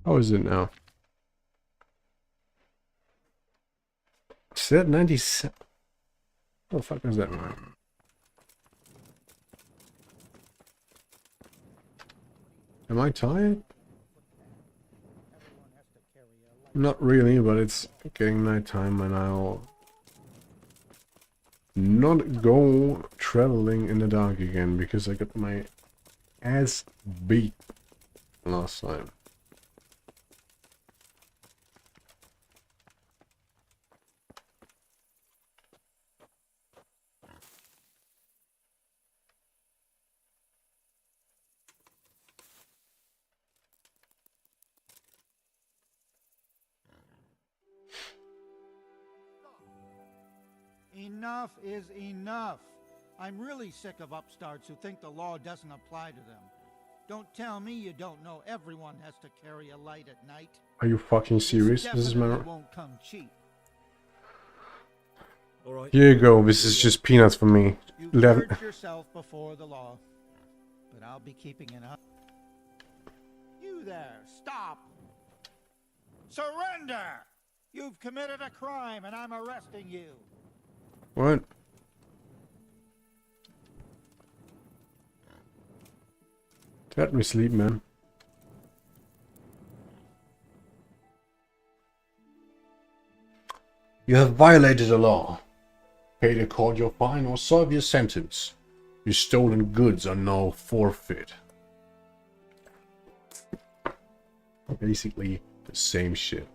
How is it now? Set 97. What the fuck is that now? Am I tired? Not really, but it's getting nighttime and I'll not go traveling in the dark again because I got my ass beat last time. Enough is enough. I'm really sick of upstarts who think the law doesn't apply to them. Don't tell me you don't know everyone has to carry a light at night. Are you fucking serious? This This is my... won't come cheap. All right. Here you go. This is just peanuts for me. You purged yourself before the law, but I'll be keeping an eye. You there, stop! Surrender! You've committed a crime and I'm arresting you. What? Let me sleep, man. You have violated the law. Pay the court your fine or serve your sentence. Your stolen goods are now forfeit. Basically the same shit.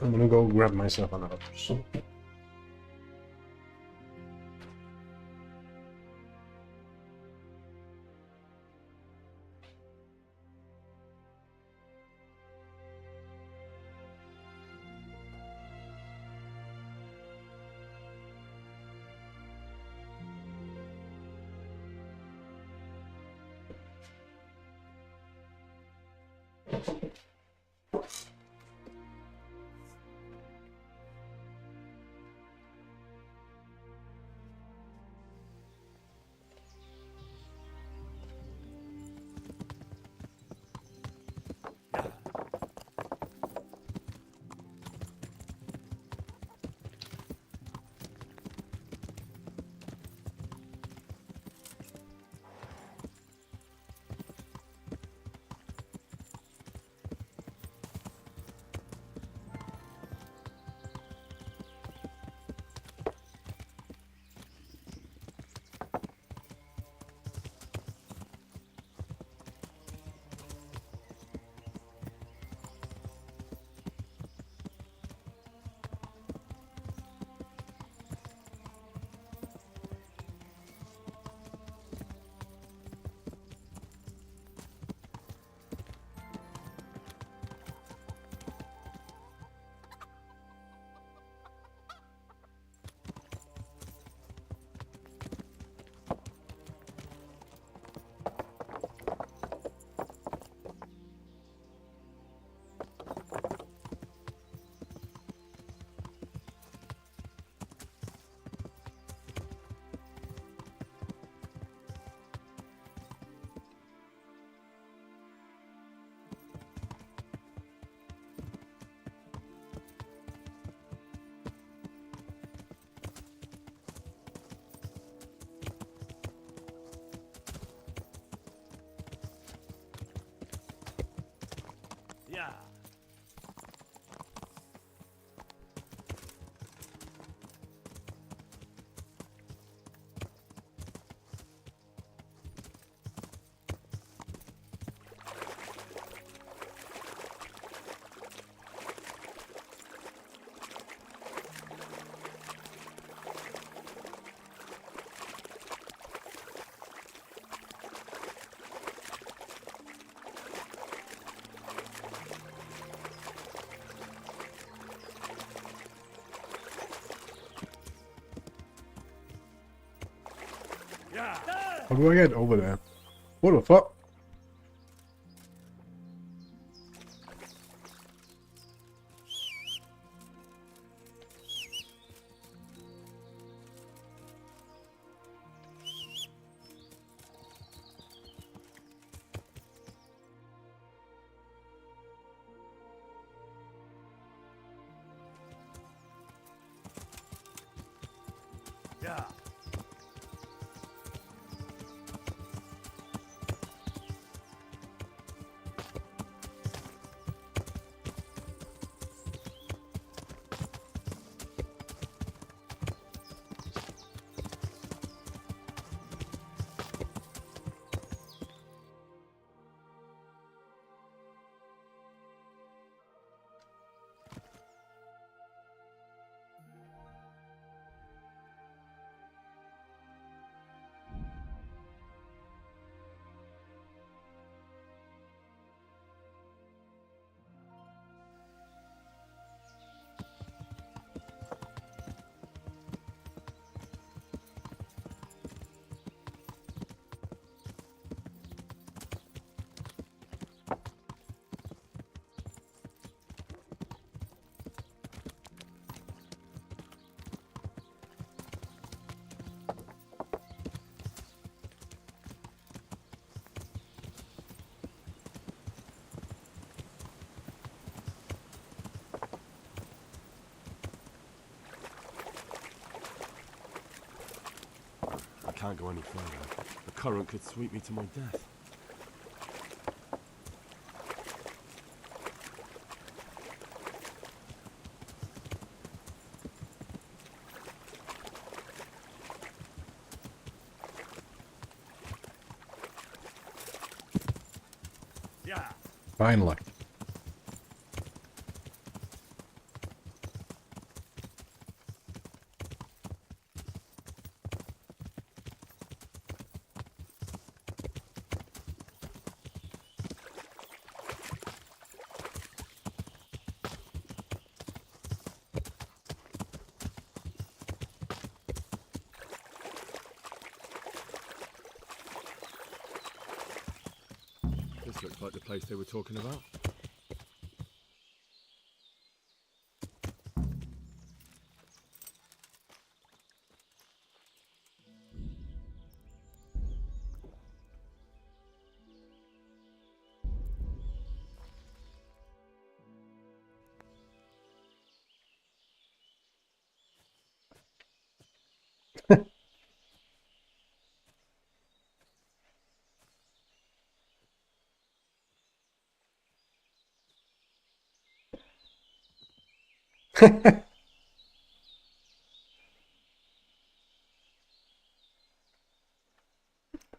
I'm gonna go grab myself another soup. How do I get over there? What the fuck? Yeah. I can't go any further. The current could sweep me to my death. Yeah. Finally. This looks like the place they were talking about.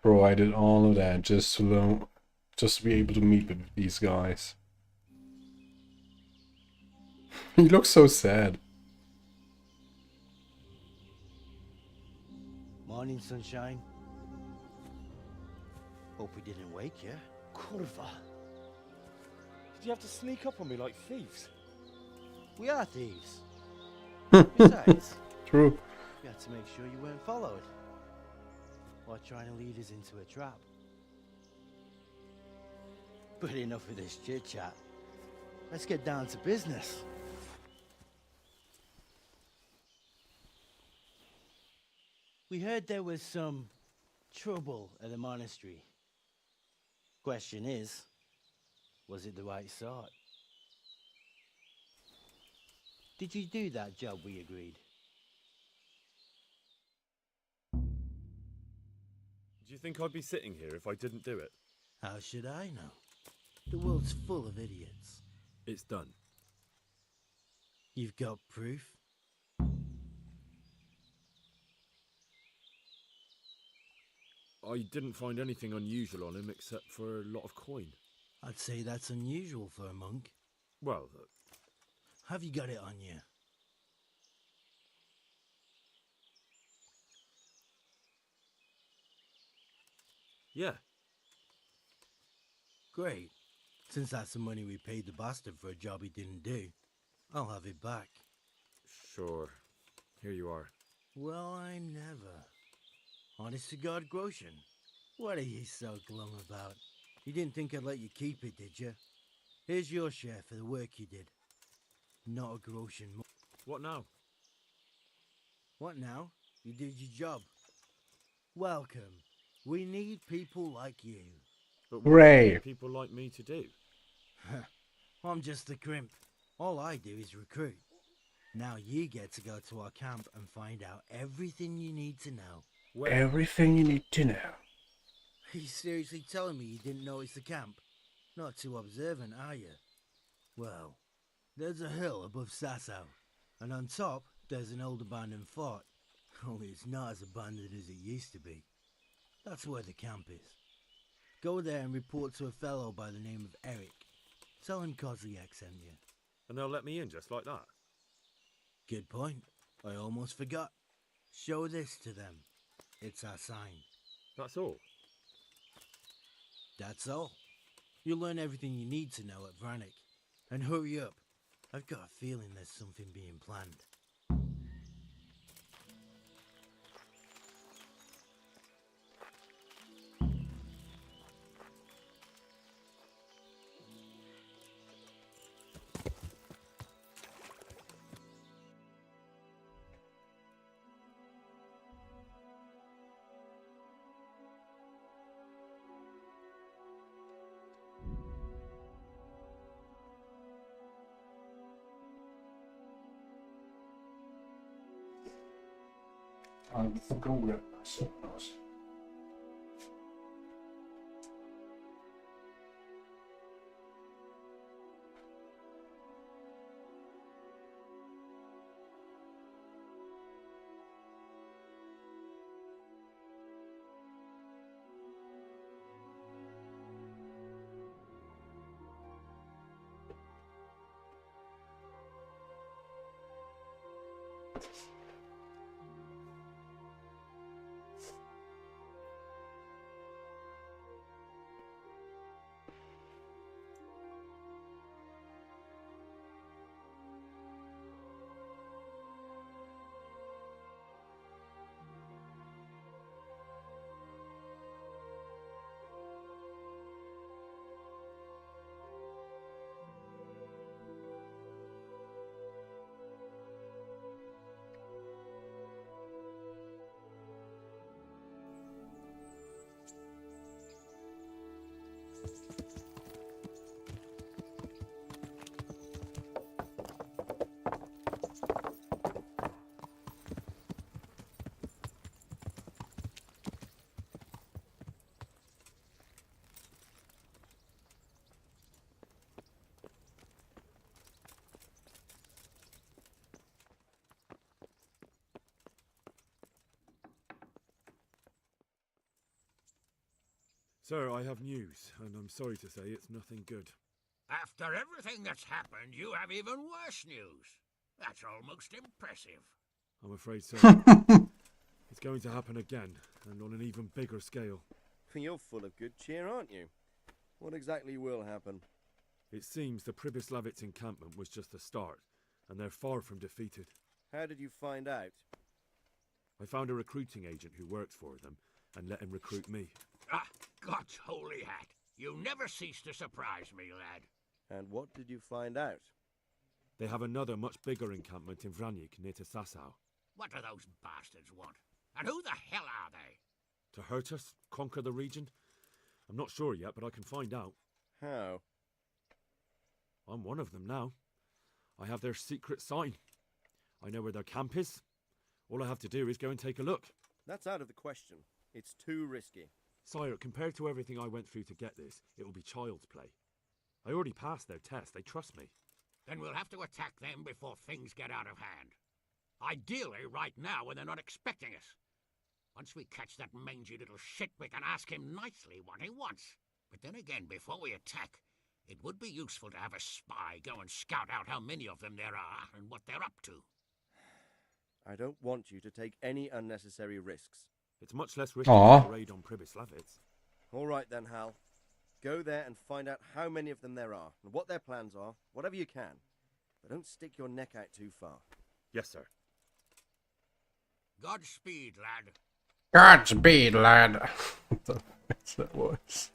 Bro, I did all of that just to be able to meet with these guys. He looks so sad. Morning, sunshine. Hope we didn't wake you. Kurva! Did you have to sneak up on me like thieves? We are thieves. Besides, True. we had to make sure you weren't followed. Or trying to lead us into a trap. But enough of this chit-chat. Let's get down to business. We heard there was some trouble at the monastery. Question is, was it the right sort? Did you do that job we agreed? Do you think I'd be sitting here if I didn't do it? How should I know? The world's full of idiots. It's done. You've got proof? I didn't find anything unusual on him except for a lot of coin. I'd say that's unusual for a monk. Well, have you got it on you? Yeah. Great. Since that's the money we paid the bastard for a job he didn't do, I'll have it back. Sure. Here you are. Well, I never. Honest to God, groschen. What are you so glum about? You didn't think I'd let you keep it, did you? Here's your share for the work you did. Not a groschen more. What now? What now? You did your job. Welcome. We need people like you. But what do you Hooray. need people like me to do? I'm just a crimp. All I do is recruit. Now you get to go to our camp and find out everything you need to know. Where? Everything you need to know. Are you seriously telling me you didn't notice the camp? Not too observant, are you? Well, there's a hill above Sasau, and on top there's an old abandoned fort. Only it's not as abandoned as it used to be. That's where the camp is. Go there and report to a fellow by the name of Eric. Tell him Kozliak sent you. And they'll let me in just like that? Good point. I almost forgot. Show this to them. It's our sign. That's all? That's all. You'll learn everything you need to know at Vranik. And hurry up. I've got a feeling there's something being planned. I'm fucking rip myself. Sir, I have news, and I'm sorry to say it's nothing good. After everything that's happened, you have even worse news. That's almost impressive. I'm afraid so. It's going to happen again, and on an even bigger scale. You're full of good cheer, aren't you? What exactly will happen? It seems the Pribyslavitz encampment was just the start, and they're far from defeated. How did you find out? I found a recruiting agent who works for them, and let him recruit me. Ah, God's holy hat. You never cease to surprise me, lad. And what did you find out? They have another much bigger encampment in Vranik near to Sasau. What do those bastards want? And who the hell are they? To hurt us? Conquer the region? I'm not sure yet, but I can find out. How? I'm one of them now. I have their secret sign. I know where their camp is. All I have to do is go and take a look. That's out of the question. It's too risky. Sire, compared to everything I went through to get this, it will be child's play. I already passed their test. They trust me. Then we'll have to attack them before things get out of hand. Ideally, right now when they're not expecting us. Once we catch that mangy little shit, we can ask him nicely what he wants. But then again, before we attack, it would be useful to have a spy go and scout out how many of them there are and what they're up to. I don't want you to take any unnecessary risks. It's much less risky than a raid on Pribyslavitz. All right then, Hal. Go there and find out how many of them there are, and what their plans are, whatever you can. But don't stick your neck out too far. Yes, sir. Godspeed, lad. Godspeed, lad. What the fuck that was?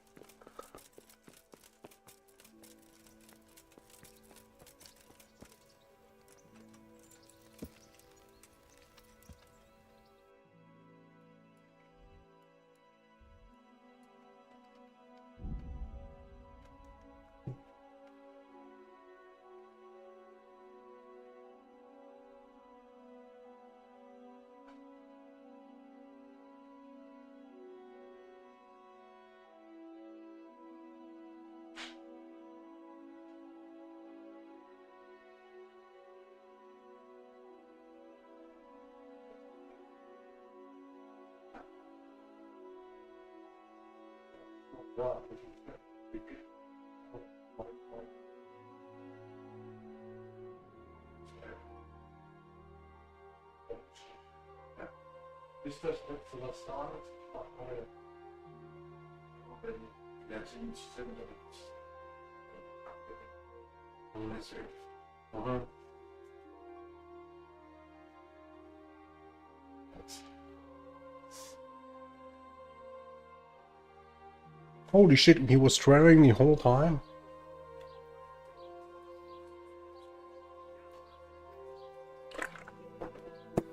Holy shit, he was trailing the whole time?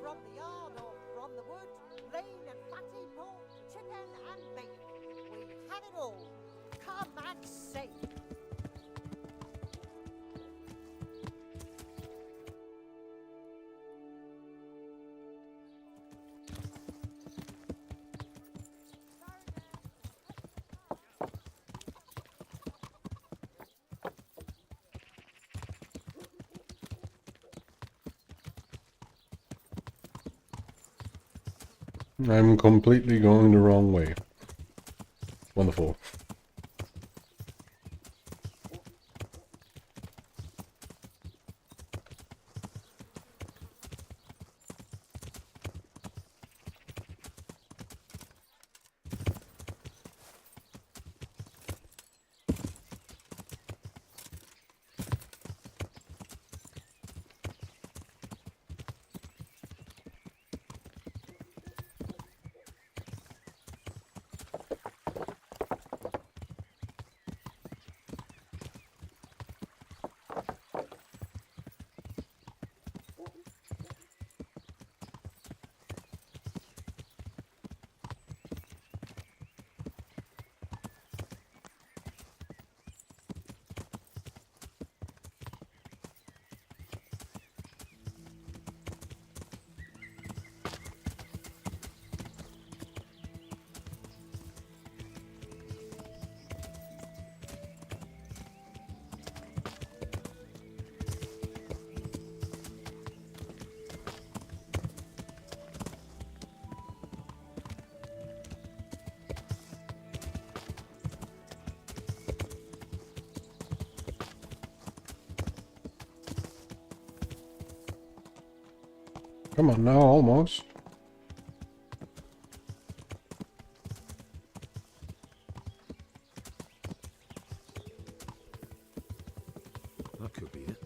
From the yard or from the wood, lean and fatty pork, chicken and beef. We have it all. Come and see. I'm completely going the wrong way. Wonderful. Come on now, almost. That could be it.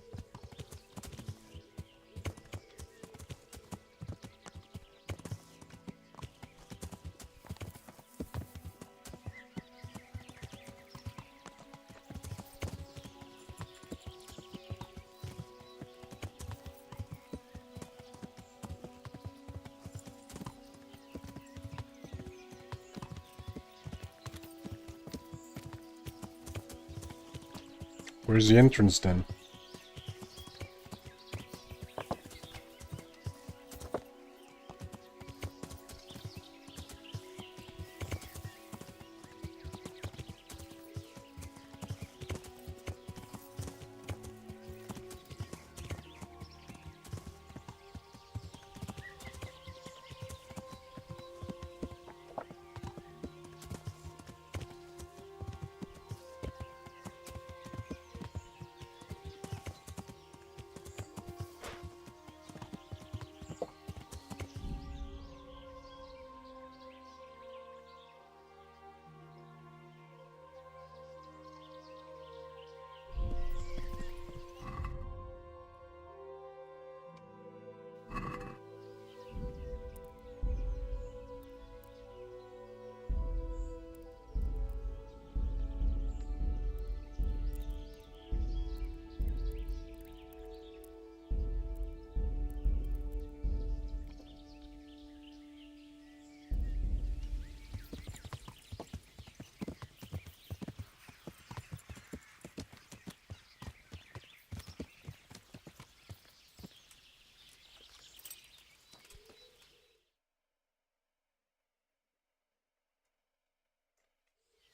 Where's the entrance then?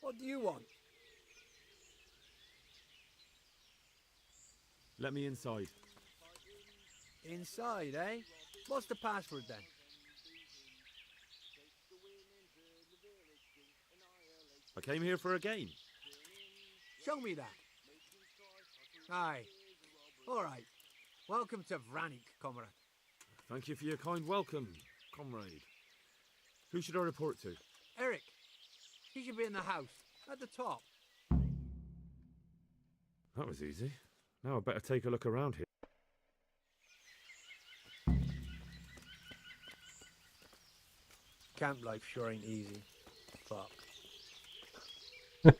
What do you want? Let me inside. Inside, eh? What's the password then? I came here for a game. Show me that. Aye. All right. Welcome to Vranik, comrade. Thank you for your kind welcome, comrade. Who should I report to? Eric. He should be in the house, at the top. That was easy. Now I better take a look around here. Camp life sure ain't easy. Fuck. Do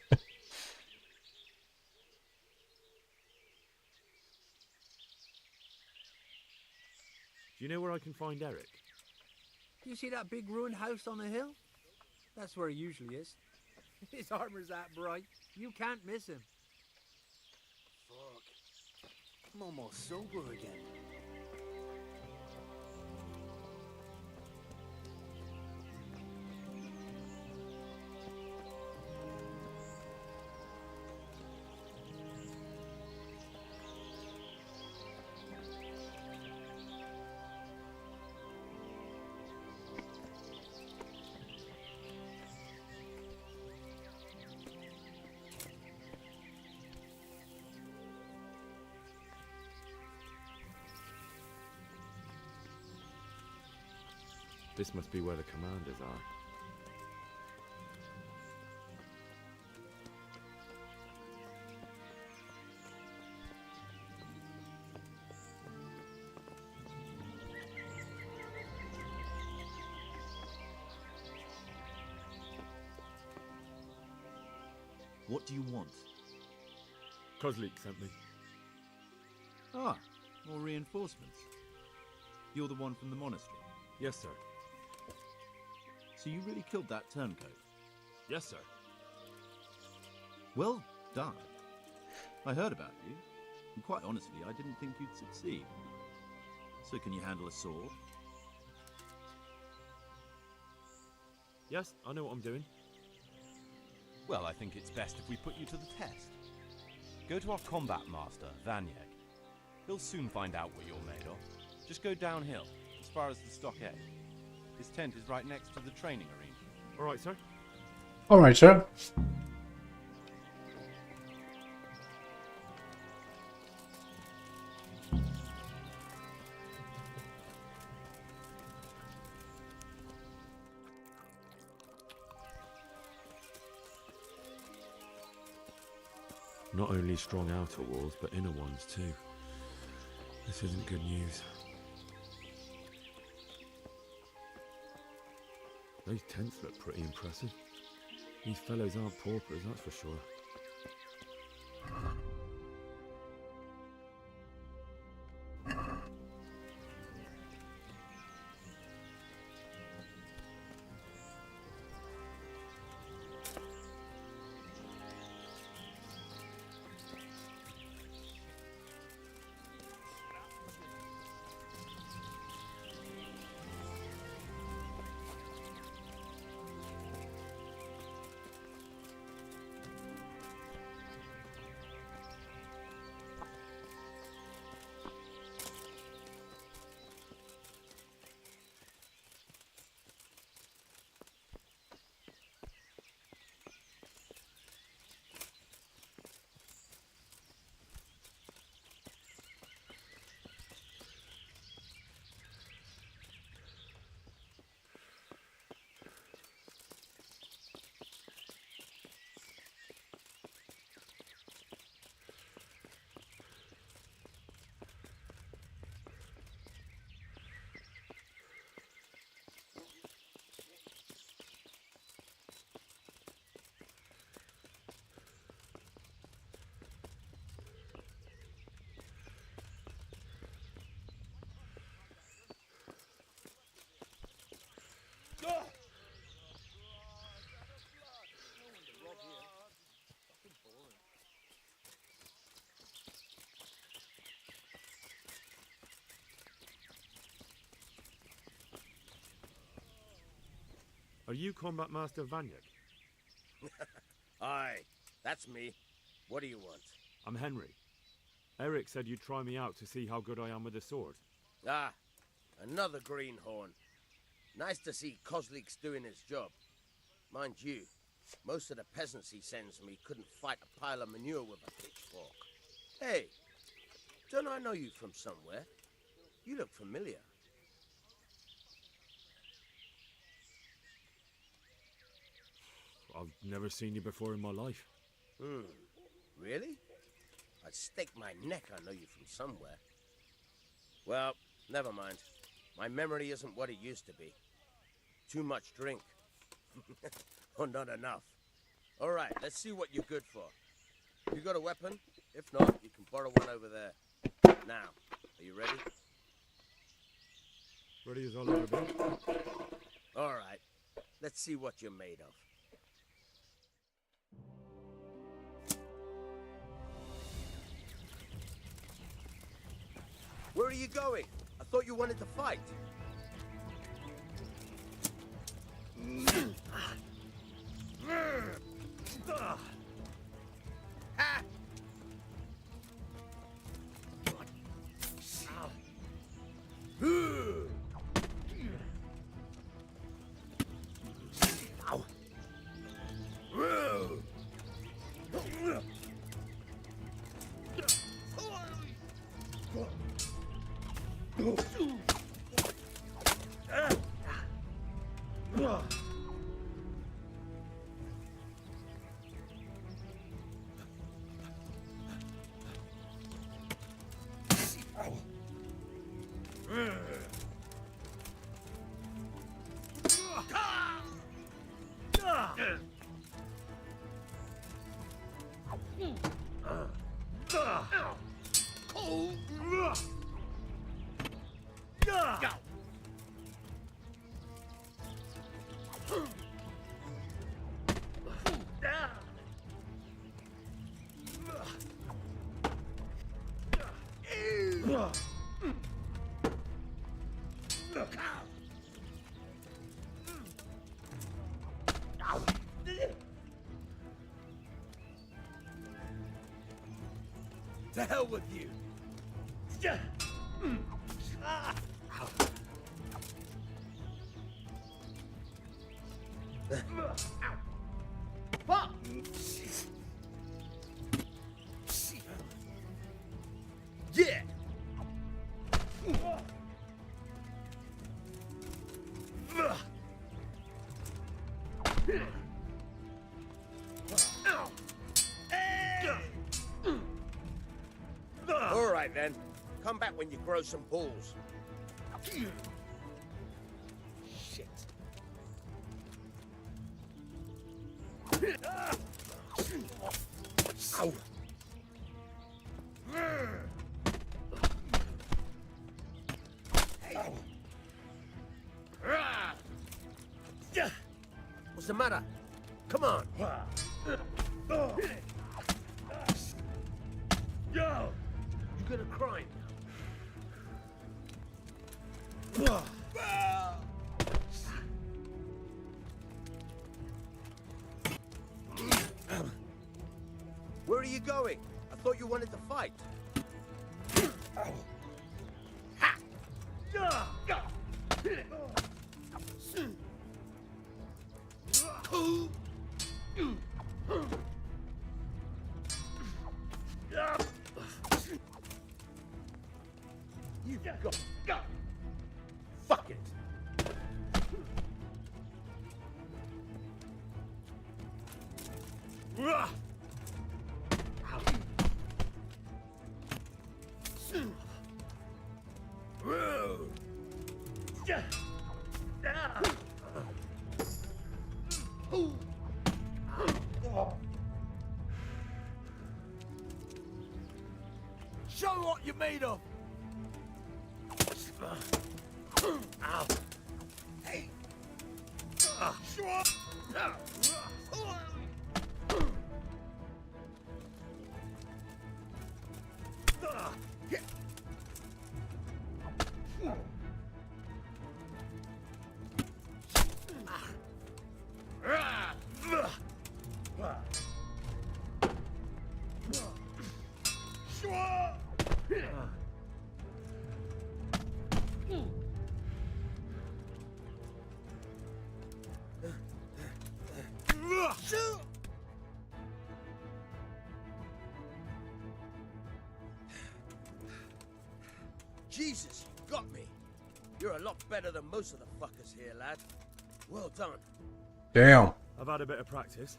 you know where I can find Eric? You see that big ruined house on the hill? That's where he usually is. His armor's that bright, you can't miss him. Fuck. I'm almost sober again. This must be where the commanders are. What do you want? Kozlik sent me. Ah, more reinforcements. You're the one from the monastery? Yes, sir. So you really killed that turncoat? Yes, sir. Well done. I heard about you, and quite honestly, I didn't think you'd succeed. So can you handle a sword? Yes, I know what I'm doing. Well, I think it's best if we put you to the test. Go to our combat master, Vanyek. He'll soon find out what you're made of. Just go downhill, as far as the stockade. His tent is right next to the training arena. All right, sir. All right, sir. Not only strong outer walls, but inner ones too. This isn't good news. Those tents look pretty impressive. These fellows aren't paupers, that's for sure. Are you Combat Master Vanyek? Aye, that's me. What do you want? I'm Henry. Eric said you'd try me out to see how good I am with the sword. Ah, another greenhorn. Nice to see Kozlik's doing his job. Mind you, most of the peasants he sends me couldn't fight a pile of manure with a pitchfork. Hey, don't I know you from somewhere? You look familiar. I've never seen you before in my life. Really? I'd stake my neck I know you from somewhere. Well, never mind. My memory isn't what it used to be. Too much drink. Or not enough. All right, let's see what you're good for. You got a weapon? If not, you can borrow one over there. Now, are you ready? Ready as I'll ever be. All right, let's see what you're made of. Where are you going? I thought you wanted to fight. Ha! To hell with you! Fuck! Yeah! All right then. Come back when you grow some balls. Shit. Ow. What's the matter? Come on. Yo! You gonna cry now? Where are you going? I thought you wanted to fight. You go. Fuck it. Show what you're made of. Ow. Hey. Jesus, you got me. You're a lot better than most of the fuckers here, lad. Well done. Damn. I've had a bit of practice.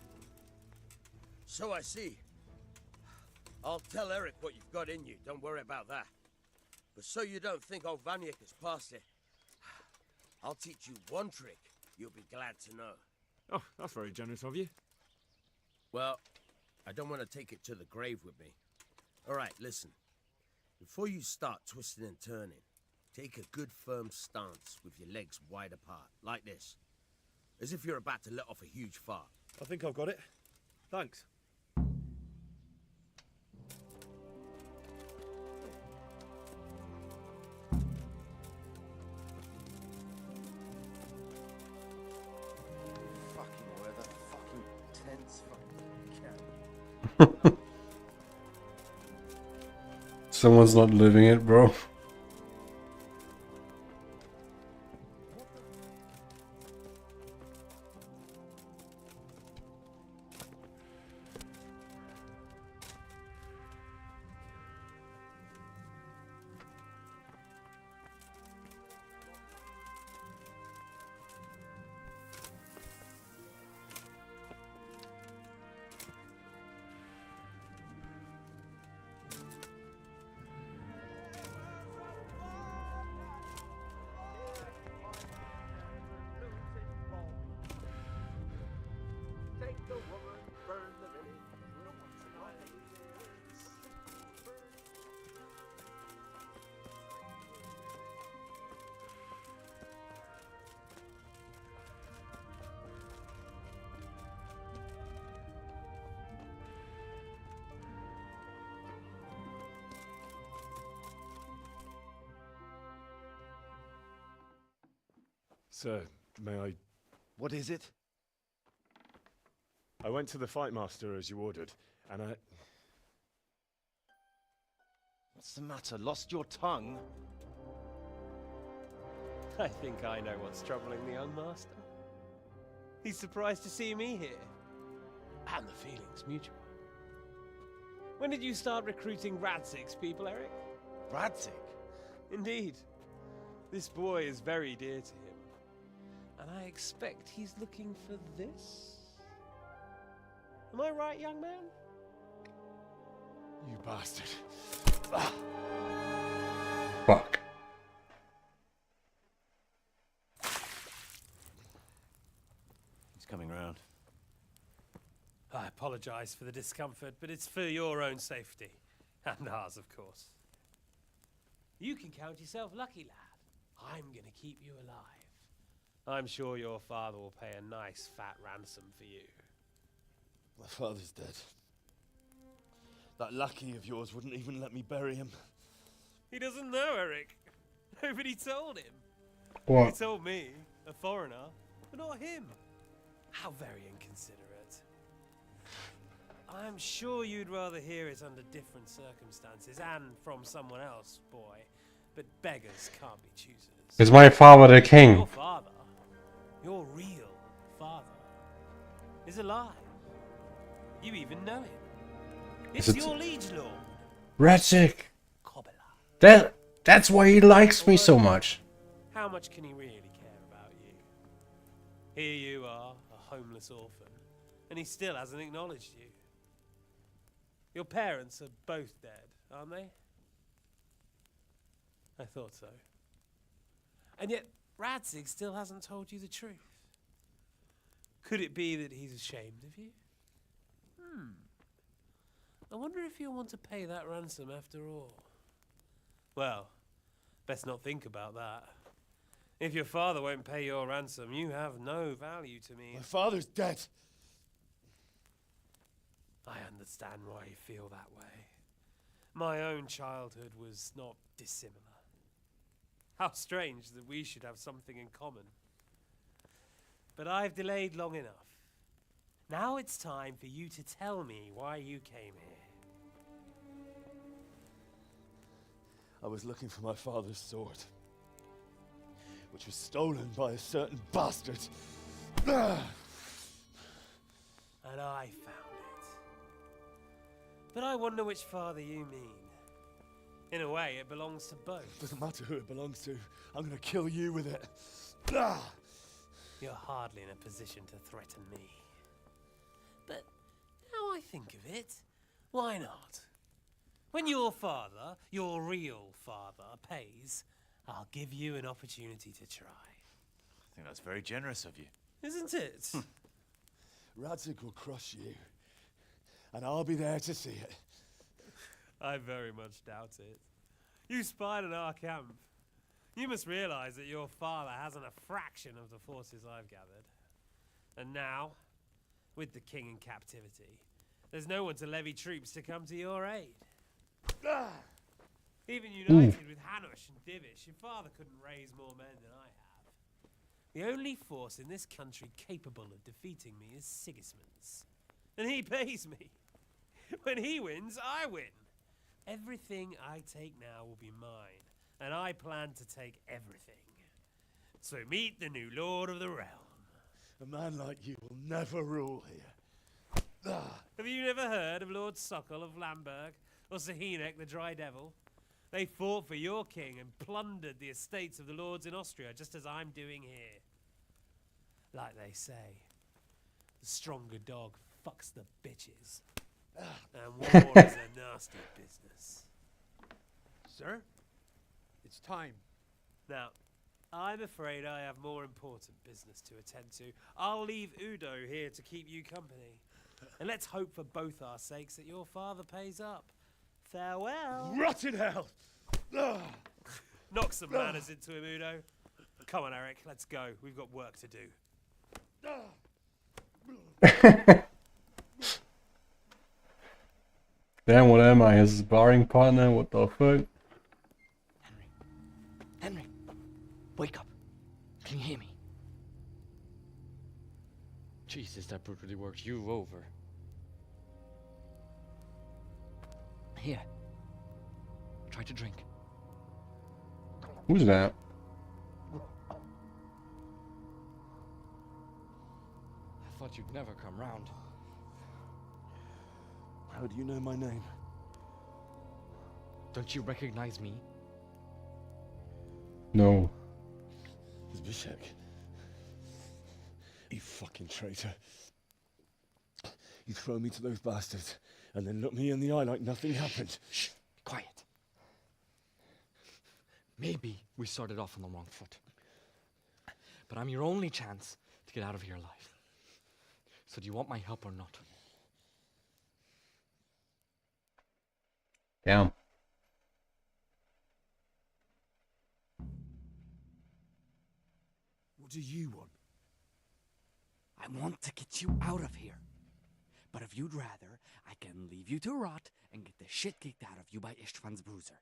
So I see. I'll tell Eric what you've got in you. Don't worry about that. But so you don't think old Vanyek has passed it, I'll teach you one trick you'll be glad to know. Oh, that's very generous of you. Well, I don't want to take it to the grave with me. All right, listen. Before you start twisting and turning, take a good firm stance with your legs wide apart, like this. As if you're about to let off a huge fart. I think I've got it. Thanks. Fucking weather, fucking tense, fucking camp. Someone's not living it, bro. Sir, may I... What is it? I went to the fight master as you ordered, and I... What's the matter? Lost your tongue? I think I know what's troubling the young master. He's surprised to see me here. And the feeling's mutual. When did you start recruiting Radzig's people, Eric? Radzig? Indeed. This boy is very dear to him. And I expect he's looking for this? Am I right, young man? You bastard. Fuck. He's coming round. I apologize for the discomfort, but it's for your own safety. And ours, of course. You can count yourself lucky, lad. I'm gonna keep you alive. I'm sure your father will pay a nice fat ransom for you. My father's dead. That lackey of yours wouldn't even let me bury him. He doesn't know, Eric. Nobody told him. What? He told me, a foreigner, but not him. How very inconsiderate. I'm sure you'd rather hear it under different circumstances and from someone else, boy. But beggars can't be choosers. Is my father the king? Your father, your real father, is alive. You even know him. It's your liege lord. Radzig. That's why he likes me so much. How much can he really care about you? Here you are, a homeless orphan, and he still hasn't acknowledged you. Your parents are both dead, aren't they? I thought so. And yet, Radzig still hasn't told you the truth. Could it be that he's ashamed of you? I wonder if you'll want to pay that ransom after all. Well, best not think about that. If your father won't pay your ransom, you have no value to me. My father's dead. I understand why you feel that way. My own childhood was not dissimilar. How strange that we should have something in common. But I've delayed long enough. Now it's time for you to tell me why you came here. I was looking for my father's sword, which was stolen by a certain bastard. And I found it. But I wonder which father you mean. In a way, it belongs to both. Doesn't matter who it belongs to. I'm gonna kill you with it. You're hardly in a position to threaten me. But now I think of it, why not? When your father, your real father, pays, I'll give you an opportunity to try. I think that's very generous of you. Isn't it? Radzig will crush you. And I'll be there to see it. I very much doubt it. You spied on our camp. You must realize that your father hasn't a fraction of the forces I've gathered. And now, with the king in captivity, there's no one to levy troops to come to your aid. Even united with Hanush and Divish, your father couldn't raise more men than I have. The only force in this country capable of defeating me is Sigismund's. And he pays me. When he wins, I win. Everything I take now will be mine, and I plan to take everything. So meet the new Lord of the Realm. A man like you will never rule here. Have you never heard of Lord Sokol of Lamberg, or Sahinek the Dry Devil? They fought for your king and plundered the estates of the lords in Austria, just as I'm doing here. Like they say, the stronger dog fucks the bitches. And war is a nasty business. Sir, it's time. Now, I'm afraid I have more important business to attend to. I'll leave Udo here to keep you company. And let's hope for both our sakes that your father pays up. Farewell. Rot in hell! Knock some manners into him, Udo. Come on, Eric, let's go. We've got work to do. Damn, what am I? His sparring partner? What the fuck? Henry, wake up. Can you hear me? Jesus, that brutally worked you over. Here. Try to drink. Who's that? I thought you'd never come round. How do you know my name? Don't you recognize me? No. Zbyszek. You fucking traitor. You throw me to those bastards and then look me in the eye like nothing happened. Shh, quiet. Maybe we started off on the wrong foot. But I'm your only chance to get out of here alive. So do you want my help or not? Damn. What do you want? I want to get you out of here. But if you'd rather, I can leave you to rot and get the shit kicked out of you by Istvan's bruiser.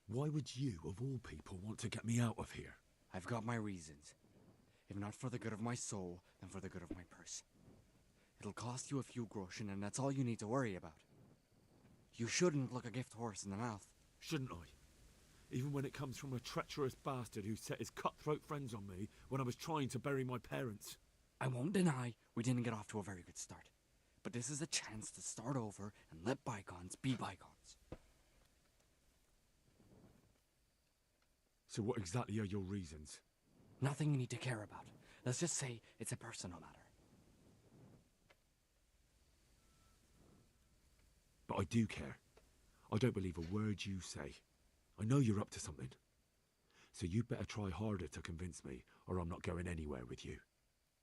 Why would you, of all people, want to get me out of here? I've got my reasons. If not for the good of my soul, then for the good of my purse. It'll cost you a few groschen, and that's all you need to worry about. You shouldn't look a gift horse in the mouth. Shouldn't I? Even when it comes from a treacherous bastard who set his cutthroat friends on me when I was trying to bury my parents. I won't deny we didn't get off to a very good start. But this is a chance to start over and let bygones be bygones. So what exactly are your reasons? Nothing you need to care about. Let's just say it's a personal matter. But I do care. I don't believe a word you say. I know you're up to something. So you better try harder to convince me, or I'm not going anywhere with you.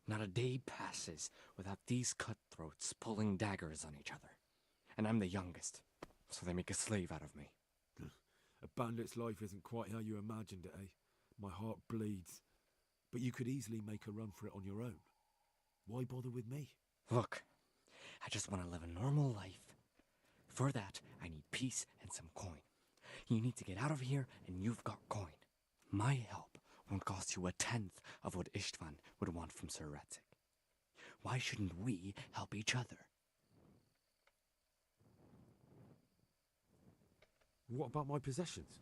Not a day passes without these cutthroats pulling daggers on each other. And I'm the youngest, so they make a slave out of me. A bandit's life isn't quite how you imagined it, eh? My heart bleeds. But you could easily make a run for it on your own. Why bother with me? Look, I just want to live a normal life. For that, I need peace and some coin. You need to get out of here, and you've got coin. My help won't cost you a tenth of what Istvan would want from Sir Radzig. Why shouldn't we help each other? What about my possessions?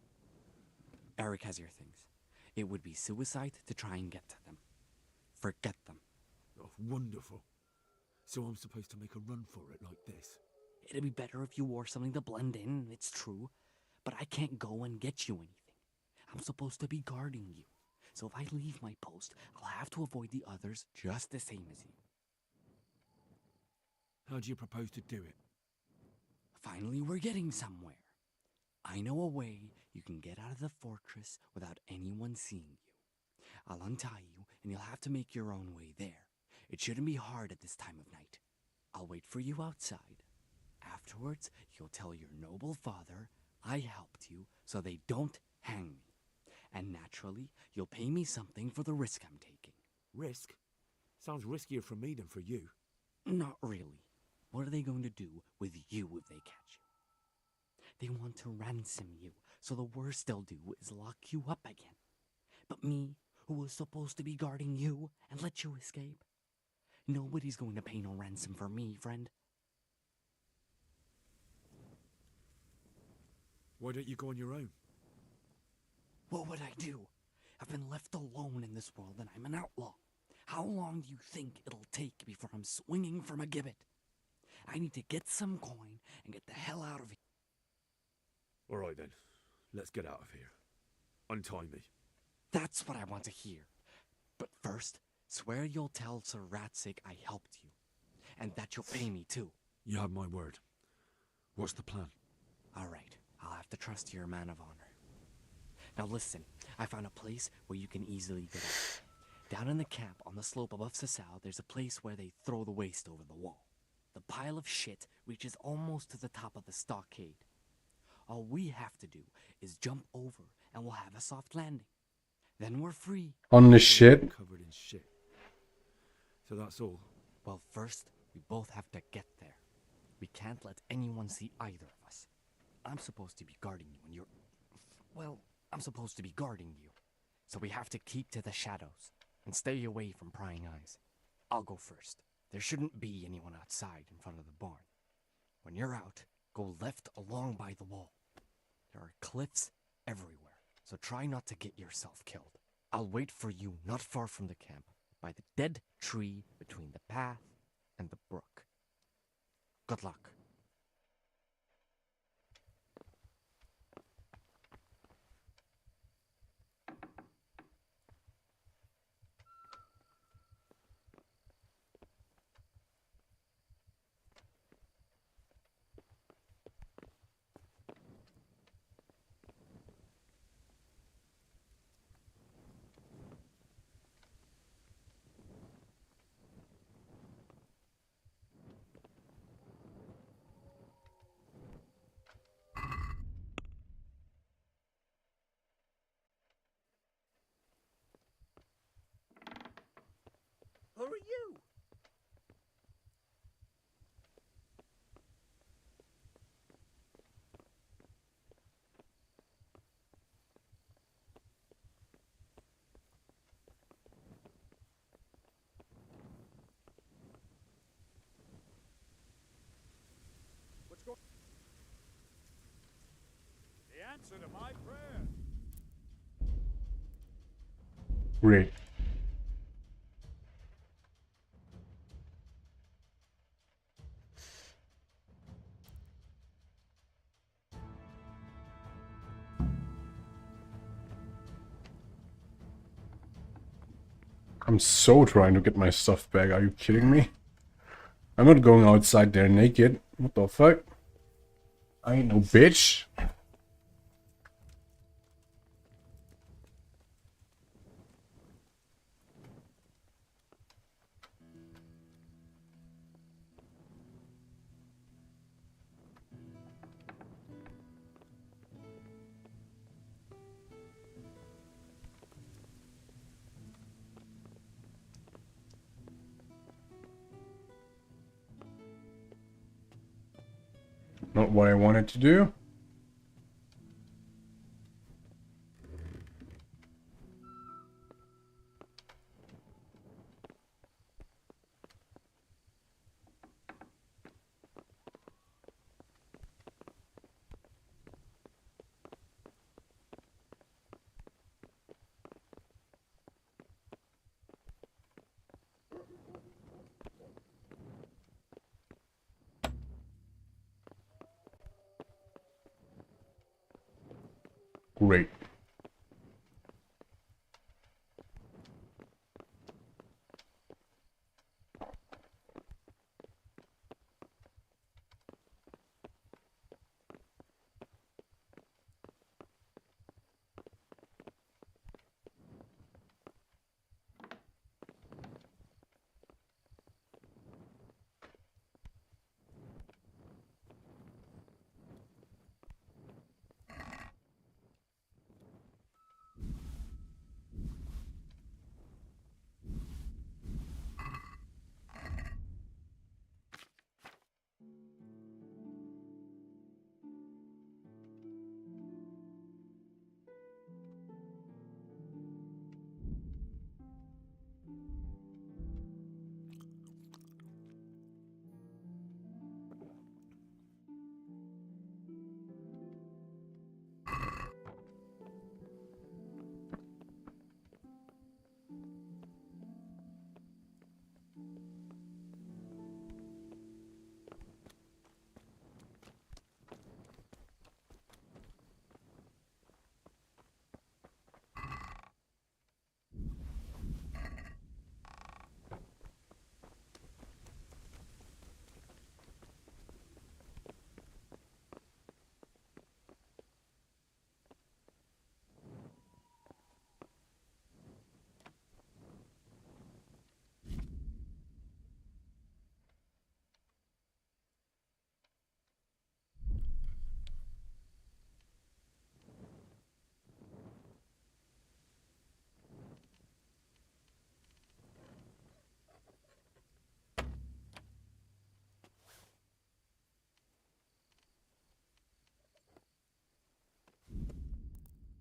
Eric has your things. It would be suicide to try and get to them. Forget them. Oh, wonderful. So I'm supposed to make a run for it like this? It'd be better if you wore something to blend in, it's true. But I can't go and get you anything. I'm supposed to be guarding you. So if I leave my post, I'll have to avoid the others just the same as you. How do you propose to do it? Finally, we're getting somewhere. I know a way you can get out of the fortress without anyone seeing you. I'll untie you, and you'll have to make your own way there. It shouldn't be hard at this time of night. I'll wait for you outside. Afterwards, you'll tell your noble father I helped you so they don't hang me. And naturally, you'll pay me something for the risk I'm taking. Risk? Sounds riskier for me than for you. Not really. What are they going to do with you if they catch you? They want to ransom you, so the worst they'll do is lock you up again. But me, who was supposed to be guarding you and let you escape? Nobody's going to pay no ransom for me, friend. Why don't you go on your own? What would I do? I've been left alone in this world and I'm an outlaw. How long do you think it'll take before I'm swinging from a gibbet? I need to get some coin and get the hell out of here. All right then, let's get out of here. Untie me. That's what I want to hear. But first, swear you'll tell Sir Ratzik I helped you. And that you'll pay me too. You have my word. What's the plan? All right, I'll have to trust you're a man of honor. Now listen, I found a place where you can easily get out. Down in the camp on the slope above Sasau, there's a place where they throw the waste over the wall. The pile of shit reaches almost to the top of the stockade. All we have to do is jump over and we'll have a soft landing. Then we're free. On the shit? Covered in shit. So that's all? Well, first, we both have to get there. We can't let anyone see either of us. I'm supposed to be guarding you and you're... Well, I'm supposed to be guarding you. So we have to keep to the shadows and stay away from prying eyes. I'll go first. There shouldn't be anyone outside in front of the barn. When you're out, go left along by the wall. There are cliffs everywhere, so try not to get yourself killed. I'll wait for you not far from the camp, by the dead tree between the path and the brook. Good luck. Who are you? What's going? The answer to my prayer. Great. I'm so trying to get my stuff back. Are you kidding me? I'm not going outside there naked. What the fuck? I ain't no bitch. Not what I wanted to do. Great.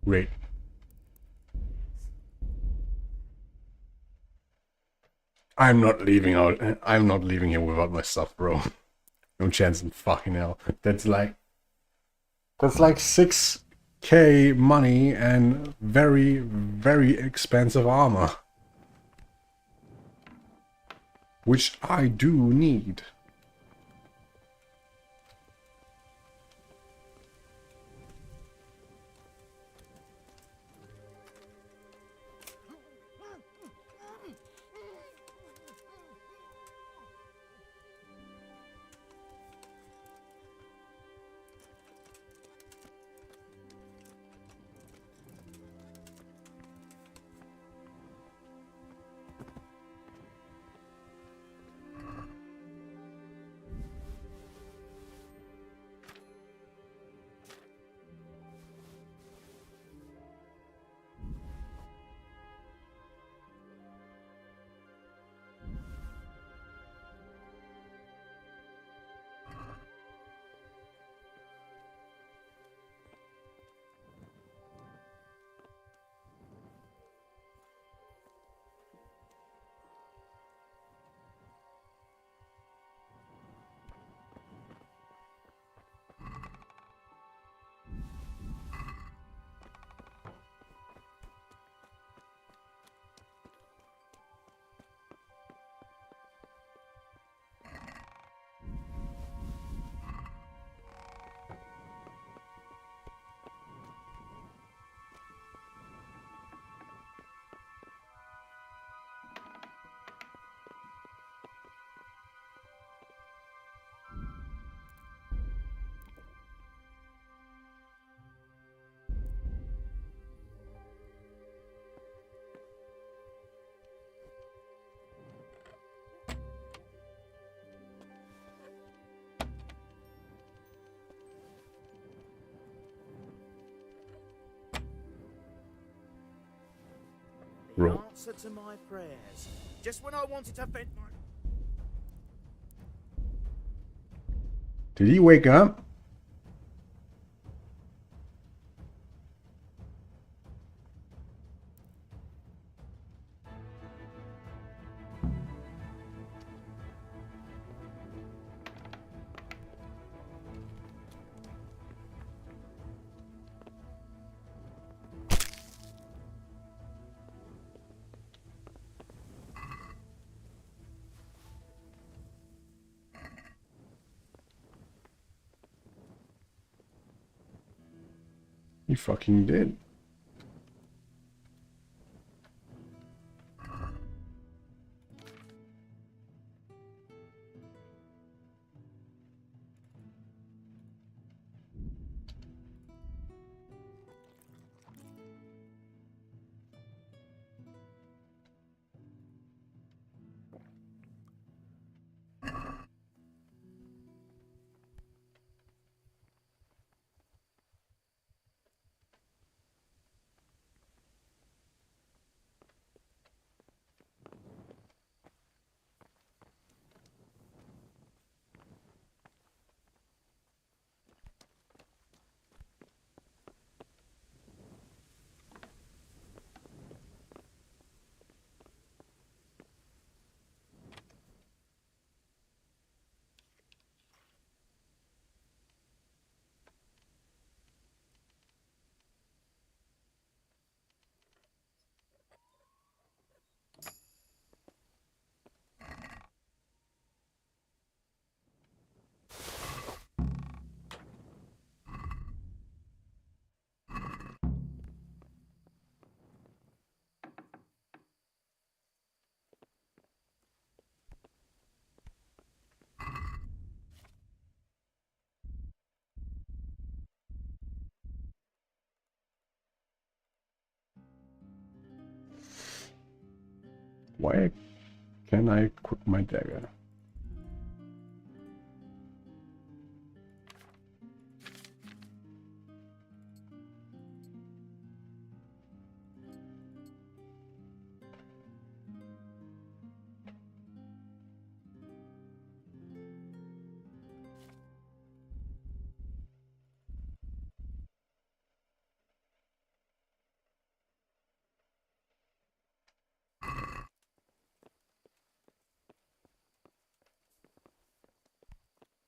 Great. I'm not leaving out. I'm not leaving here without my stuff, bro. No chance in fucking hell. That's like 6K money and very, very expensive armor. Which I do need. Bro. Answer to my prayers. Just when I wanted to vent my... Did he wake up? He fucking did. Why can I equip my dagger?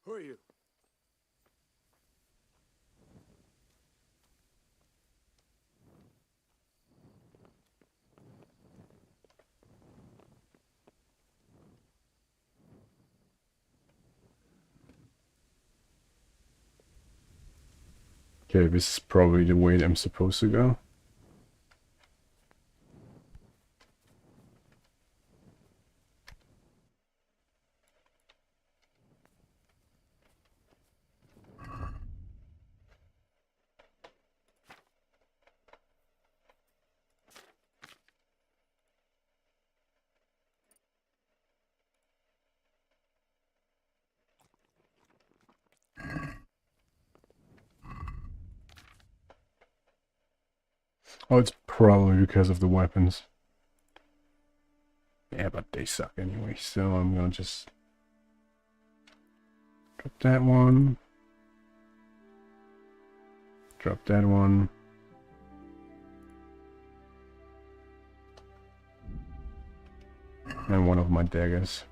Who are you? Okay, this is probably the way I'm supposed to go. Oh, it's probably because of the weapons. Yeah, but they suck anyway, so I'm gonna just drop that one. Drop that one. And one of my daggers.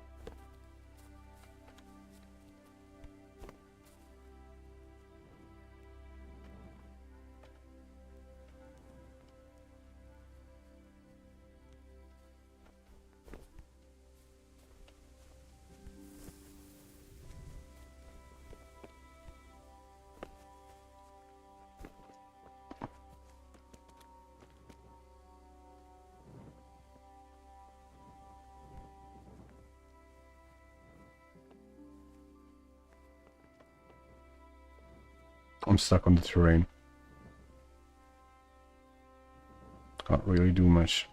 I'm stuck on the terrain. Can't really do much.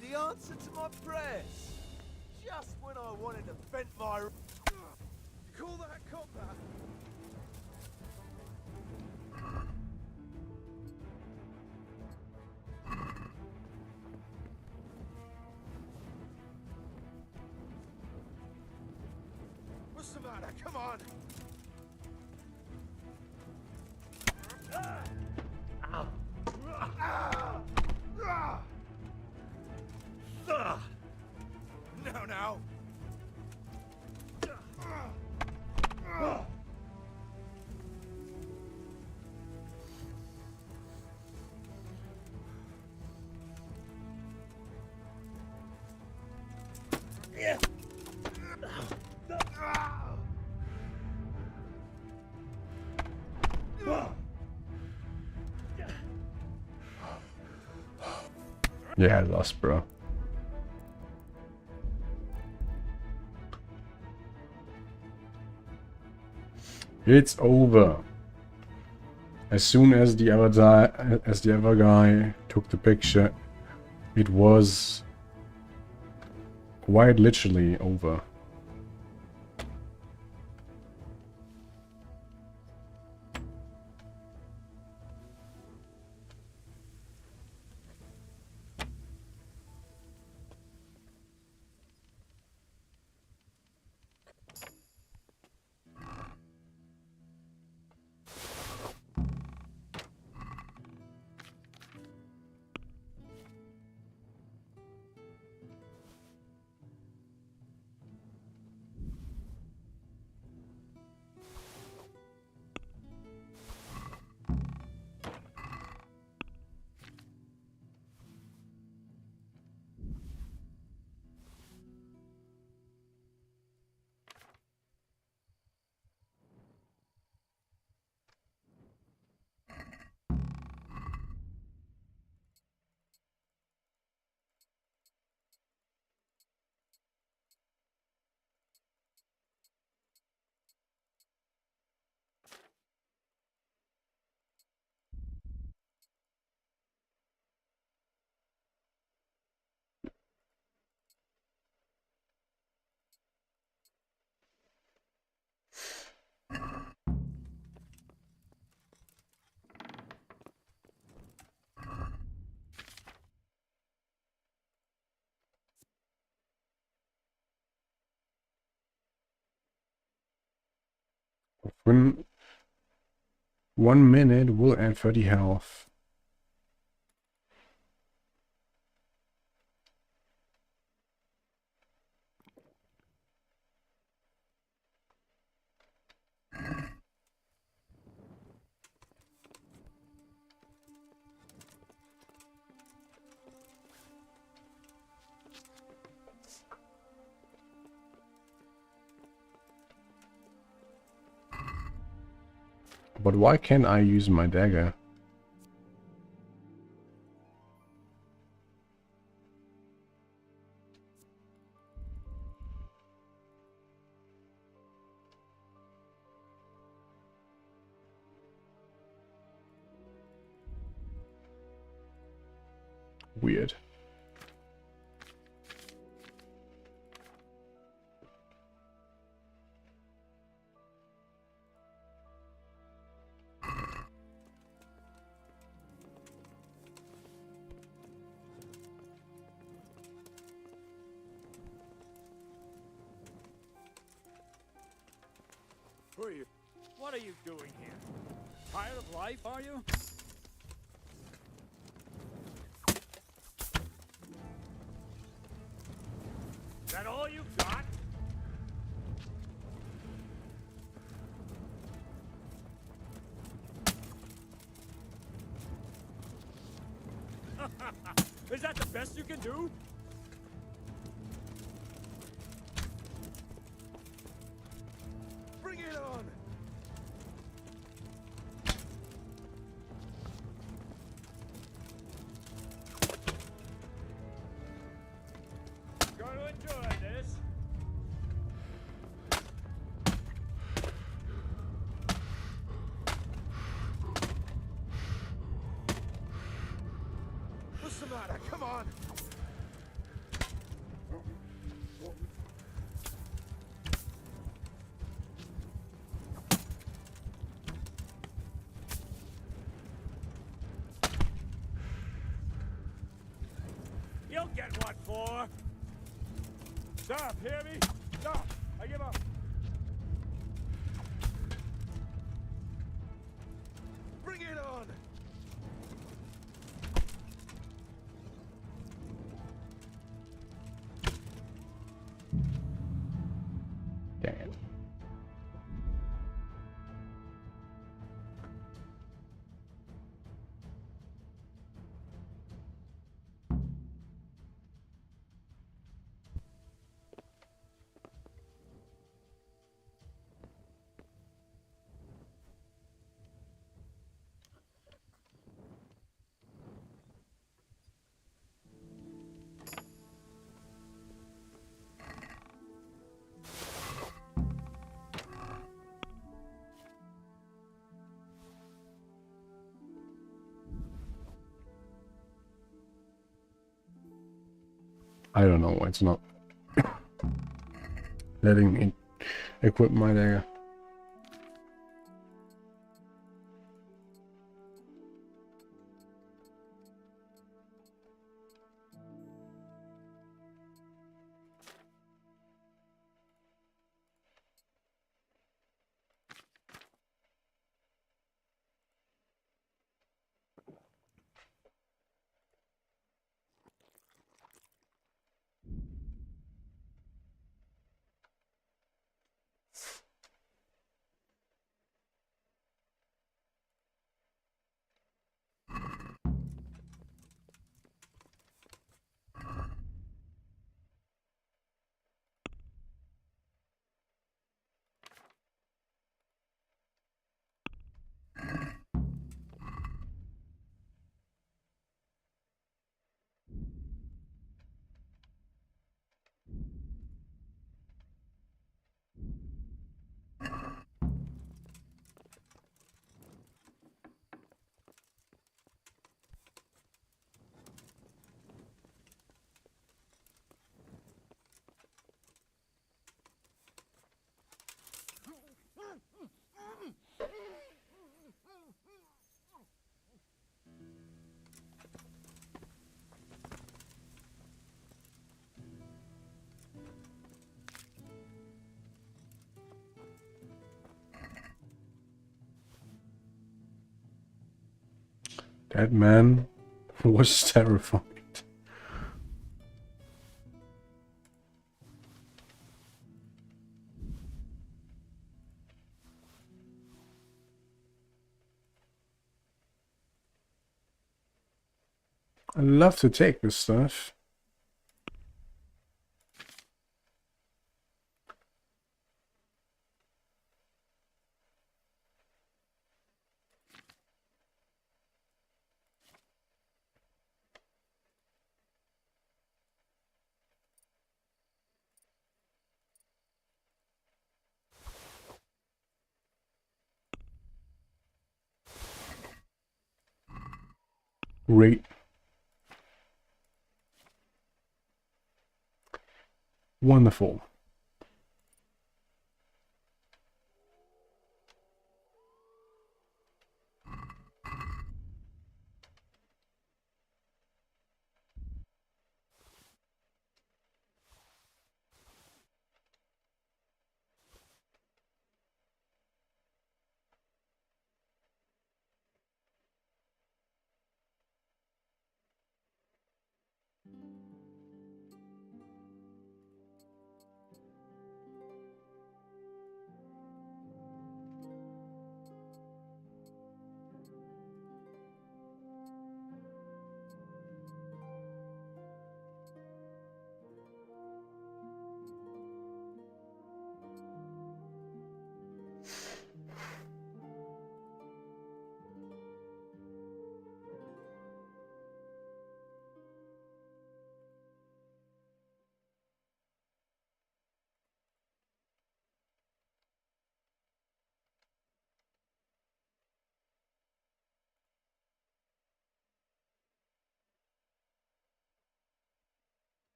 The answer to my prayers. Just when I wanted to vent my... Call that combat? What's the matter? Come on! Ow. Ah. Ah. Ah. now. Yeah. Yeah, I lost, bro. It's over. As soon as the other guy took the picture, it was quite literally over. When 1 minute will add 30 health. But why can't I use my dagger? Weird. Who are you? What are you doing here? Tired of life, are you? Is that all you got? Is that the best you can do? Bring it on! Gonna enjoy this. What's the matter? Come on! You'll get what for. Stop, hear me? Stop! I give up. Bring it on! I don't know, it's not letting me equip my dagger. That man was terrified. I love to take this stuff. Great. Wonderful.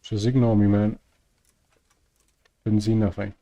Just ignore me, man. Didn't see nothing.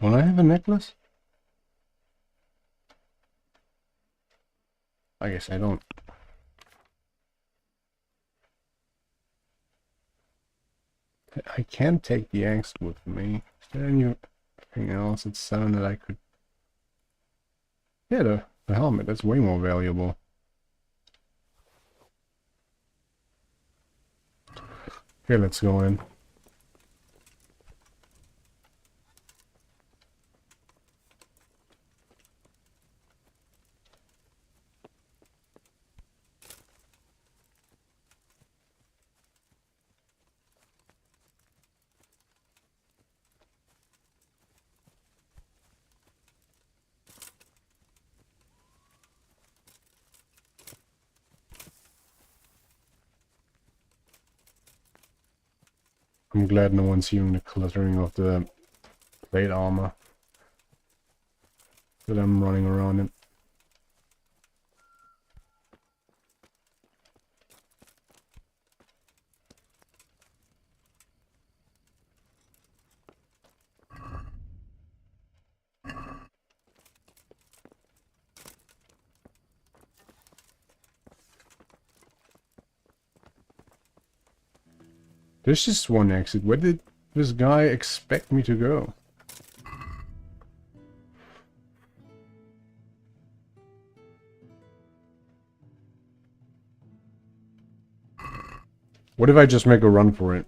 Don't I have a necklace? I guess I don't. I can take the axe with me. Is there anything else at 7 that I could... Yeah, the helmet, that's way more valuable. Okay, let's go in. I'm glad no one's hearing the cluttering of the plate armor that I'm running around in. There's just one exit. Where did this guy expect me to go? What if I just make a run for it?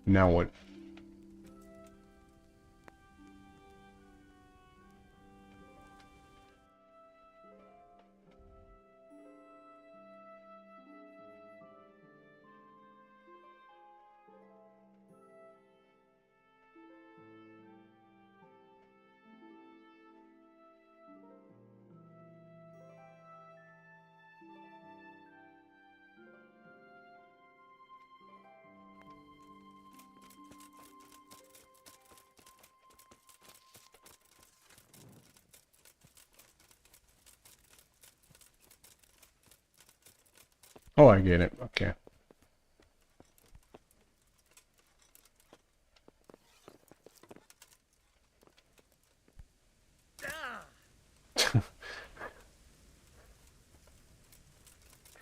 Now what? Oh, I get it. Okay.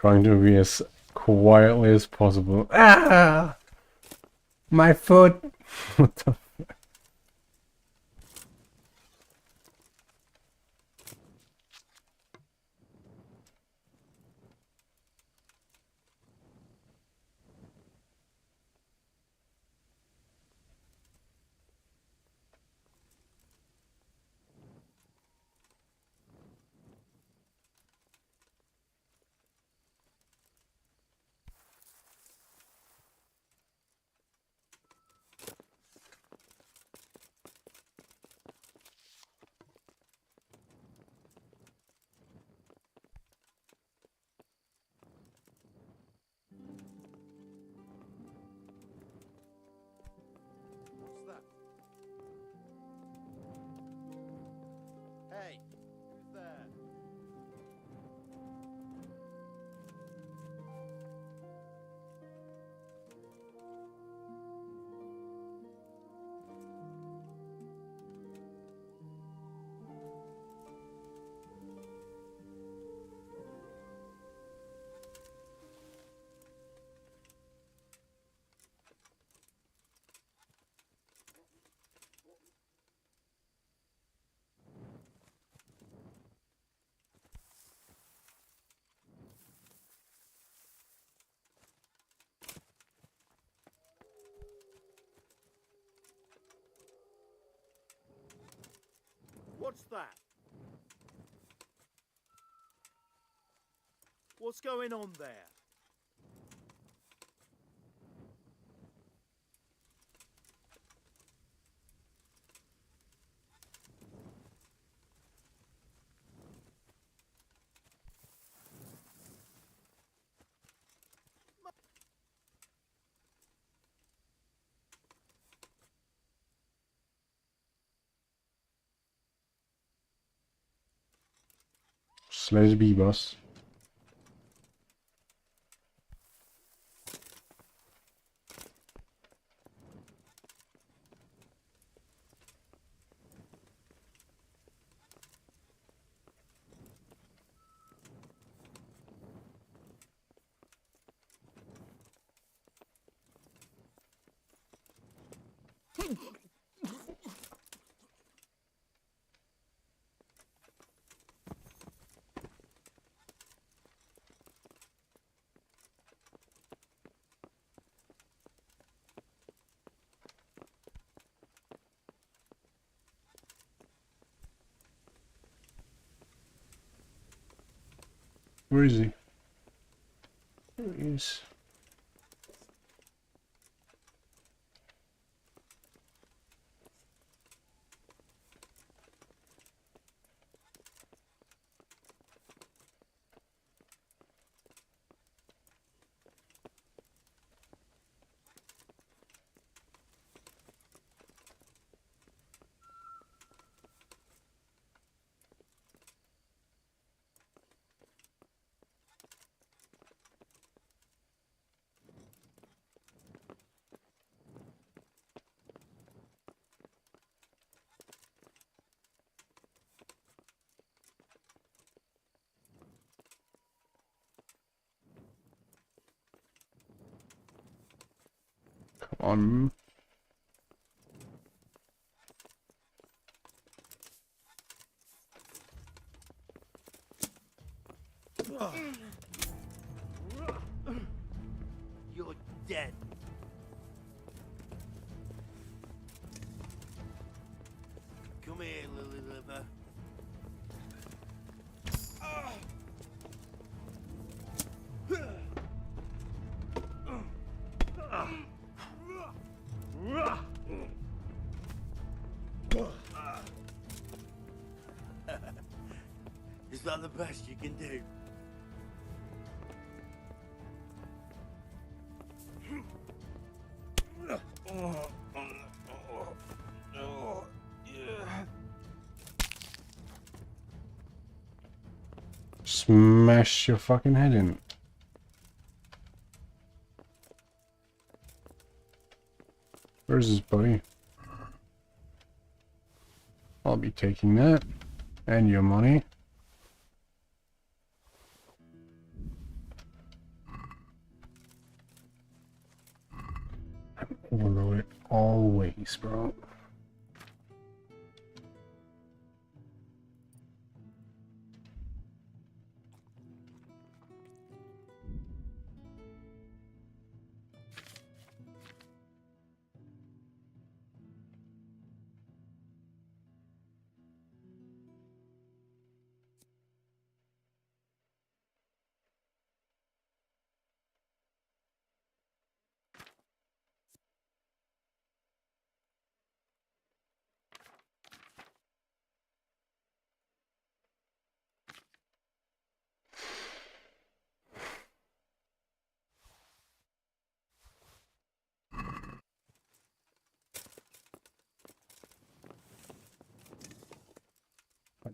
Trying to be as quietly as possible. Ah! My foot! What the fuck? What's that? Hey, who's there? What's that? What's going on there? Slay the bee boss. Where is he? There he is. Come on. You're dead. Come here, Lily Liver. Is that the best you can do? Smash your fucking head in. Where's his body? I'll be taking that. And your money. Overload it always, bro.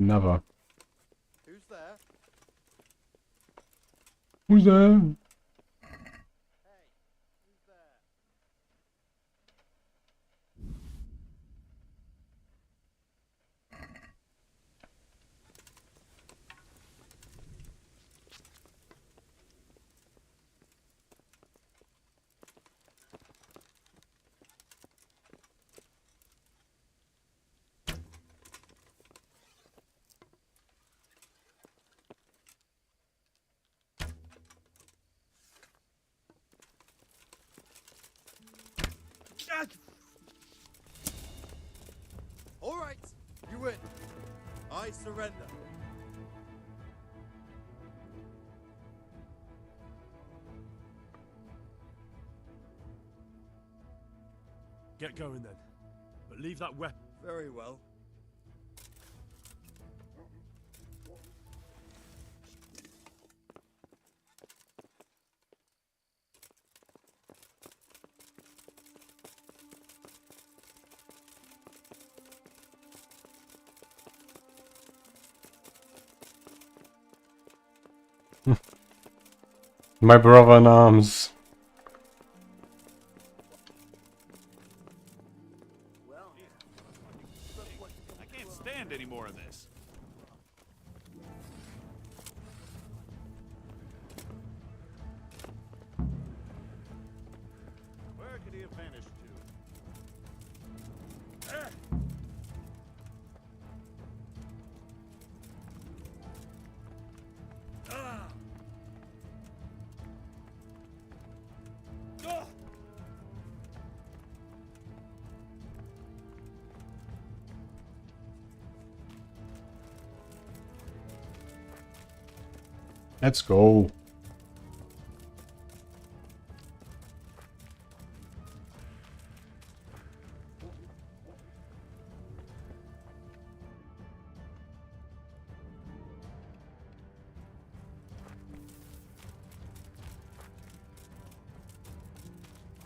Another. Who's there? Who's there? All right, you win. I surrender. Get going then. But leave that weapon. Very well. My brother in arms. I can't stand any more of this. Where could he have vanished to? Let's go.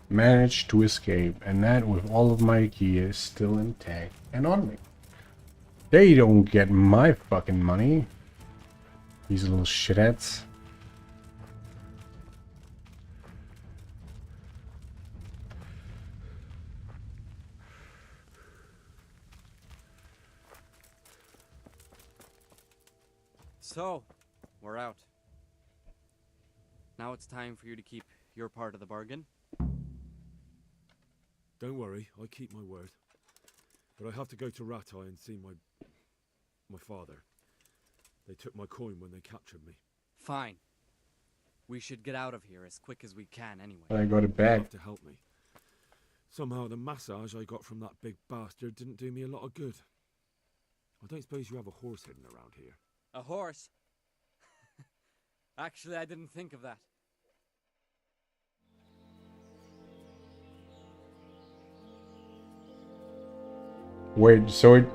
Managed to escape, and that with all of my gear still intact and on me. They don't get my fucking money. These little shitheads. So, we're out. Now it's time for you to keep your part of the bargain. Don't worry, I keep my word. But I have to go to Ratai and see my father. They took my coin when they captured me. Fine. We should get out of here as quick as we can anyway. I got it back. You have to help me. Somehow the massage I got from that big bastard didn't do me a lot of good. I don't suppose you have a horse hidden around here. A horse? Actually, I didn't think of that. Wait, so it...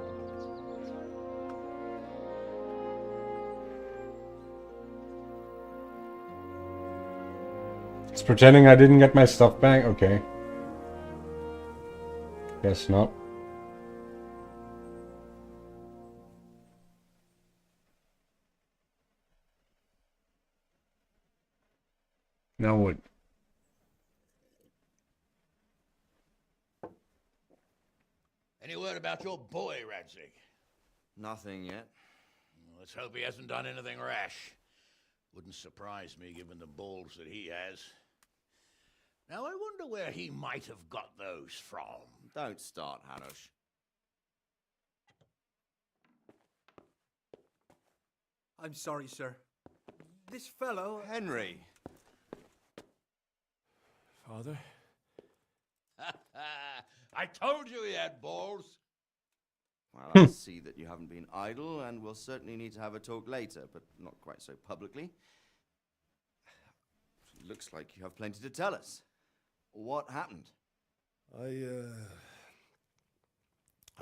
It's pretending I didn't get my stuff back? Okay. Guess not. Now what? Any word about your boy, Radzig? Nothing yet. Let's hope he hasn't done anything rash. Wouldn't surprise me given the balls that he has. Now I wonder where he might have got those from. Don't start, Hanush. I'm sorry, sir. This fellow... Henry! Father? I told you he had balls. Well, I see that you haven't been idle, and we'll certainly need to have a talk later, but not quite so publicly. Looks like you have plenty to tell us. What happened? I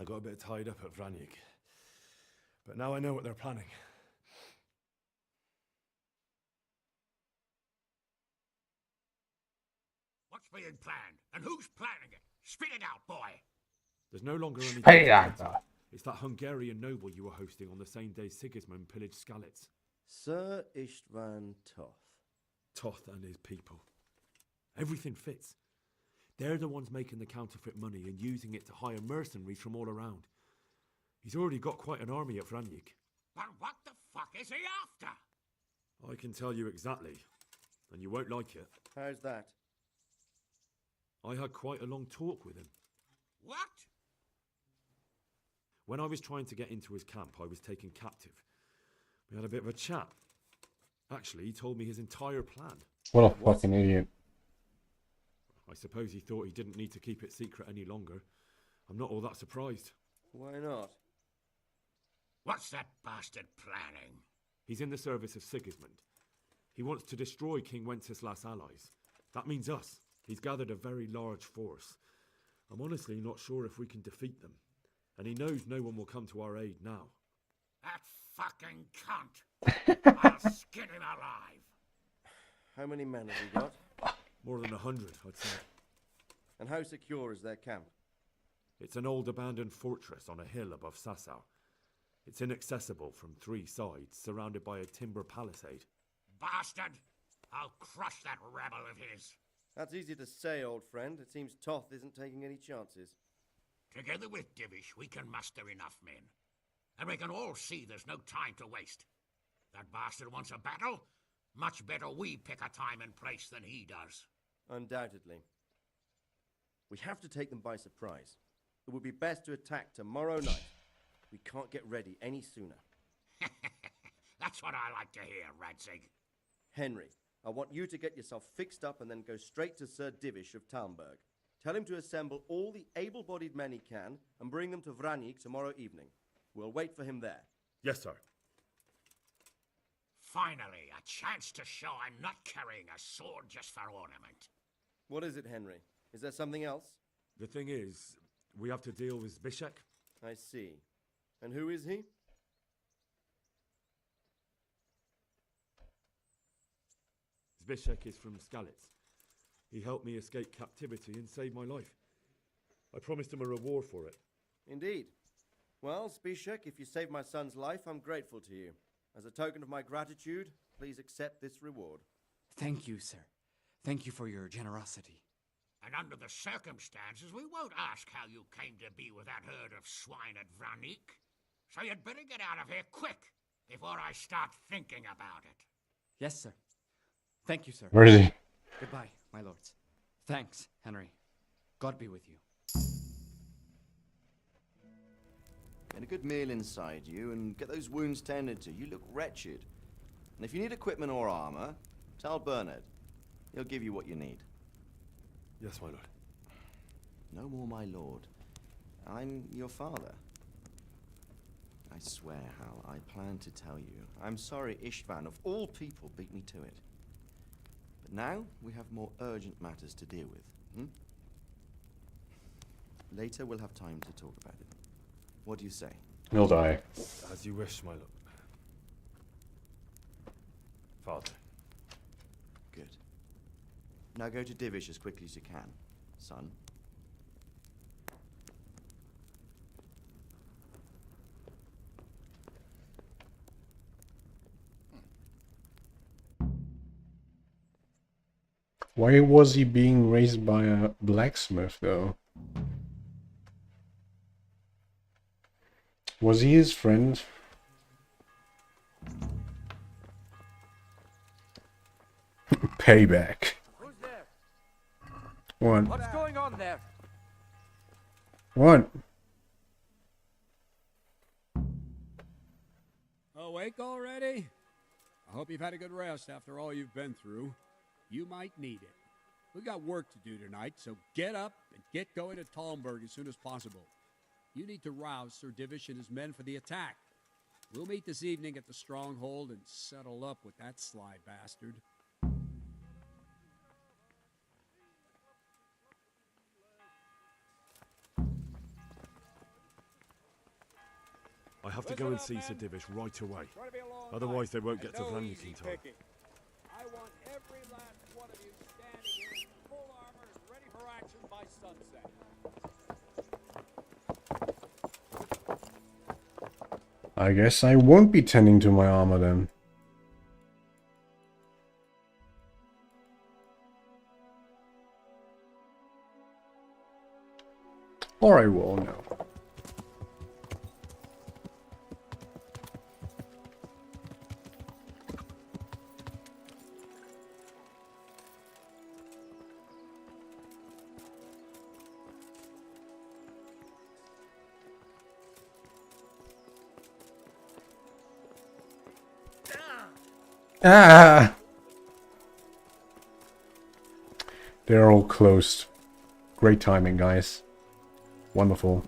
got a bit tied up at Vranyik. But now I know what they're planning. What's being planned? And who's planning it? Spit it out, boy. There's no longer any... Hey, It's that Hungarian noble you were hosting on the same day Sigismund pillaged Skalitz. Sir Istvan Toth. Toth and his people. Everything fits. They're the ones making the counterfeit money and using it to hire mercenaries from all around. He's already got quite an army at Vranyik. But what the fuck is he after? I can tell you exactly, and you won't like it. How's that? I had quite a long talk with him. What? When I was trying to get into his camp, I was taken captive. We had a bit of a chat. Actually, he told me his entire plan. What a fucking idiot. I suppose he thought he didn't need to keep it secret any longer. I'm not all that surprised. Why not? What's that bastard planning? He's in the service of Sigismund. He wants to destroy King Wenceslas' allies. That means us. He's gathered a very large force. I'm honestly not sure if we can defeat them. And he knows no one will come to our aid now. That fucking cunt! I'll skin him alive! How many men have we got? More than 100, I'd say. And how secure is their camp? It's an old abandoned fortress on a hill above Sassau. It's inaccessible from 3 sides, surrounded by a timber palisade. Bastard! I'll crush that rebel of his. That's easy to say, old friend. It seems Toth isn't taking any chances. Together with Divish, we can muster enough men. And we can all see there's no time to waste. That bastard wants a battle? Much better we pick a time and place than he does. Undoubtedly. We have to take them by surprise. It would be best to attack tomorrow night. We can't get ready any sooner. That's what I like to hear, Radzig. Henry, I want you to get yourself fixed up and then go straight to Sir Divish of Talmberg. Tell him to assemble all the able-bodied men he can and bring them to Vranyk tomorrow evening. We'll wait for him there. Yes, sir. Finally, a chance to show I'm not carrying a sword just for ornament. What is it, Henry? Is there something else? The thing is, we have to deal with Zbyszek. I see. And who is he? Zbyszek is from Skalitz. He helped me escape captivity and saved my life. I promised him a reward for it. Indeed. Well, Zbyszek, if you saved my son's life, I'm grateful to you. As a token of my gratitude, please accept this reward. Thank you, sir. Thank you for your generosity. And under the circumstances, we won't ask how you came to be with that herd of swine at Vranyk. So you'd better get out of here quick, before I start thinking about it. Yes, sir. Thank you, sir. Where is he? Goodbye, my lords. Thanks, Henry. God be with you. Get a good meal inside you and get those wounds tended to. You look wretched. And if you need equipment or armor, tell Bernard. He'll give you what you need. Yes, my lord. No more, my lord. I'm your father. I swear, Hal, I plan to tell you. I'm sorry Istvan, of all people, beat me to it. But now, we have more urgent matters to deal with, Later, we'll have time to talk about it. What do you say? He'll die. As you wish, my lord. Father. Good. Now go to Divish as quickly as you can, son. Why was he being raised by a blacksmith, though? Was he his friend? Payback. Who's there? What? What's going on there? What? Awake already? I hope you've had a good rest after all you've been through. You might need it. We've got work to do tonight, so get up and get going to Talmberg as soon as possible. You need to rouse Sir Divish and his men for the attack. We'll meet this evening at the stronghold and settle up with that sly bastard. I have to go and see Sir Divish right away. Otherwise they won't get to Vranyk in time. I want every last one of you standing here in full armor and ready for action by sunset. I guess I won't be tending to my armor then. Or I will, no. Ah! They're all closed. Great timing, guys. Wonderful.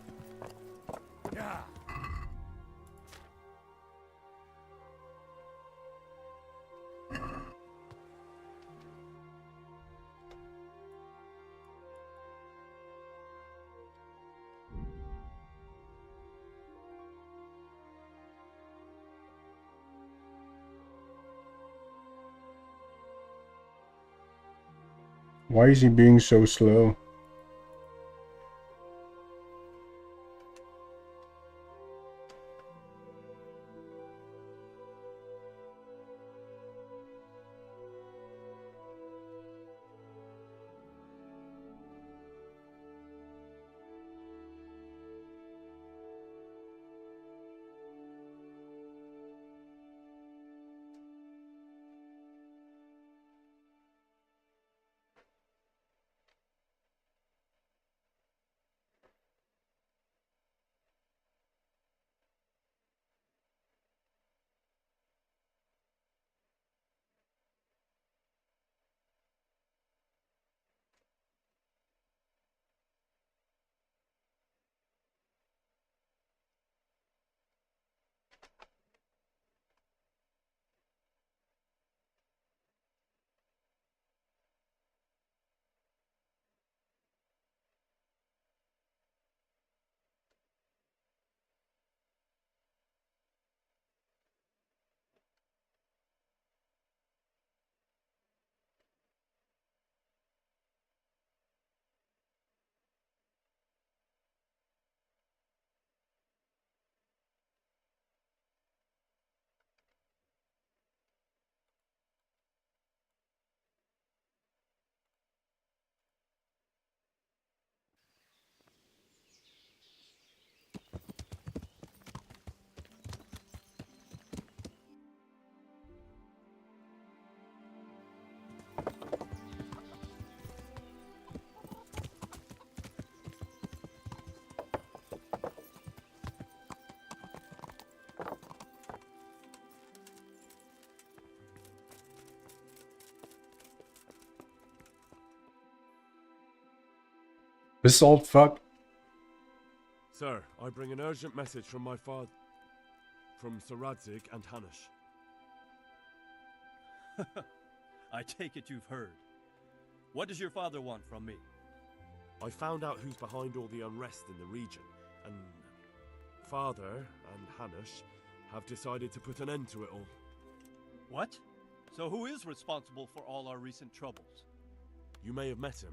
Why is he being so slow? This old fuck. Sir, I bring an urgent message from my father. From Sir Radzig and Hanush. I take it you've heard. What does your father want from me? I found out who's behind all the unrest in the region, and Father and Hanush have decided to put an end to it all. What? So who is responsible for all our recent troubles? You may have met him.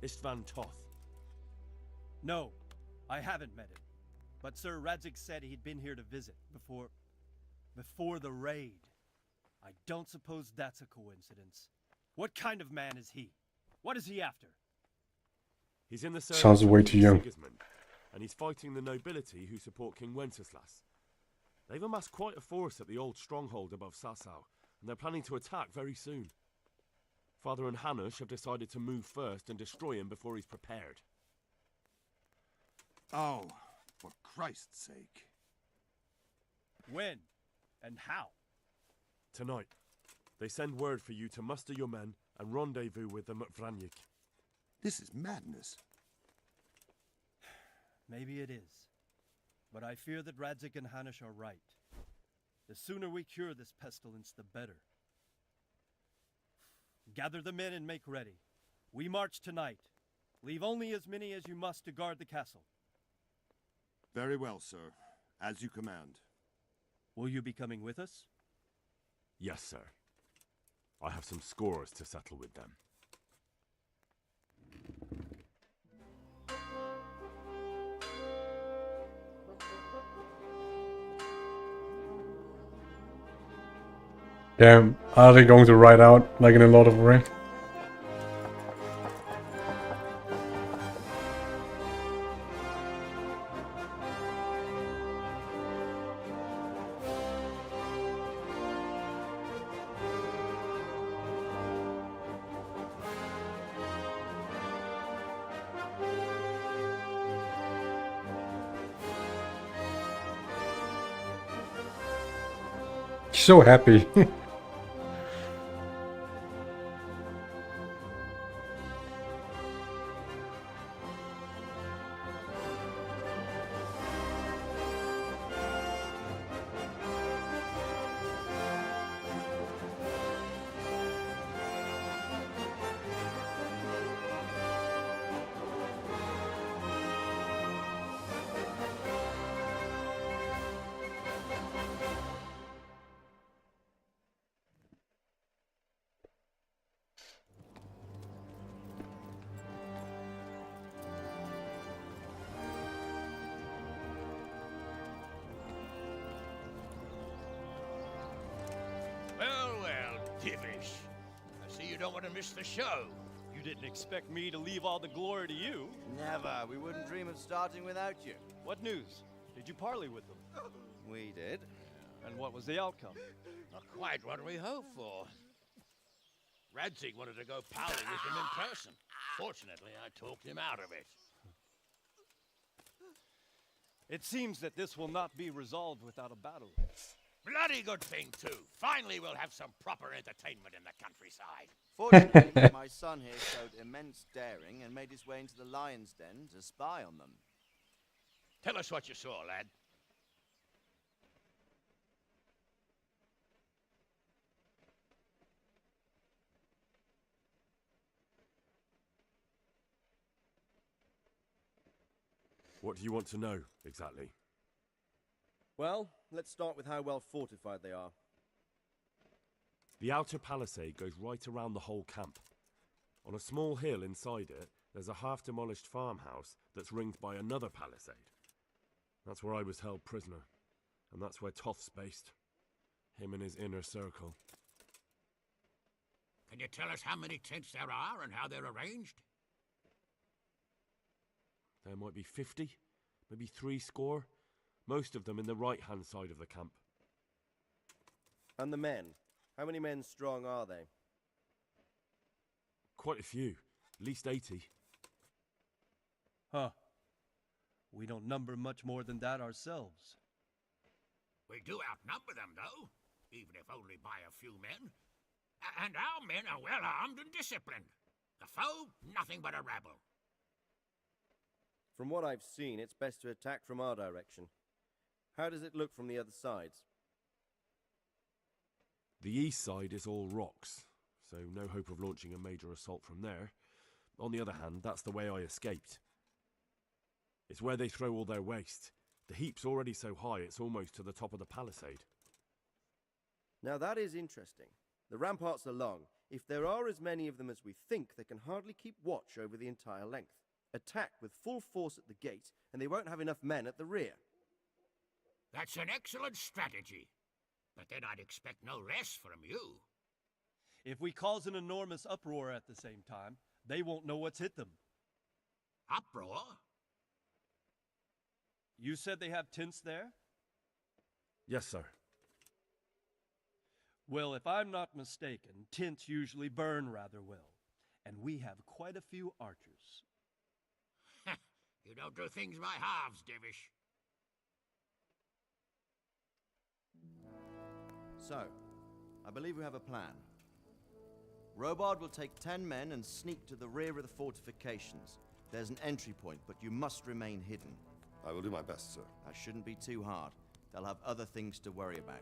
Istvan Toth. No, I haven't met him. But Sir Radzig said he'd been here to visit before the raid. I don't suppose that's a coincidence. What kind of man is he? What is he after? He's in the Sounds way too young. Sigismund, and he's fighting the nobility who support King Wenceslas. They've amassed quite a force at the old stronghold above Sasau, and they're planning to attack very soon. Father and Hanush have decided to move first and destroy him before he's prepared. Oh, for Christ's sake. When? And how? Tonight. They send word for you to muster your men and rendezvous with them at Vranyik. This is madness. Maybe it is. But I fear that Radzig and Hanush are right. The sooner we cure this pestilence, the better. Gather the men and make ready. We march tonight. Leave only as many as you must to guard the castle. Very well, sir. As you command. Will you be coming with us? Yes, sir. I have some scores to settle with them. Damn, are they going to ride out like in a Lord of the Rings? So happy. Divish, I see you don't want to miss the show. You didn't expect me to leave all the glory to you. Never. We wouldn't dream of starting without you. What news? Did you parley with them? We did. And what was the outcome? Not quite what we hoped for. Radzig wanted to go powling with him in person. Fortunately, I talked him out of it. It seems that this will not be resolved without a battle. Bloody good thing, too. Finally, we'll have some proper entertainment in the countryside. Fortunately, my son here showed immense daring and made his way into the lion's den to spy on them. Tell us what you saw, lad. What do you want to know, exactly? Well, let's start with how well fortified they are. The outer palisade goes right around the whole camp. On a small hill inside it, there's a half-demolished farmhouse that's ringed by another palisade. That's where I was held prisoner, and that's where Toth's based. Him and his inner circle. Can you tell us how many tents there are and how they're arranged? There might be 50, maybe 60. Most of them in the right-hand side of the camp. And the men? How many men strong are they? Quite a few, at least 80. Huh. We don't number much more than that ourselves. We do outnumber them, though, even if only by a few men. And our men are well armed and disciplined. The foe, nothing but a rabble. From what I've seen, it's best to attack from our direction. How does it look from the other sides? The east side is all rocks, so no hope of launching a major assault from there. On the other hand, that's the way I escaped. It's where they throw all their waste. The heap's already so high it's almost to the top of the palisade. Now that is interesting. The ramparts are long. If there are as many of them as we think, they can hardly keep watch over the entire length. Attack with full force at the gate, and they won't have enough men at the rear. That's an excellent strategy. But then I'd expect no less from you. If we cause an enormous uproar at the same time, they won't know what's hit them. Uproar? You said they have tents there? Yes, sir. Well, if I'm not mistaken, tents usually burn rather well. And we have quite a few archers. You don't do things by halves, Divish. So, I believe we have a plan. Robard will take 10 men and sneak to the rear of the fortifications. There's an entry point, but you must remain hidden. I will do my best, sir. That shouldn't be too hard. They'll have other things to worry about.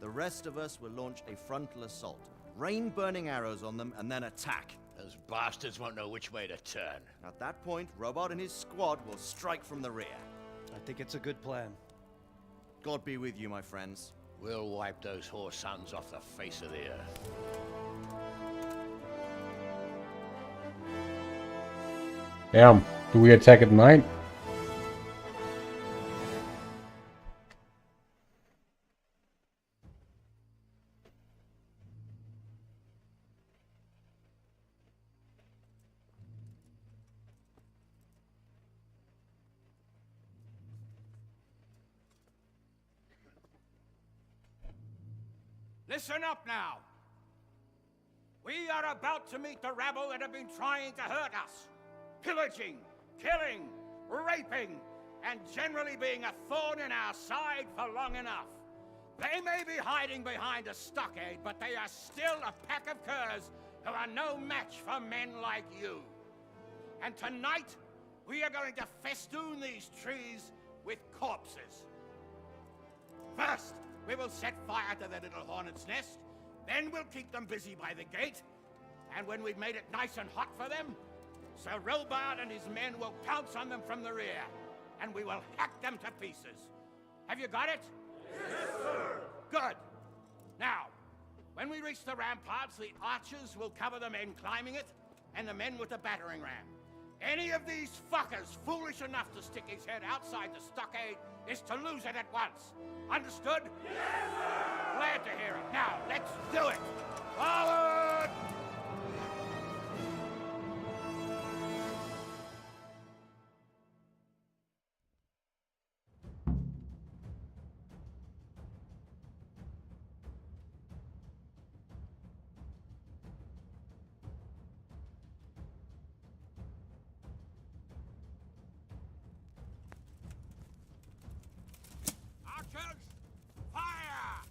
The rest of us will launch a frontal assault. Rain burning arrows on them and then attack. Those bastards won't know which way to turn. At that point, Robard and his squad will strike from the rear. I think it's a good plan. God be with you, my friends. We'll wipe those whore sons off the face of the earth. Damn, do we attack at night? Listen up now. We are about to meet the rabble that have been trying to hurt us. Pillaging, killing, raping, and generally being a thorn in our side for long enough. They may be hiding behind a stockade, but they are still a pack of curs who are no match for men like you. And tonight, we are going to festoon these trees with corpses. First, we will set fire to their little hornet's nest. Then we'll keep them busy by the gate. And when we've made it nice and hot for them, Sir Robard and his men will pounce on them from the rear. And we will hack them to pieces. Have you got it? Yes, sir! Good. Now, when we reach the ramparts, the archers will cover the men climbing it, and the men with the battering ram. Any of these fuckers foolish enough to stick his head outside the stockade is to lose it at once. Understood? Yes, sir! Glad to hear it. Now, let's do it! Forward! Archers, fire!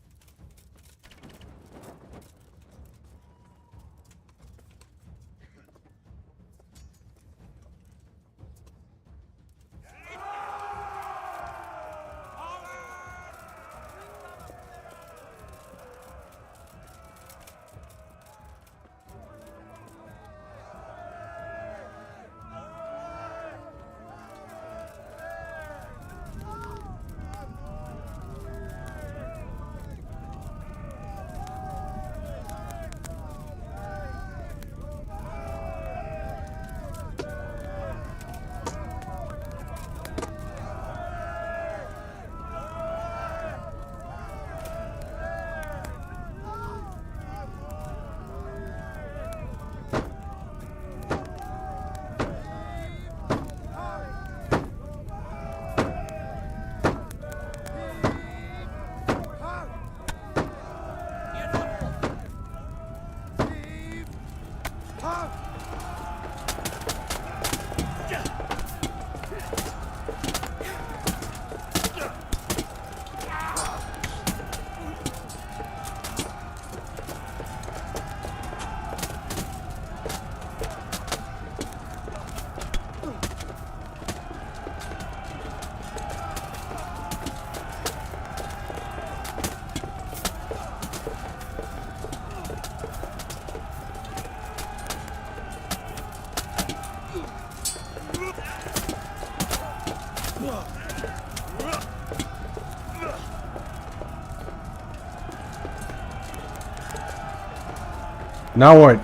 Now what?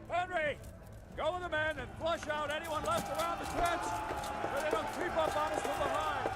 Henry! Go with the men and flush out anyone left around the trench so they don't creep up on us from behind.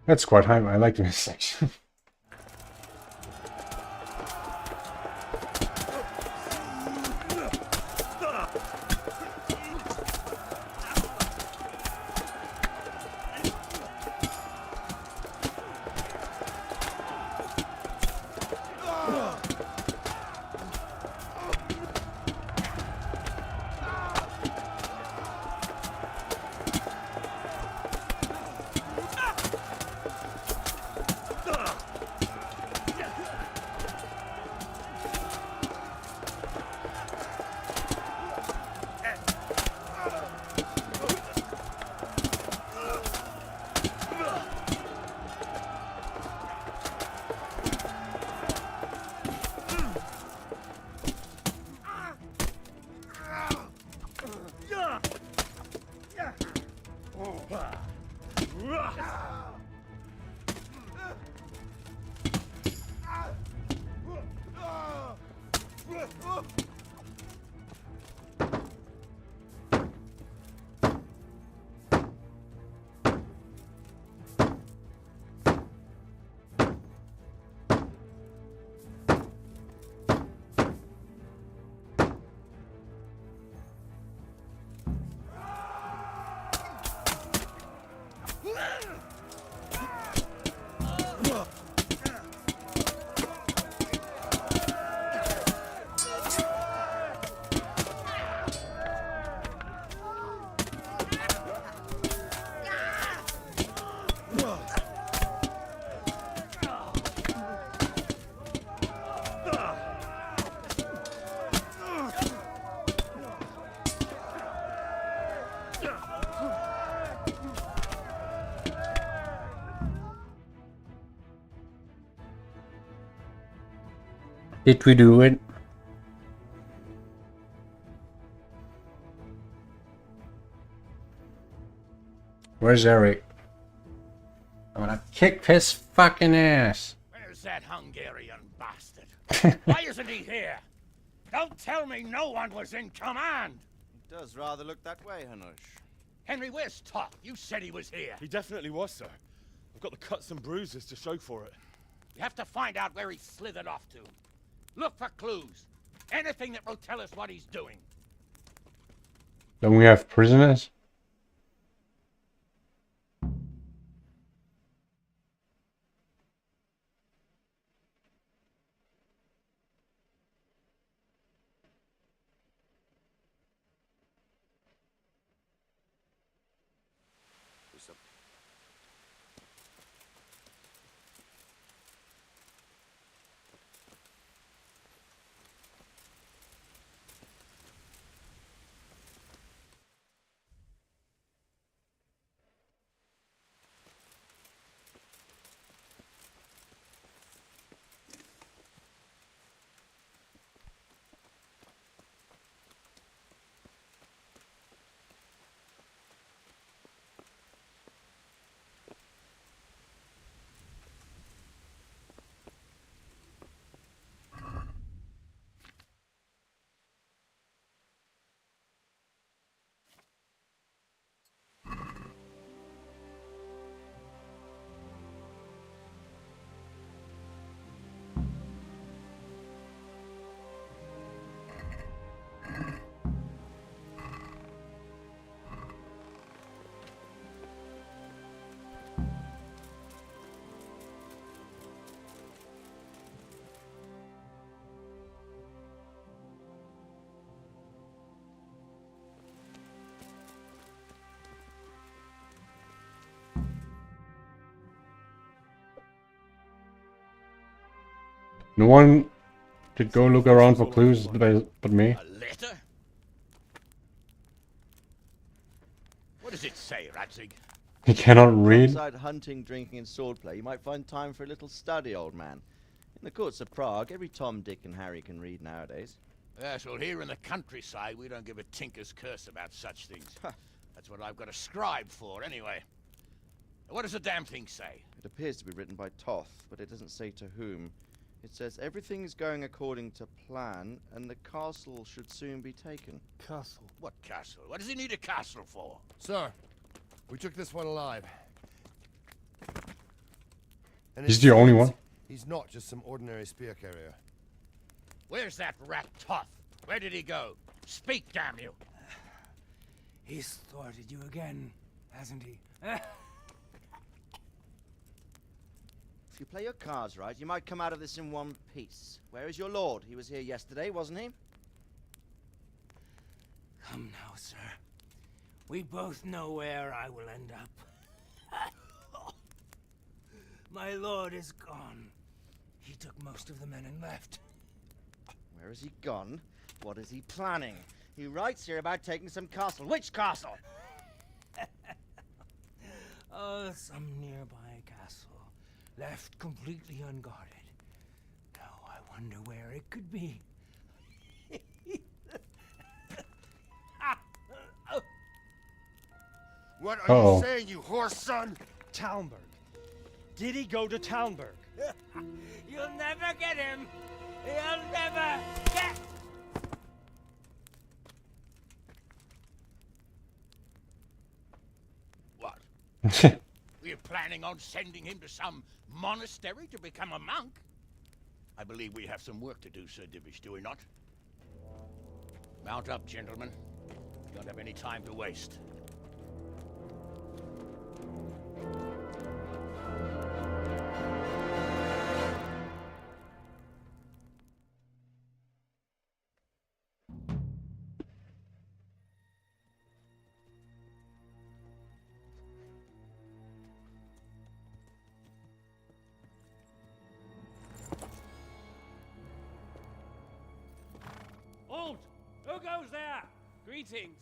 That's quite high. I like this section. Ugh! Did we do it? Where's Eric? I'm gonna kick his fucking ass. Where's that Hungarian bastard? Why isn't he here? Don't tell me no one was in command! It does rather look that way, Hanush. Henry, where's Toth? You said he was here. He definitely was, sir. I've got the cuts and bruises to show for it. We have to find out where he slithered off to. Look for clues. Anything that will tell us what he's doing. Don't we have prisoners? No one did go look around for clues but me. A letter? What does it say, Radzig? He cannot read. Alongside hunting, drinking, and swordplay, you might find time for a little study, old man. In the courts of Prague, every Tom, Dick, and Harry can read nowadays. Yes, well, here in the countryside, we don't give a tinker's curse about such things. That's what I've got a scribe for, anyway. What does the damn thing say? It appears to be written by Toth, but it doesn't say to whom. It says everything's going according to plan, and the castle should soon be taken. Castle? What castle? What does he need a castle for? Sir, we took this one alive. And He's the only one. He's not just some ordinary spear carrier. Where's that rat Toth? Where did he go? Speak, damn you! He's thwarted you again, hasn't he? If you play your cards right, you might come out of this in one piece. Where is your lord? He was here yesterday, wasn't he? Come now, sir. We both know where I will end up. My lord is gone. He took most of the men and left. Where has he gone? What is he planning? He writes here about taking some castle. Which castle? Oh, some nearby castle. Left completely unguarded. Now I wonder where it could be. What are you saying, you horse son? Talmberg. Did he go to Talmberg? You'll never get him. You'll never get. What? We're planning on sending him to some monastery to become a monk? I believe we have some work to do, Sir Divish, do we not? Mount up, gentlemen. We don't have any time to waste. Halt! Who goes there? Greetings.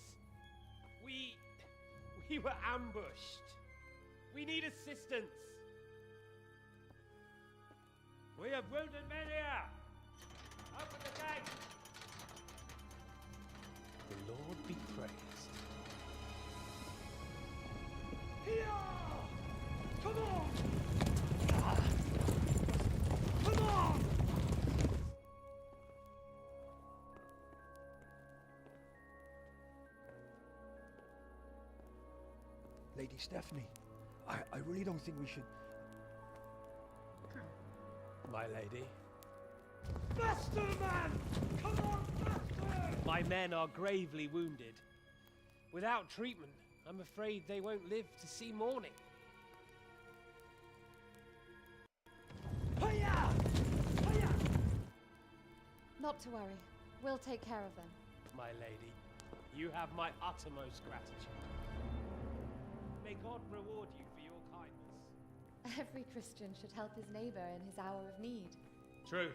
We were ambushed. We need assistance. We have wounded men here. Lady Stephanie. I really don't think we should... My lady. Faster, man! Come on, faster! My men are gravely wounded. Without treatment, I'm afraid they won't live to see morning. Hiya! Hiya! Not to worry. We'll take care of them. My lady, you have my uttermost gratitude. May God reward you for your kindness. Every Christian should help his neighbor in his hour of need. True.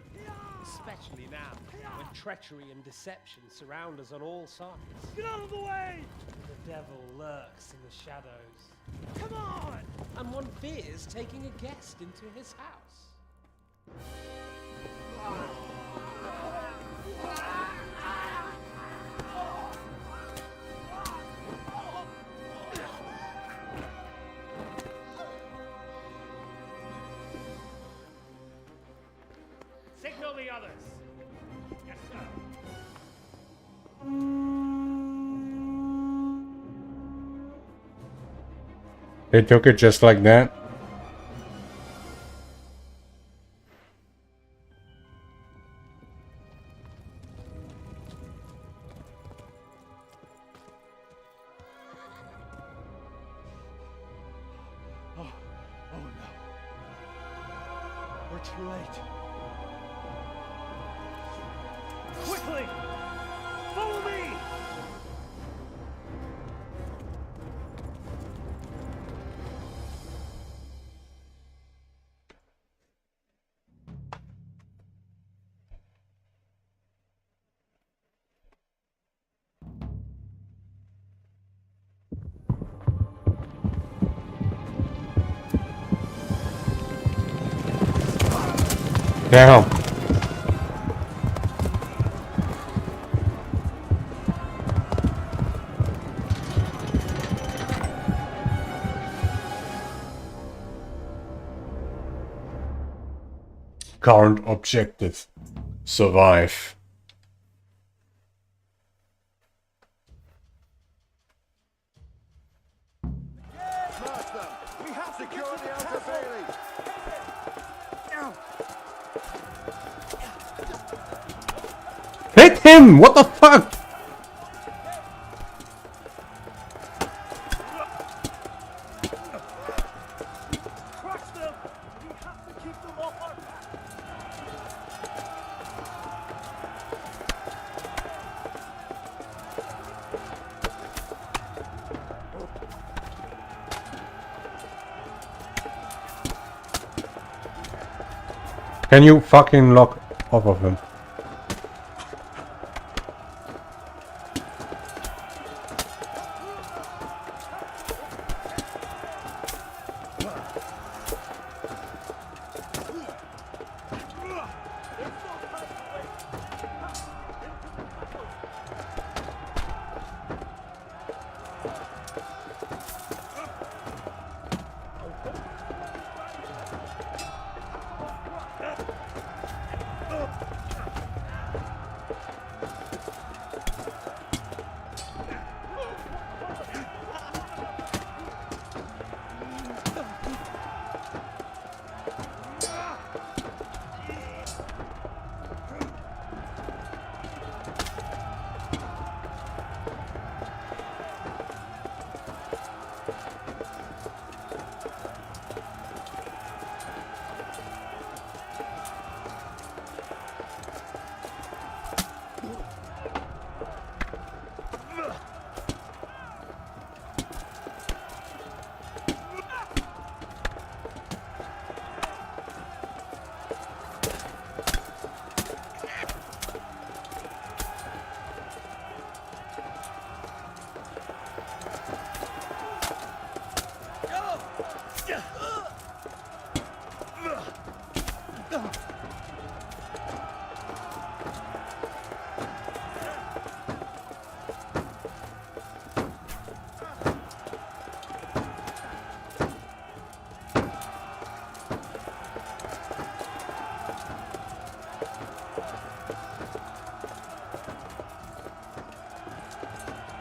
Especially now, when treachery and deception surround us on all sides. Get out of the way! The devil lurks in the shadows. Come on! And one fears taking a guest into his house. Signal the others. Yes, sir. They took it just like that. Oh no. We're too late. Quickly! Follow me! Damn. Current objective. Survive. Master, we have secured the outer bailey. Hit him! What the fuck? Crush them! We have to keep them off our back! Can you fucking lock off of him?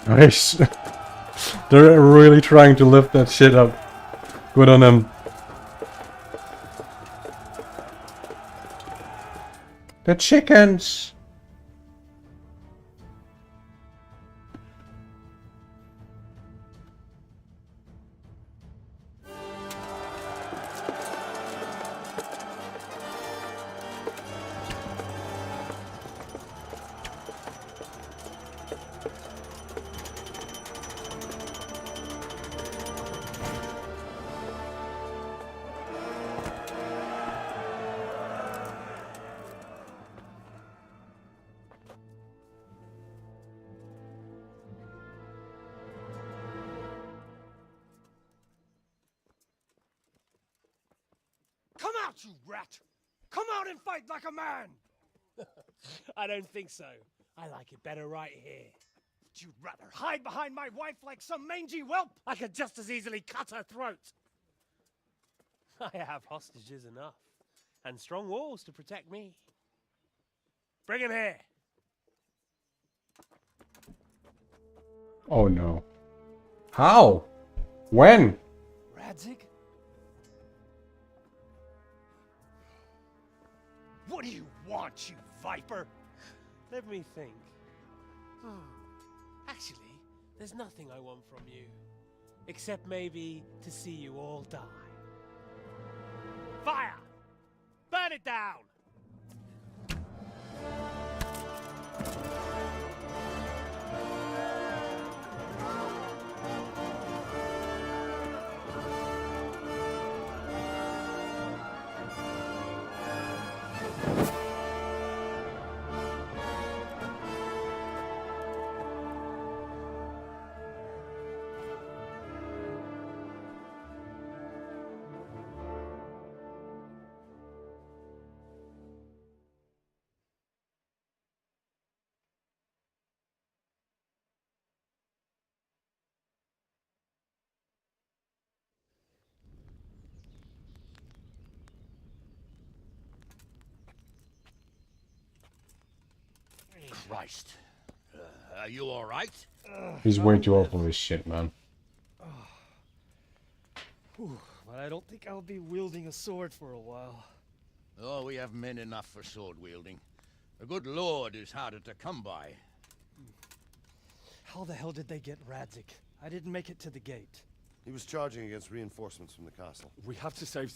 Nice. They're really trying to lift that shit up. Good on them. The chickens! Come out, you rat! Come out and fight like a man! I don't think so. I like it better right here. Would you rather hide behind my wife like some mangy whelp? I could just as easily cut her throat. I have hostages enough, and strong walls to protect me. Bring him here. Oh no. How? When? Radzik? What do you want, you viper? Let me think. Actually, there's nothing I want from you. Except maybe to see you all die. Fire! Burn it down! Christ. Are you all right? He's way too old for this shit, man. But I don't think I'll be wielding a sword for a while. Oh, we have men enough for sword wielding. The good lord is harder to come by. How the hell did they get Radzik? I didn't make it to the gate. He was charging against reinforcements from the castle. We have to save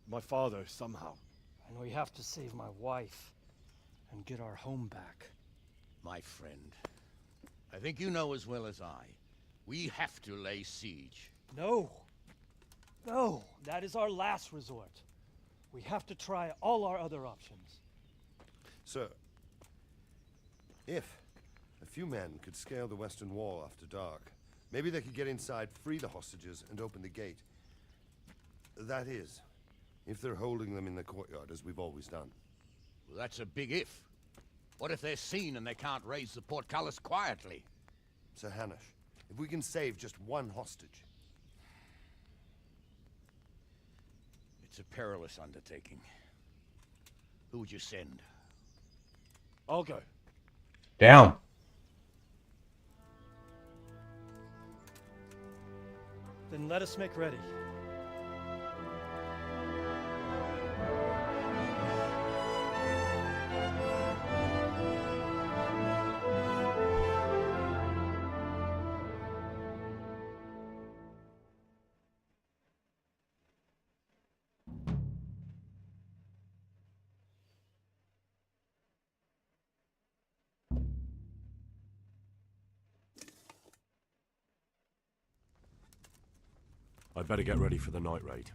my father, somehow. And we have to save my wife and get our home back. My friend, I think you know as well as I. We have to lay siege. No. No, that is our last resort. We have to try all our other options. Sir, if a few men could scale the western wall after dark, maybe they could get inside, free the hostages, and open the gate. That is, if they're holding them in the courtyard, as we've always done. Well, that's a big if. What if they're seen and they can't raise the portcullis quietly? Sir Hanush, if we can save just one hostage. It's a perilous undertaking. Who would you send? I'll go. Down. Then let us make ready. I'd better get ready for the night raid.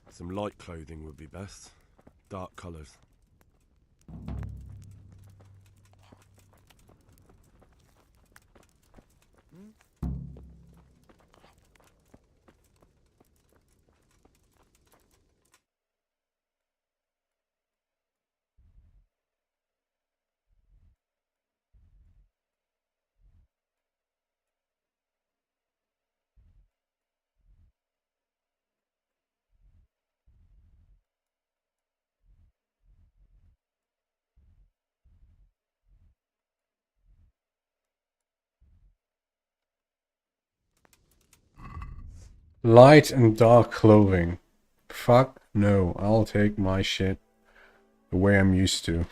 Some light clothing would be best. Dark colours. Light and dark clothing. Fuck no, I'll take my shit the way I'm used to.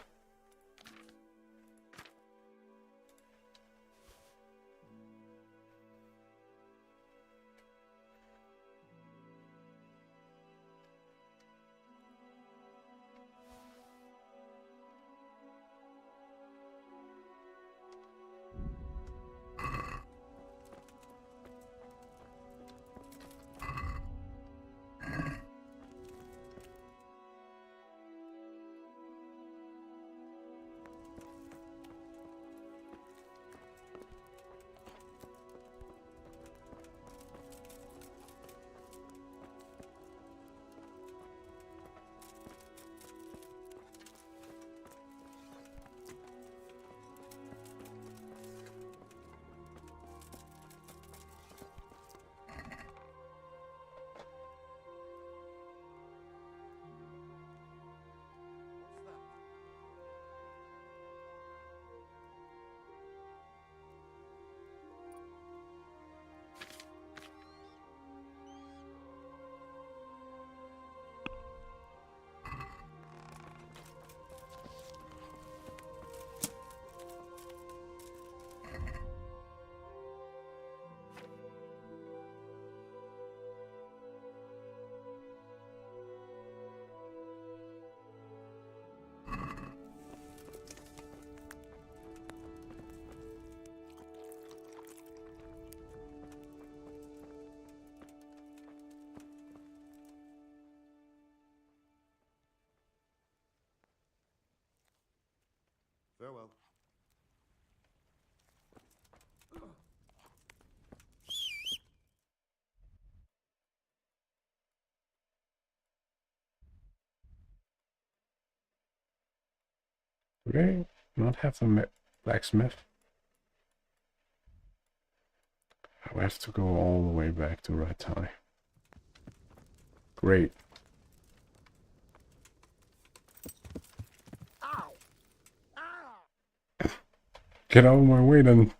Farewell. Do they not have the blacksmith? I have to go all the way back to Red Tie. Great. Get out of my way then.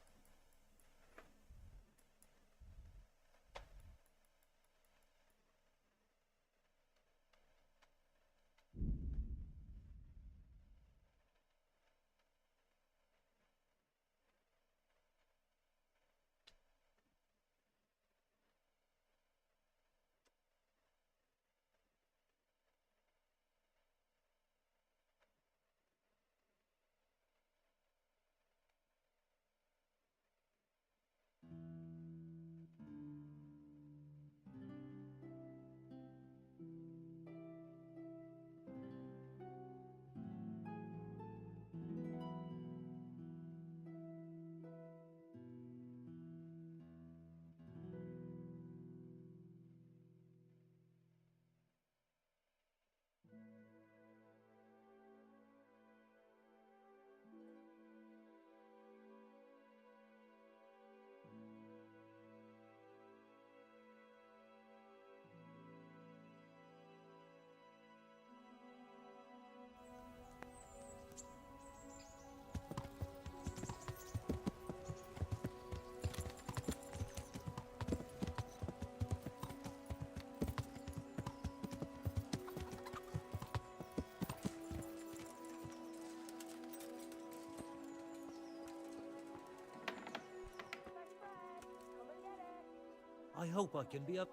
I hope I can be up.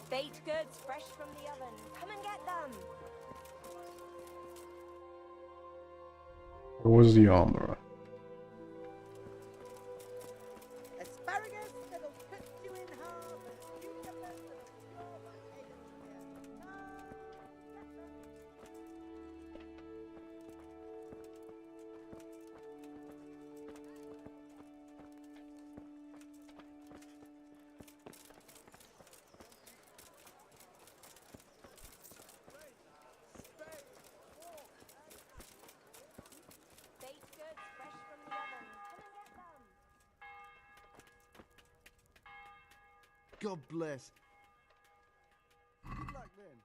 Baked goods fresh from the oven. Come and get them. Where was the armorer? Asparagus that'll cut you in half and cucumbers that'll cure my God bless. Good luck then.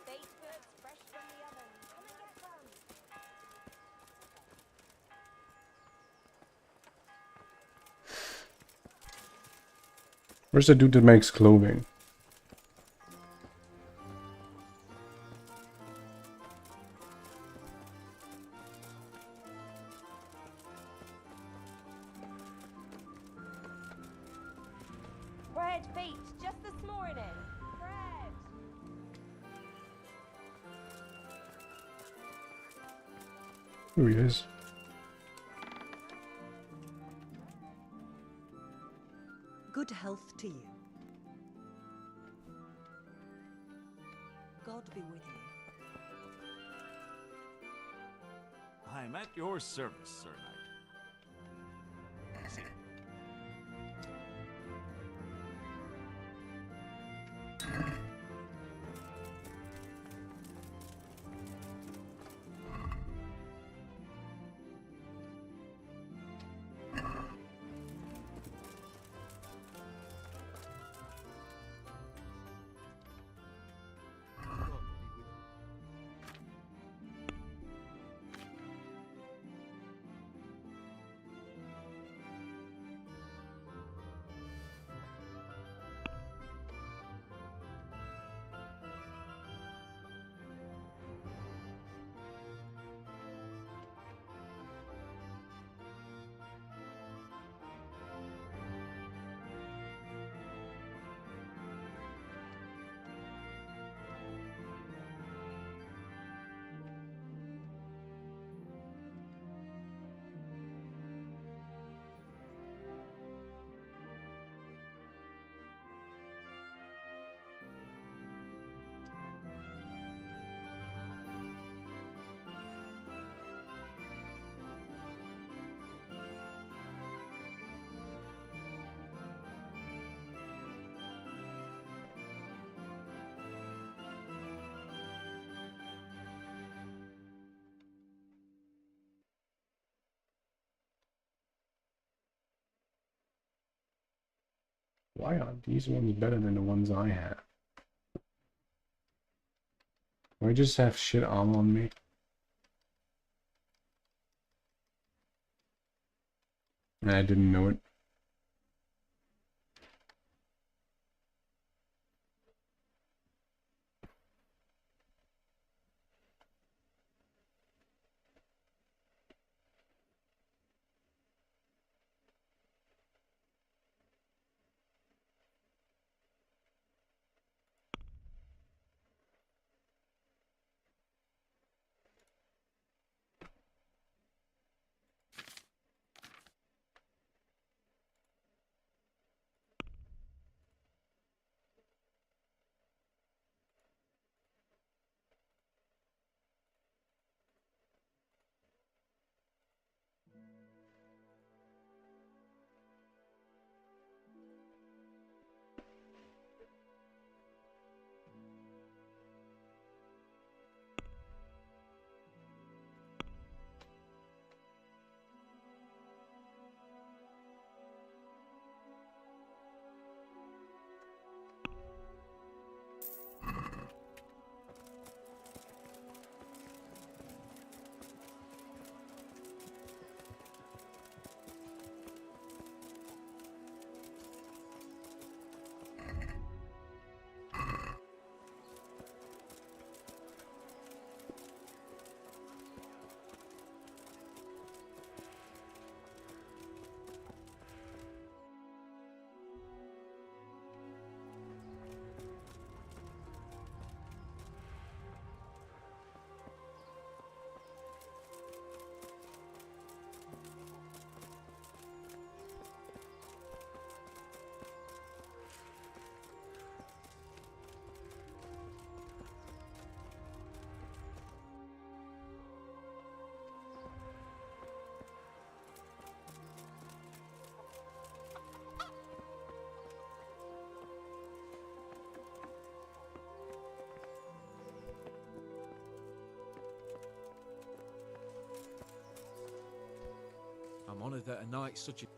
Baked goods fresh from the oven. Come and get some. Where's the dude that makes clothing? Bread baked just this morning. Bread. Here he is. Good health to you. God be with you. I'm at your service, Sir Knight. See. Why are these ones better than the ones I have? Do I just have shit armor on me? I didn't know it. that a night such as...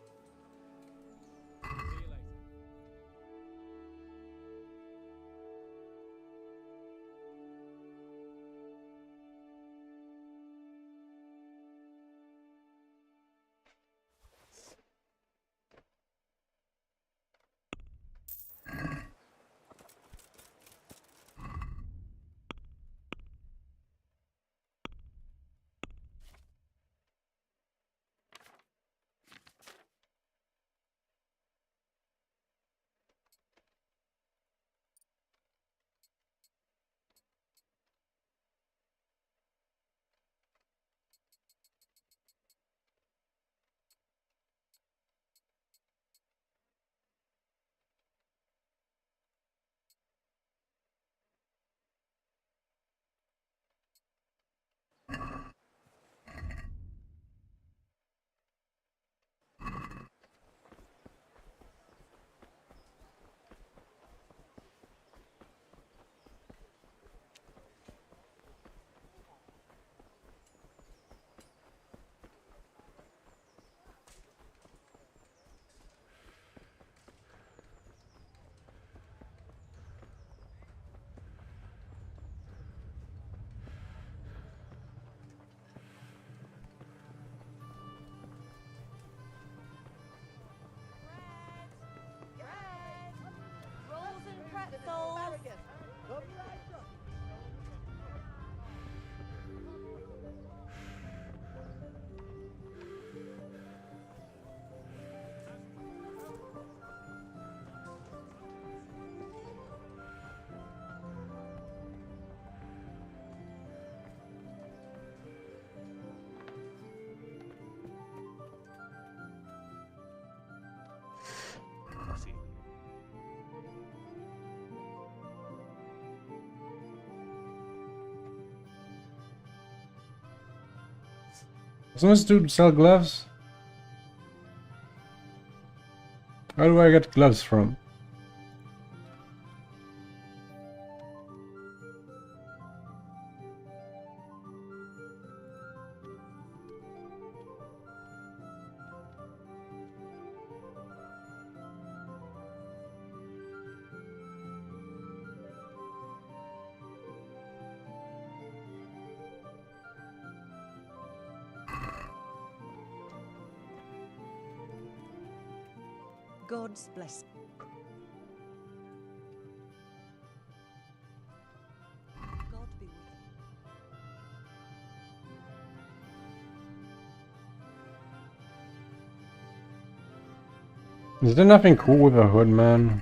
Rolls and pretzels. Doesn't this dude sell gloves? Where do I get gloves from? God's blessing. God be with you. Is there nothing cool with a hood, man?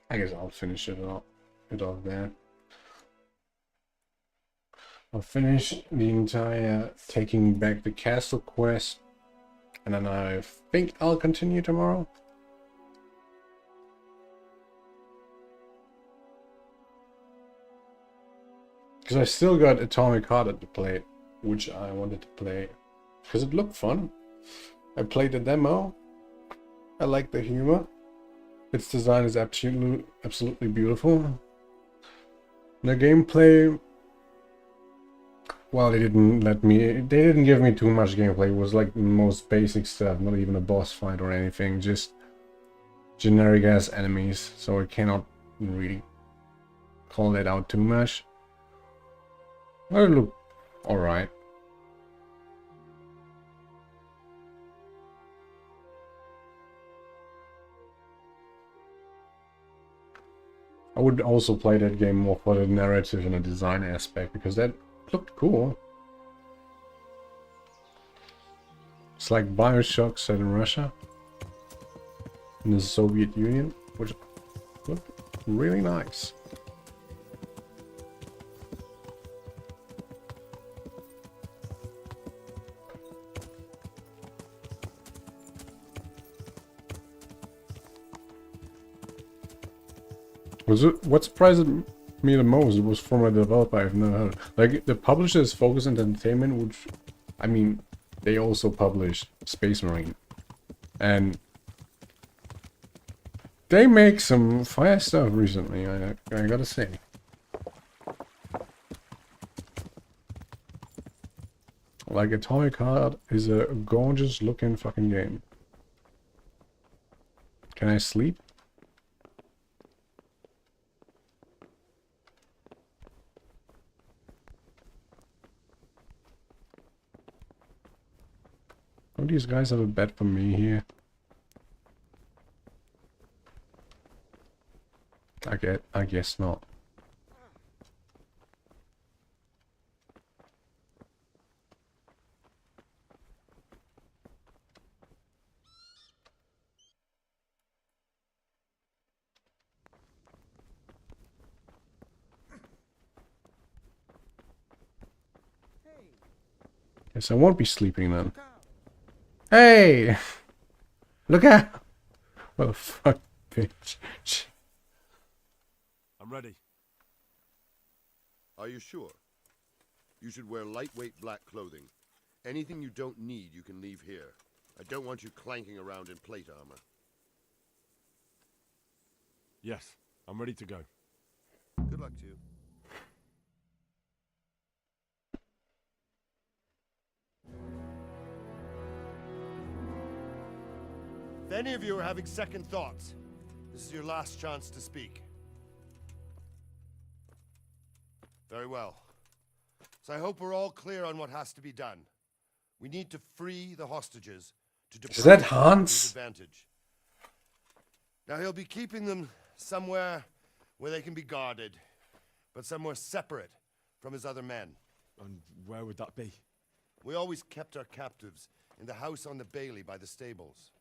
I guess I'll finish it off there. I'll finish the entire taking back the castle quest, and then I think I'll continue tomorrow. Because I still got Atomic Heart at the plate, which I wanted to play because it looked fun. I played the demo. I like the humor. Its design is absolutely beautiful. The gameplay, well, they didn't give me too much gameplay. It was like the most basic stuff, not even a boss fight or anything, just generic ass enemies, so I cannot really call that out too much. But it looked alright. I would also play that game more for the narrative and the design aspect, because that looked cool. It's like BioShock set in Russia, in the Soviet Union, which looked really nice. What surprised me the most was from a developer I've never heard. Like, the publisher is Focus Entertainment, which, I mean, they also publish Space Marine. And they make some fire stuff recently, I gotta say. Like, Atomic Heart is a gorgeous looking fucking game. Can I sleep? Don't these guys have a bed for me here? I guess not. Guess I won't be sleeping then. Hey! Look out! What the fuck, bitch. I'm ready. Are you sure? You should wear lightweight black clothing. Anything you don't need, you can leave here. I don't want you clanking around in plate armor. Yes, I'm ready to go. Good luck to you. If any of you are having second thoughts, this is your last chance to speak. Very well. So I hope we're all clear on what has to be done. We need to free the hostages to Is that Hans? his advantage. Now he'll be keeping them somewhere where they can be guarded, but somewhere separate from his other men. And where would that be? We always kept our captives in the house on the Bailey by the stables.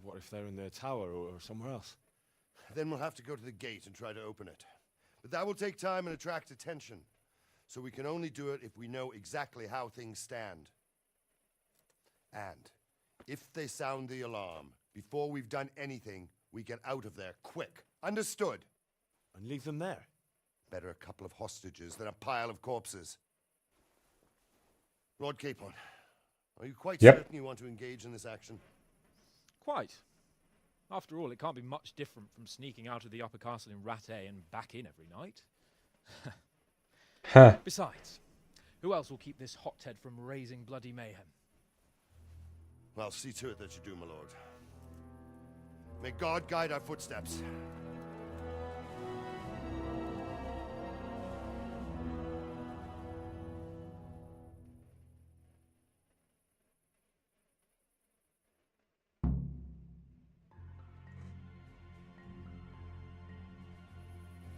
What if they're in their tower or somewhere else? Then we'll have to go to the gate and try to open it. But that will take time and attract attention. So we can only do it if we know exactly how things stand. And if they sound the alarm, before we've done anything, we get out of there quick. Understood? And leave them there? Better a couple of hostages than a pile of corpses. Lord Capon, are you quite certain you want to engage in this action? Quite. After all, it can't be much different from sneaking out of the upper castle in Rattay and back in every night. Besides, who else will keep this hothead from raising bloody mayhem? Well, see to it that you do, my lord. May God guide our footsteps.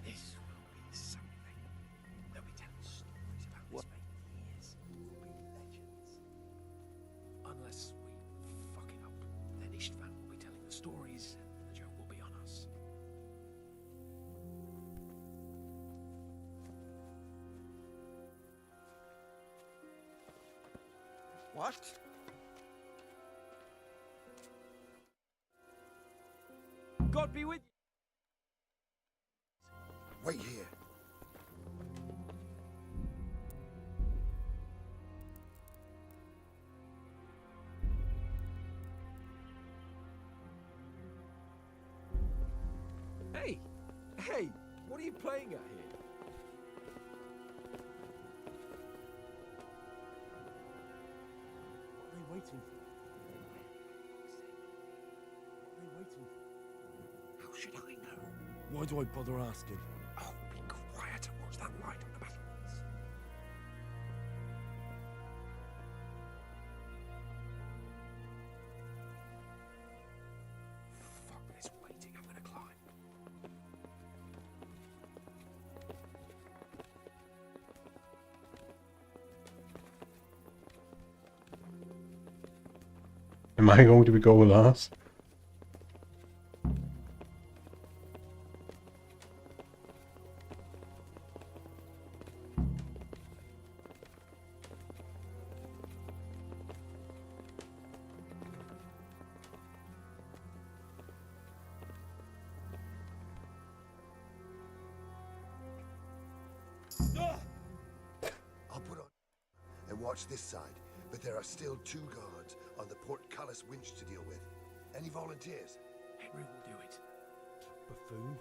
This will be something. They'll be telling stories about this for years. Will be legends. Unless we fuck it up, then Istvan will be telling the stories, and the joke will be on us. What? God be with you. Wait here. Hey, what are you playing at here? What are they waiting for? What are they waiting for? How should I know? Why do I bother asking? Oh, be quiet and watch that light on the battlements. Fuck this waiting, I'm gonna climb. Am I going to be go last? watch this side, but there are still 2 guards on the portcullis winch to deal with. Any volunteers? Henry will do it. Buffoon.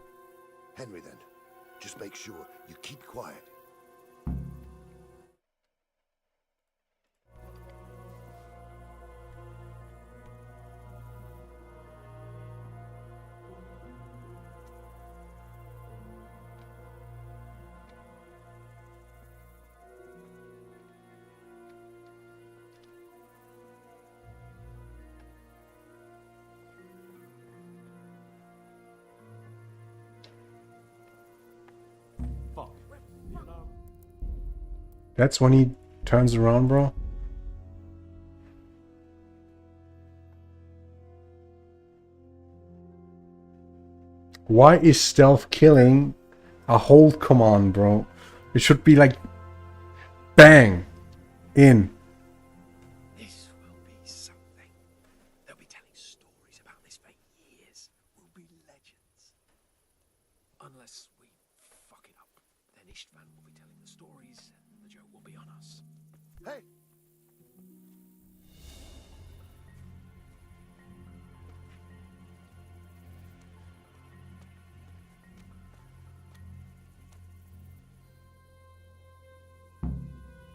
Henry, then. Just make sure you keep quiet. That's when he turns around, bro. Why is stealth killing a hold command, bro? It should be like bang in. This will be something. They'll be telling stories about this for years. We'll be legends. Unless we fuck it up, then Istvan will be telling the stories and the joke will be on us. Hey!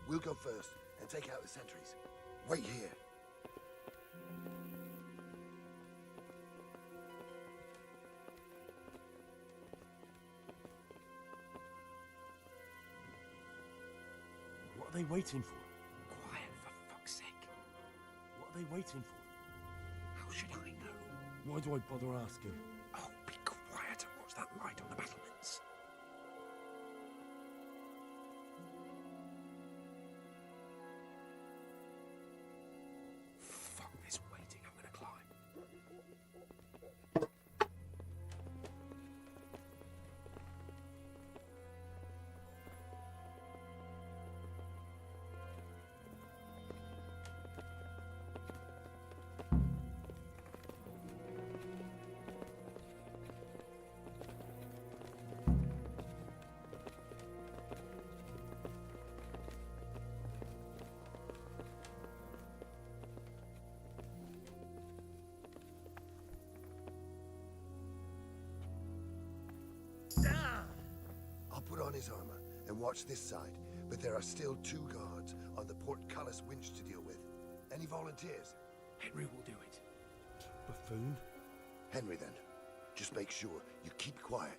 We'll go first and take out the sentries. Wait here. What are they waiting for? Quiet, for fuck's sake. What are they waiting for? How should I know? Why do I bother asking? Oh, be quiet and watch that light on the battlements. Fuck this waiting, I'm gonna climb. I'll put on his armor and watch this side, but there are still 2 guards on the portcullis winch to deal with. Any volunteers? Henry will do it. Buffoon? Henry, then. Just make sure you keep quiet.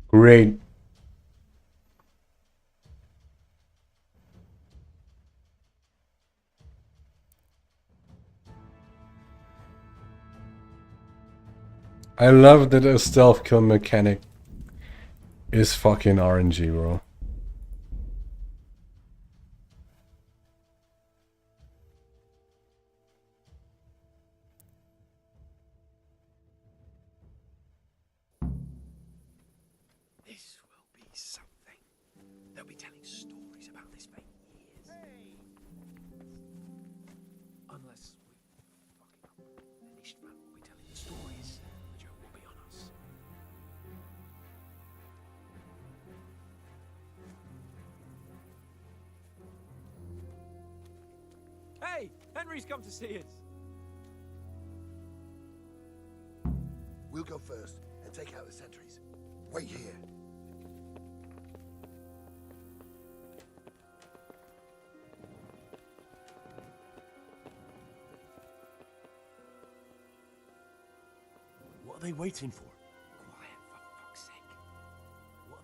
Great. I love that a stealth kill mechanic is fucking RNG, bro. This will be something. They'll be telling stories about this for years. Unless we fuck it up, then Istvan will be telling the stories and the joke will be on us. Hey! Henry's come to see us! We'll go first and take out the sentries. Wait here. What are they waiting for?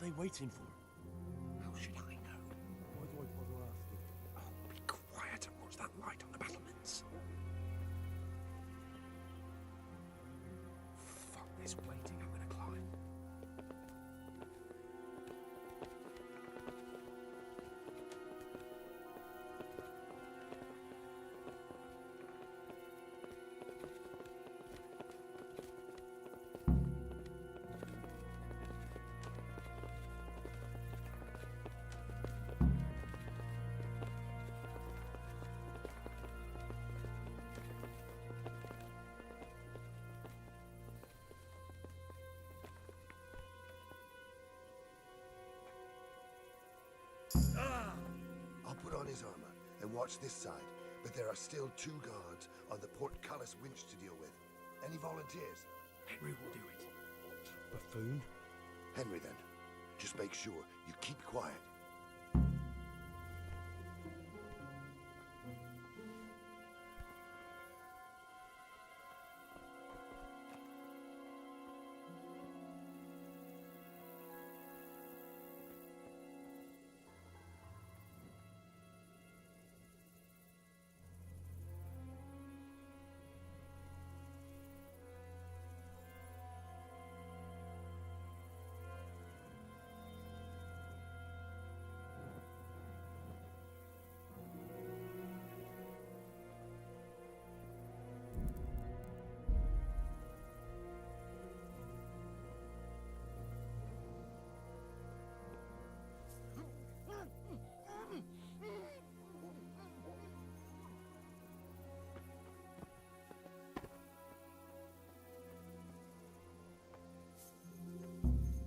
they waiting for? How should I know? Why do I bother asking? Oh, be quiet and watch that light on the battlements. Fuck this waiting, I'm gonna climb. I'll put on his armor and watch this side, but there are still 2 guards on the portcullis winch to deal with. Any volunteers? Henry will do it. Buffoon? Henry, then. Just make sure you keep quiet.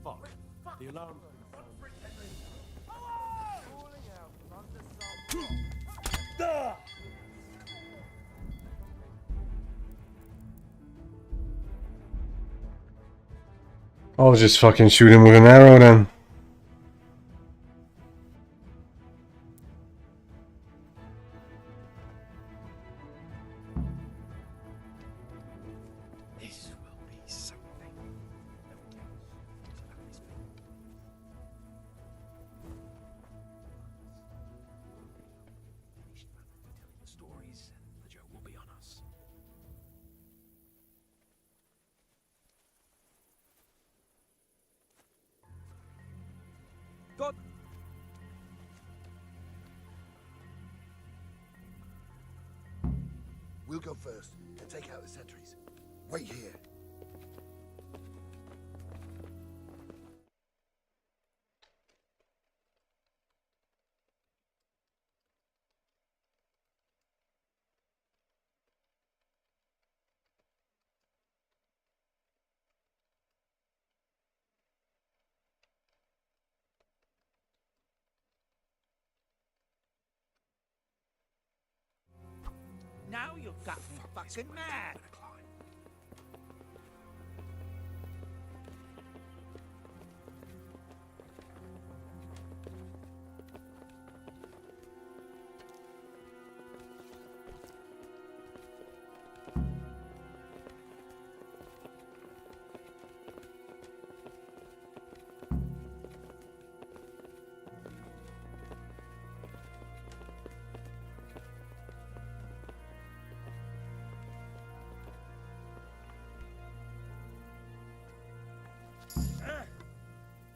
Fuck. The alarm. I'll just fucking shoot him with an arrow then. This will be something. The stories, and the joke will be on us. God. We'll go first and take out the sentries. Wait here. Now you've got me fucking mad.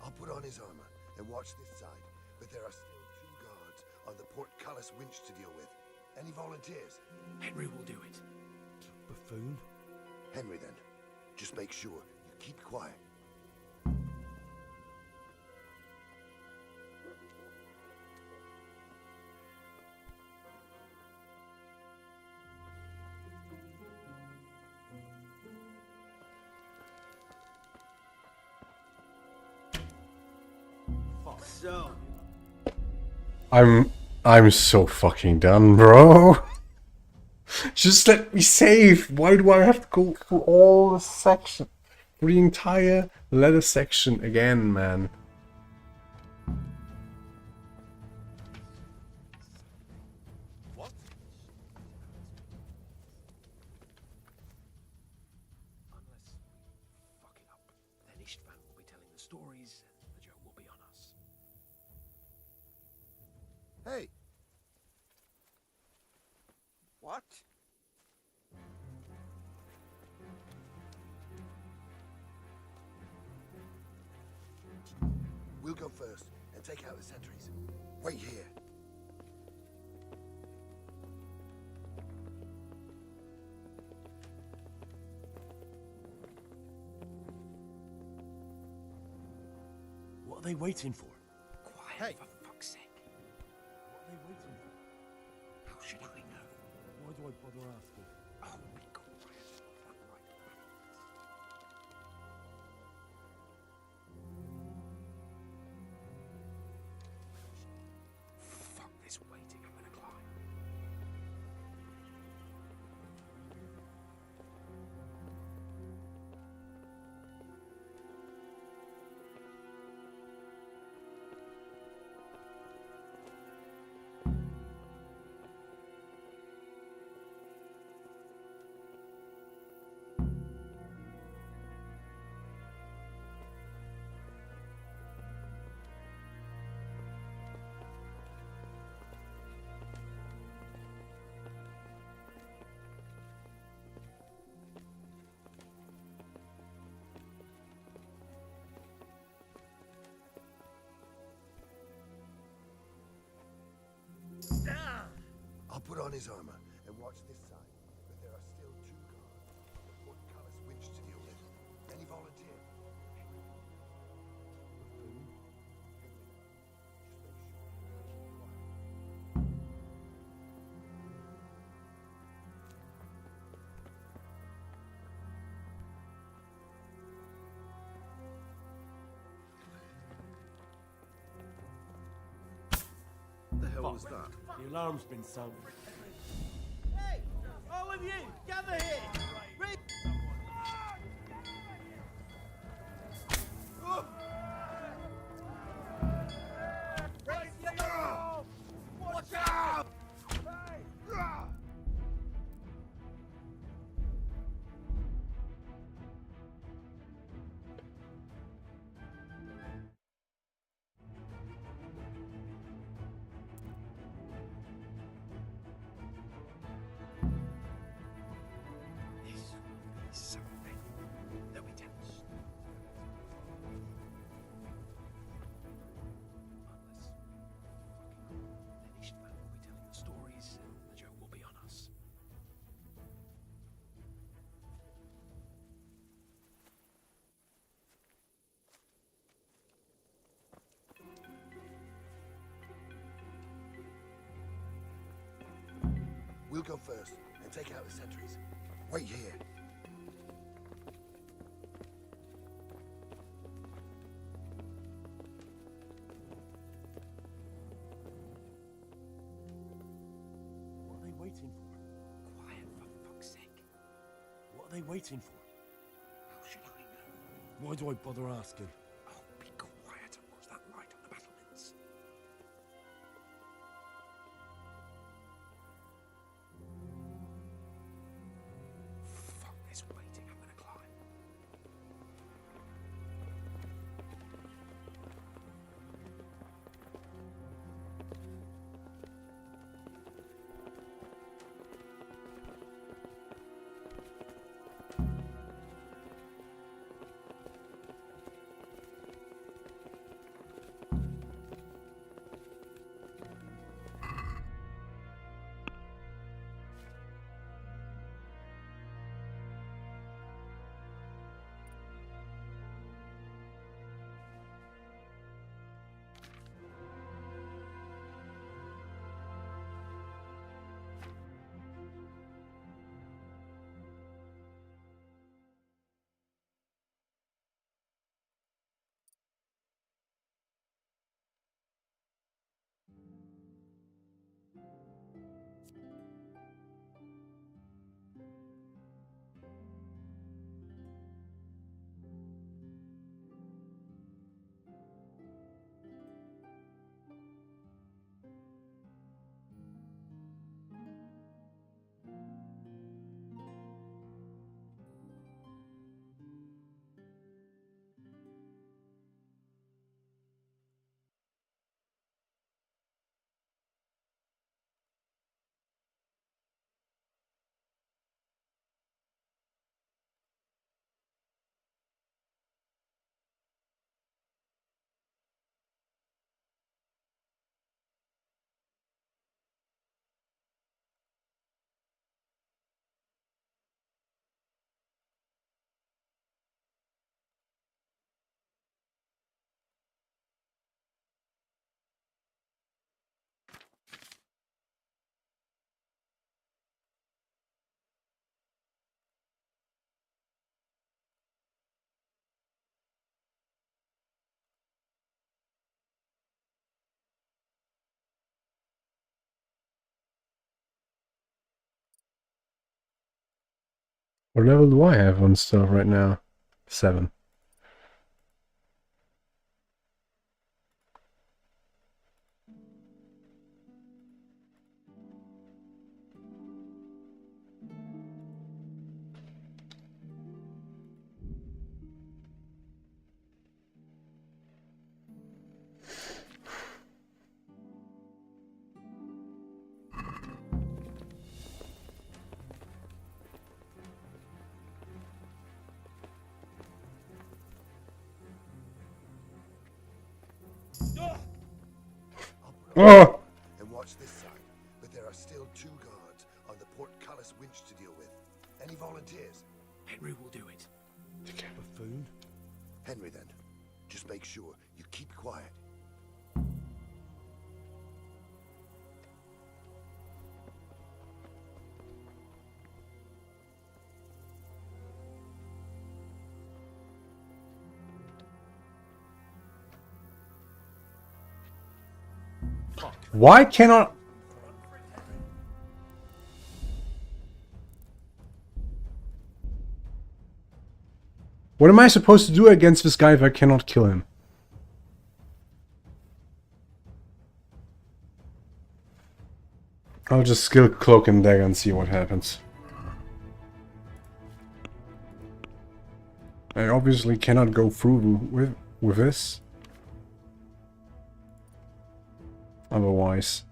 I'll put on his armor and watch this side, but there are still 2 guards on the portcullis winch to deal with. Any volunteers? Henry will do it. Buffoon? Henry, then. Just make sure you keep quiet. So, I'm so fucking done, bro. Just let me save. Why do I have to go through all the section? For the entire letter section again, man. What? Unless we fuck it up, then Istvan will be telling the stories, and the joke will be on Hey! What? We'll go first and take out the sentries. Wait here. What are they waiting for? Hey! For fuck's sake. What are they waiting for? How should I know? Why do I bother asking? Oh, be quiet. That right. Fuck this waiting. I'm gonna climb. I'll put on his armor and watch this side, but there are still 2 guards. Put Callus winch to deal with. Any volunteer? The hell was that? The alarm's been sounded. Hey! All of you, gather here! Ready? Watch out! Something. They'll be tense. Unless then Ishmael will be telling the stories and the joke will be on us. We'll go first and take out the sentries. Wait here. What are they waiting for? Quiet, for fuck's sake. What are they waiting for? How should I know? Why do I bother asking? Oh, be quiet and watch that light on the battlements. Fuck this waiting. I'm gonna climb. What level do I have on stuff right now? 7. Oh! And watch this side, but there are still 2 guards on the portcullis winch to deal with. Any volunteers? Henry will do it. Buffoon? Henry, then. Just make sure you keep quiet. Why cannot... What am I supposed to do against this guy if I cannot kill him? I'll just skill cloak and dagger and see what happens. I obviously cannot go through with this. Otherwise.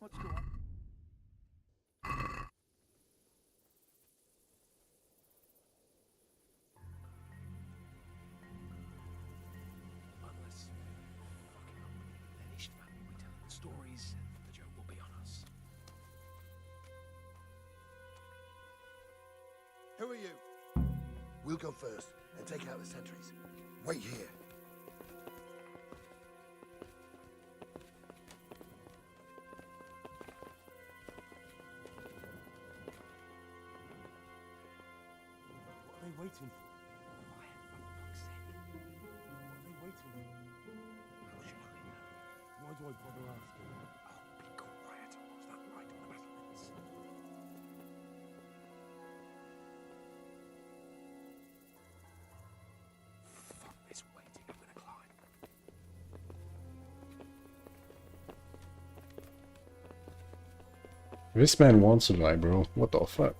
What's going on? Unless fucking up, then Ishvan will be telling the stories, and the joke will be on us. Who are you? We'll go first and take out the sentries. Wait here. What are they waiting for? Quiet, for fuck's sake. What are they waiting for? How should I know? Why do I bother asking? Oh, be quiet. Was that right on the battlements? Fuck this waiting. I'm gonna climb. This man wants to die, bro. What the fuck?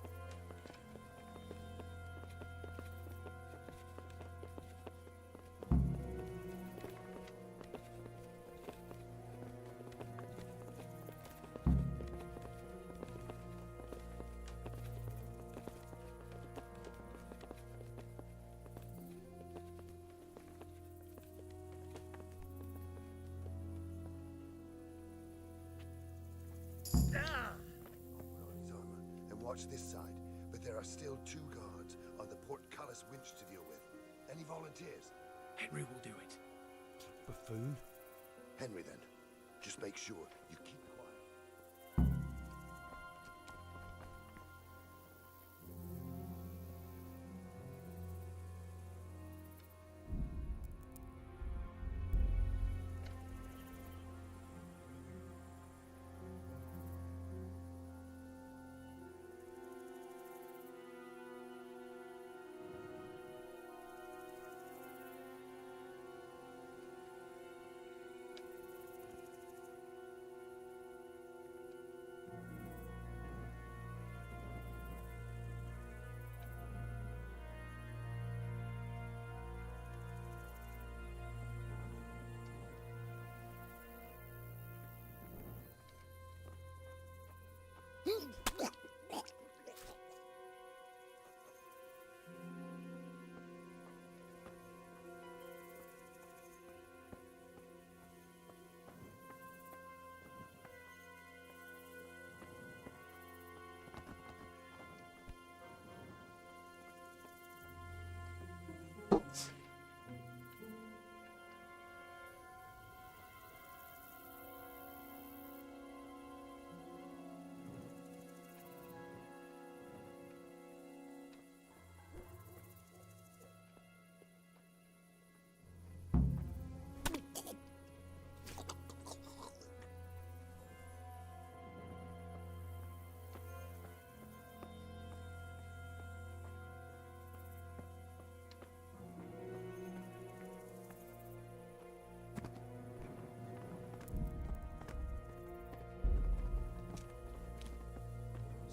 Watch this side, but there are still 2 guards on the portcullis winch to deal with. Any volunteers? Henry will do it. Buffoon? Henry, then. Just make sure you keep quiet.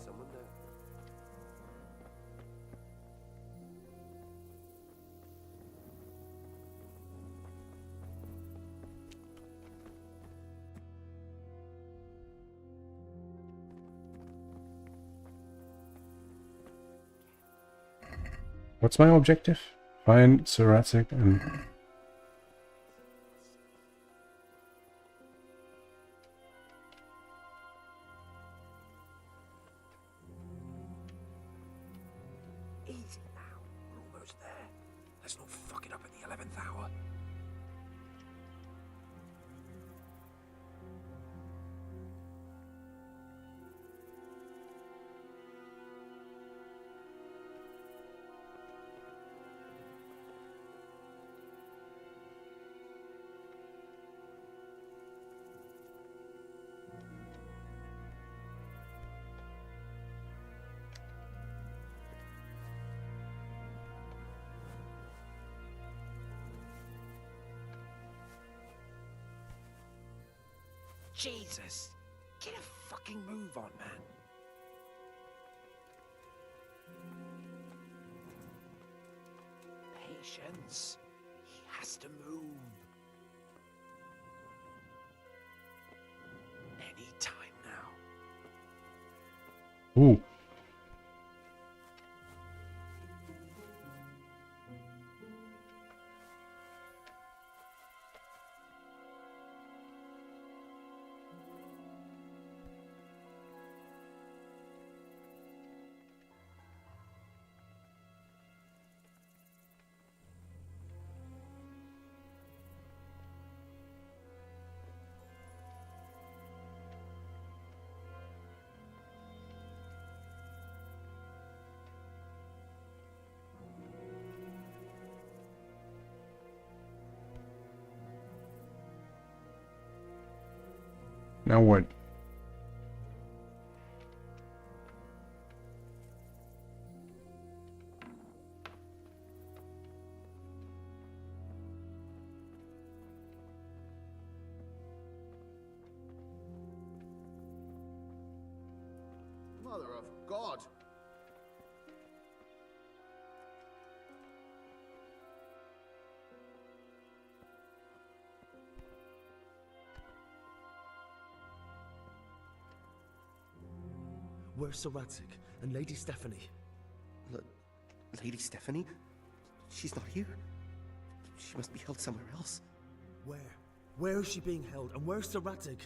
Someone there. What's my objective? Find Seratic and... Easy now. We're almost there. Let's not fuck it up at the 11th hour. Jesus! Get a fucking move on, man. Patience. He has to move. Any time now. Ooh. Now what? Mother of God! Where's Sir Radzig and Lady Stephanie? Lady Stephanie? She's not here. She must be held somewhere else. Where? Where is she being held? And where's Sir Radzig?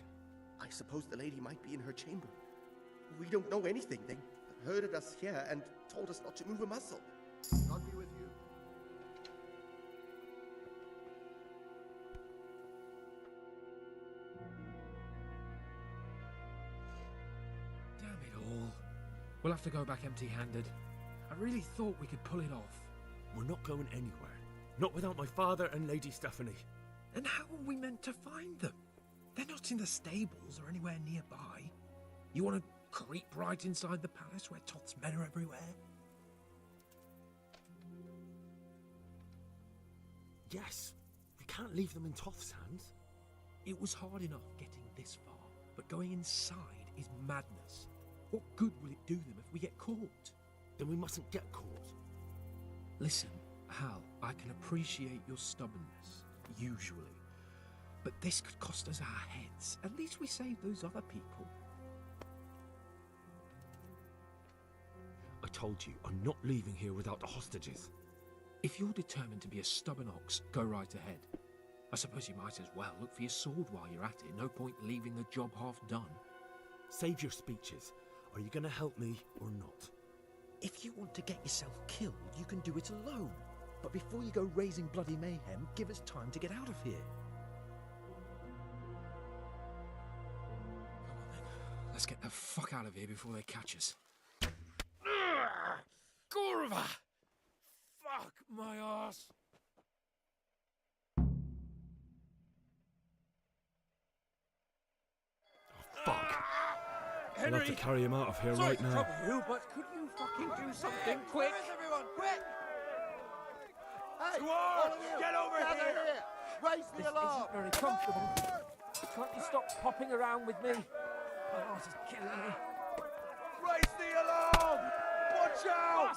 I suppose the lady might be in her chamber. We don't know anything. They herded us here and told us not to move a muscle. God be with you. We'll have to go back empty-handed. I really thought we could pull it off. We're not going anywhere. Not without my father and Lady Stephanie. And how are we meant to find them? They're not in the stables or anywhere nearby. You want to creep right inside the palace where Toth's men are everywhere? Yes. We can't leave them in Toth's hands. It was hard enough getting this far, but going inside is madness. What good will it do them if we get caught? Then we mustn't get caught. Listen, Hal, I can appreciate your stubbornness, usually. But this could cost us our heads. At least we saved those other people. I told you, I'm not leaving here without the hostages. If you're determined to be a stubborn ox, go right ahead. I suppose you might as well look for your sword while you're at it. No point leaving the job half done. Save your speeches. Are you going to help me or not? If you want to get yourself killed, you can do it alone. But before you go raising bloody mayhem, give us time to get out of here. Let's get the fuck out of here before they catch us. Gorva! Fuck my ass! Fuck. I'll have to carry him out of here right now. Sorry to trouble you, but could you fucking do something quick? Where is everyone? Quick! Hey, To all arms! of you, Get over gather here! Raise the alarm! Isn't very comfortable. Can't you stop popping around with me? My heart is killing me. Raise the alarm! Watch out!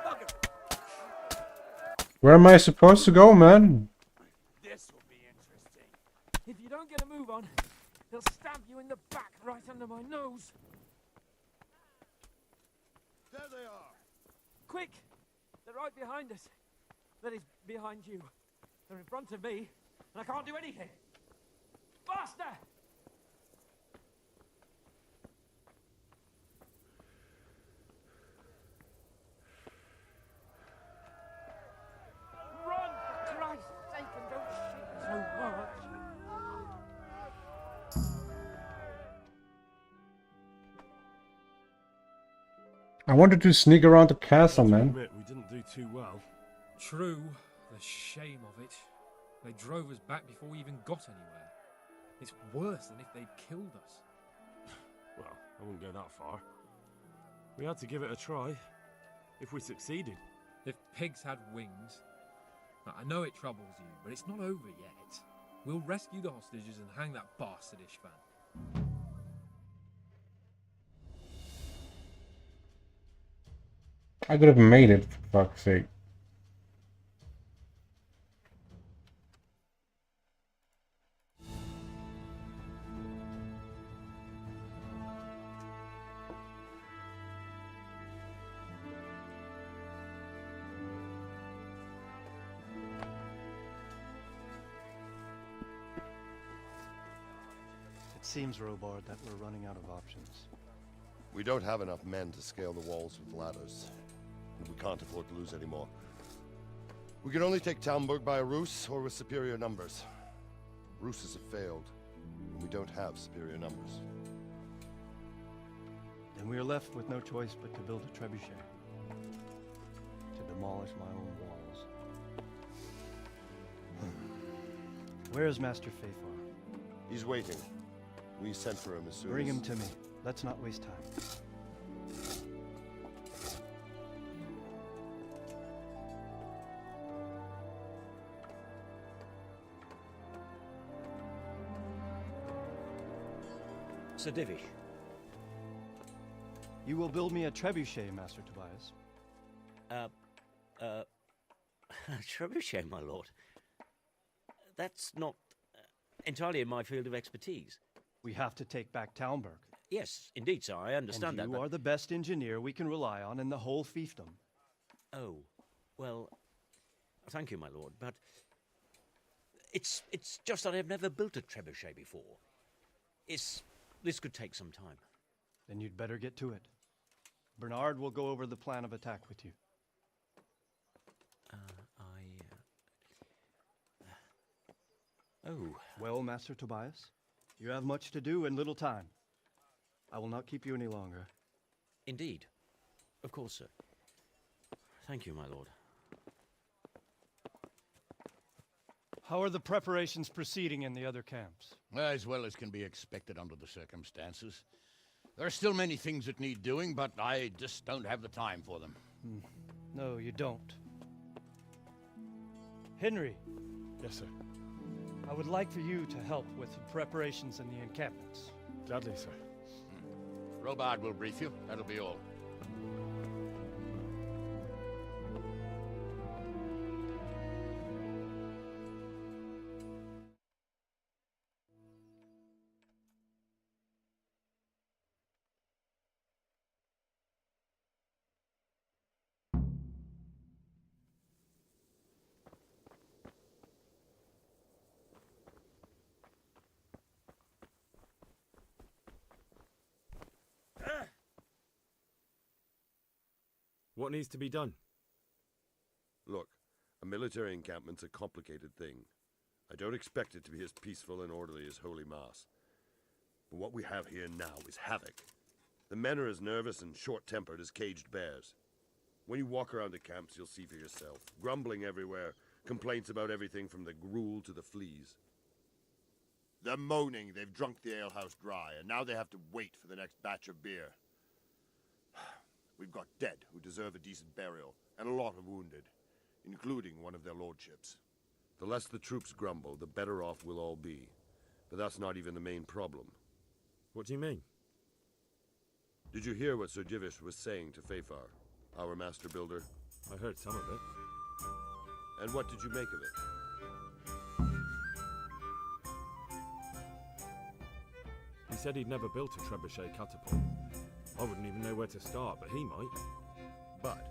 Faster! Where am I supposed to go, man? This will be interesting. If you don't get a move on, they'll stab you in the back right under my nose. There they are. Quick! They're right behind us. That is, behind you. They're in front of me, and I can't do anything. Faster! Run, for Christ's sake, and don't shoot so much. I wanted to sneak around the castle, man. Admit we didn't do too well. True, the shame of it. They drove us back before we even got anywhere. It's worse than if they'd killed us. Well, I wouldn't go that far. We had to give it a try. If we succeeded. If pigs had wings. Now, I know it troubles you, but it's not over yet. We'll rescue the hostages and hang that bastard Ishvan. I could have made it, for fuck's sake. It seems, Robard, that we're running out of options. We don't have enough men to scale the walls with ladders. And we can't afford to lose any more. We can only take Talmberg by a ruse or with superior numbers. Ruses have failed, and we don't have superior numbers. Then we are left with no choice but to build a trebuchet. To demolish my own walls. Where is Master Faithar? He's waiting. We sent for him as soon Bring as... him to me. Let's not waste time. Sir Divish. You will build me a trebuchet, Master Tobias. Trebuchet, my lord. That's not entirely in my field of expertise. We have to take back Talmberg. Yes, indeed, sir. I understand and that. You are the best engineer we can rely on in the whole fiefdom. Oh, well, thank you, my lord, but it's just that I've never built a trebuchet before. This could take some time. Then you'd better get to it. Bernard will go over the plan of attack with you. Oh. Well, Master Tobias, you have much to do and little time. I will not keep you any longer. Indeed. Of course, sir. Thank you, my lord. How are the preparations proceeding in the other camps? As well as can be expected under the circumstances. There are still many things that need doing, but I just don't have the time for them. No, you don't. Henry. Yes, sir. I would like for you to help with the preparations in the encampments. Gladly, sir. Robard will brief you. That'll be all. What needs to be done? Look, a military encampment's a complicated thing. I don't expect it to be as peaceful and orderly as Holy Mass. But what we have here now is havoc. The men are as nervous and short-tempered as caged bears. When you walk around the camps, you'll see for yourself. Grumbling everywhere, complaints about everything from the gruel to the fleas. They're moaning they've drunk the alehouse dry, and now they have to wait for the next batch of beer. We've got dead who deserve a decent burial, and a lot of wounded, including one of their lordships. The less the troops grumble, the better off we'll all be. But that's not even the main problem. What do you mean? Did you hear what Sir Jivish was saying to Fafar, our master builder? I heard some of it. And what did you make of it? He said he'd never built a trebuchet catapult. I wouldn't even know where to start, but he might. But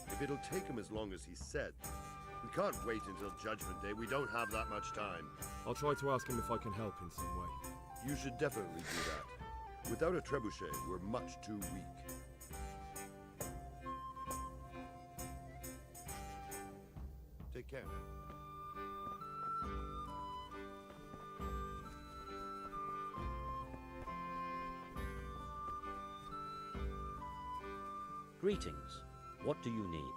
if it'll take him as long as he said, we can't wait until Judgment Day. We don't have that much time. I'll try to ask him if I can help in some way. You should definitely do that. Without a trebuchet, we're much too weak. Take care. Greetings. What do you need?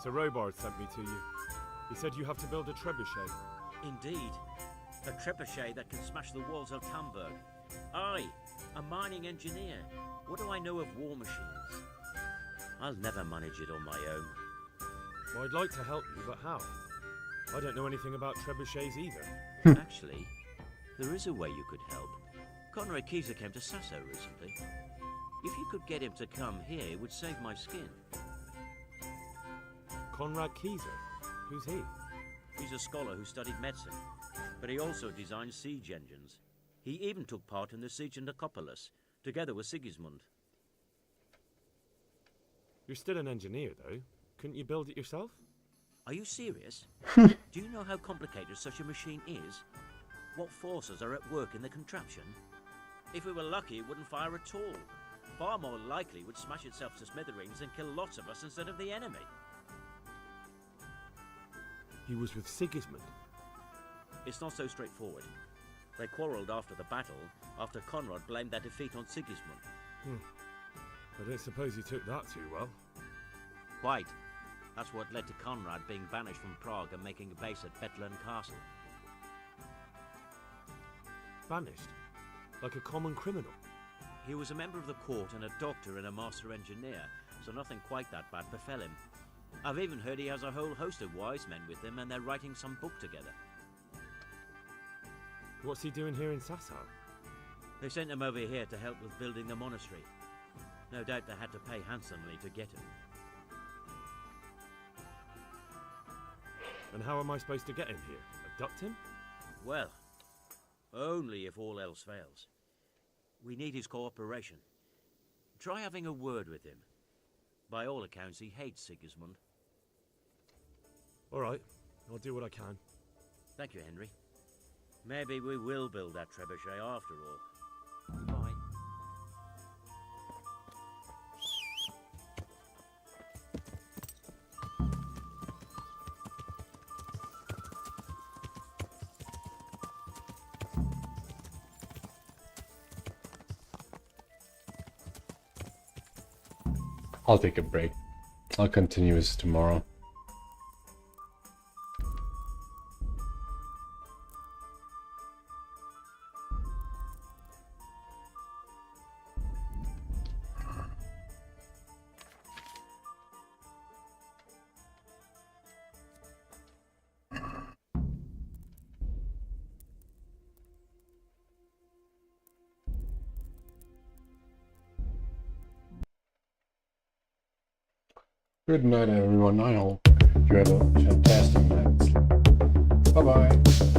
Sir Robard sent me to you. He said you have to build a trebuchet. Indeed. A trebuchet that can smash the walls of Tamburg. I, a mining engineer. What do I know of war machines? I'll never manage it on my own. Well, I'd like to help you, but how? I don't know anything about trebuchets either. Actually, there is a way you could help. Conrad Kieser came to Sasso recently. If you could get him to come here, it would save my skin. Conrad Kieser? Who's he? He's a scholar who studied medicine, but he also designed siege engines. He even took part in the siege of Nicopolis, together with Sigismund. You're still an engineer, though. Couldn't you build it yourself? Are you serious? Do you know how complicated such a machine is? What forces are at work in the contraption? If we were lucky, it wouldn't fire at all. Far more likely it would smash itself to smithereens and kill lots of us instead of the enemy. He was with Sigismund. It's not so straightforward. They quarrelled after the battle, after Conrad blamed their defeat on Sigismund. I don't suppose he took that too well. Quite. That's what led to Conrad being banished from Prague and making a base at Bethlen Castle. Banished? Like a common criminal? He was a member of the court and a doctor and a master engineer, so nothing quite that bad befell him. I've even heard he has a whole host of wise men with him and they're writing some book together. What's he doing here in Sassau? They sent him over here to help with building the monastery. No doubt they had to pay handsomely to get him. And how am I supposed to get him here? Abduct him? Well, only if all else fails. We need his cooperation. Try having a word with him. By all accounts, he hates Sigismund. All right, I'll do what I can. Thank you, Henry. Maybe we will build that trebuchet after all. Goodbye. I'll take a break. I'll continue this tomorrow. Good night, everyone. I hope you have a fantastic night. Bye-bye.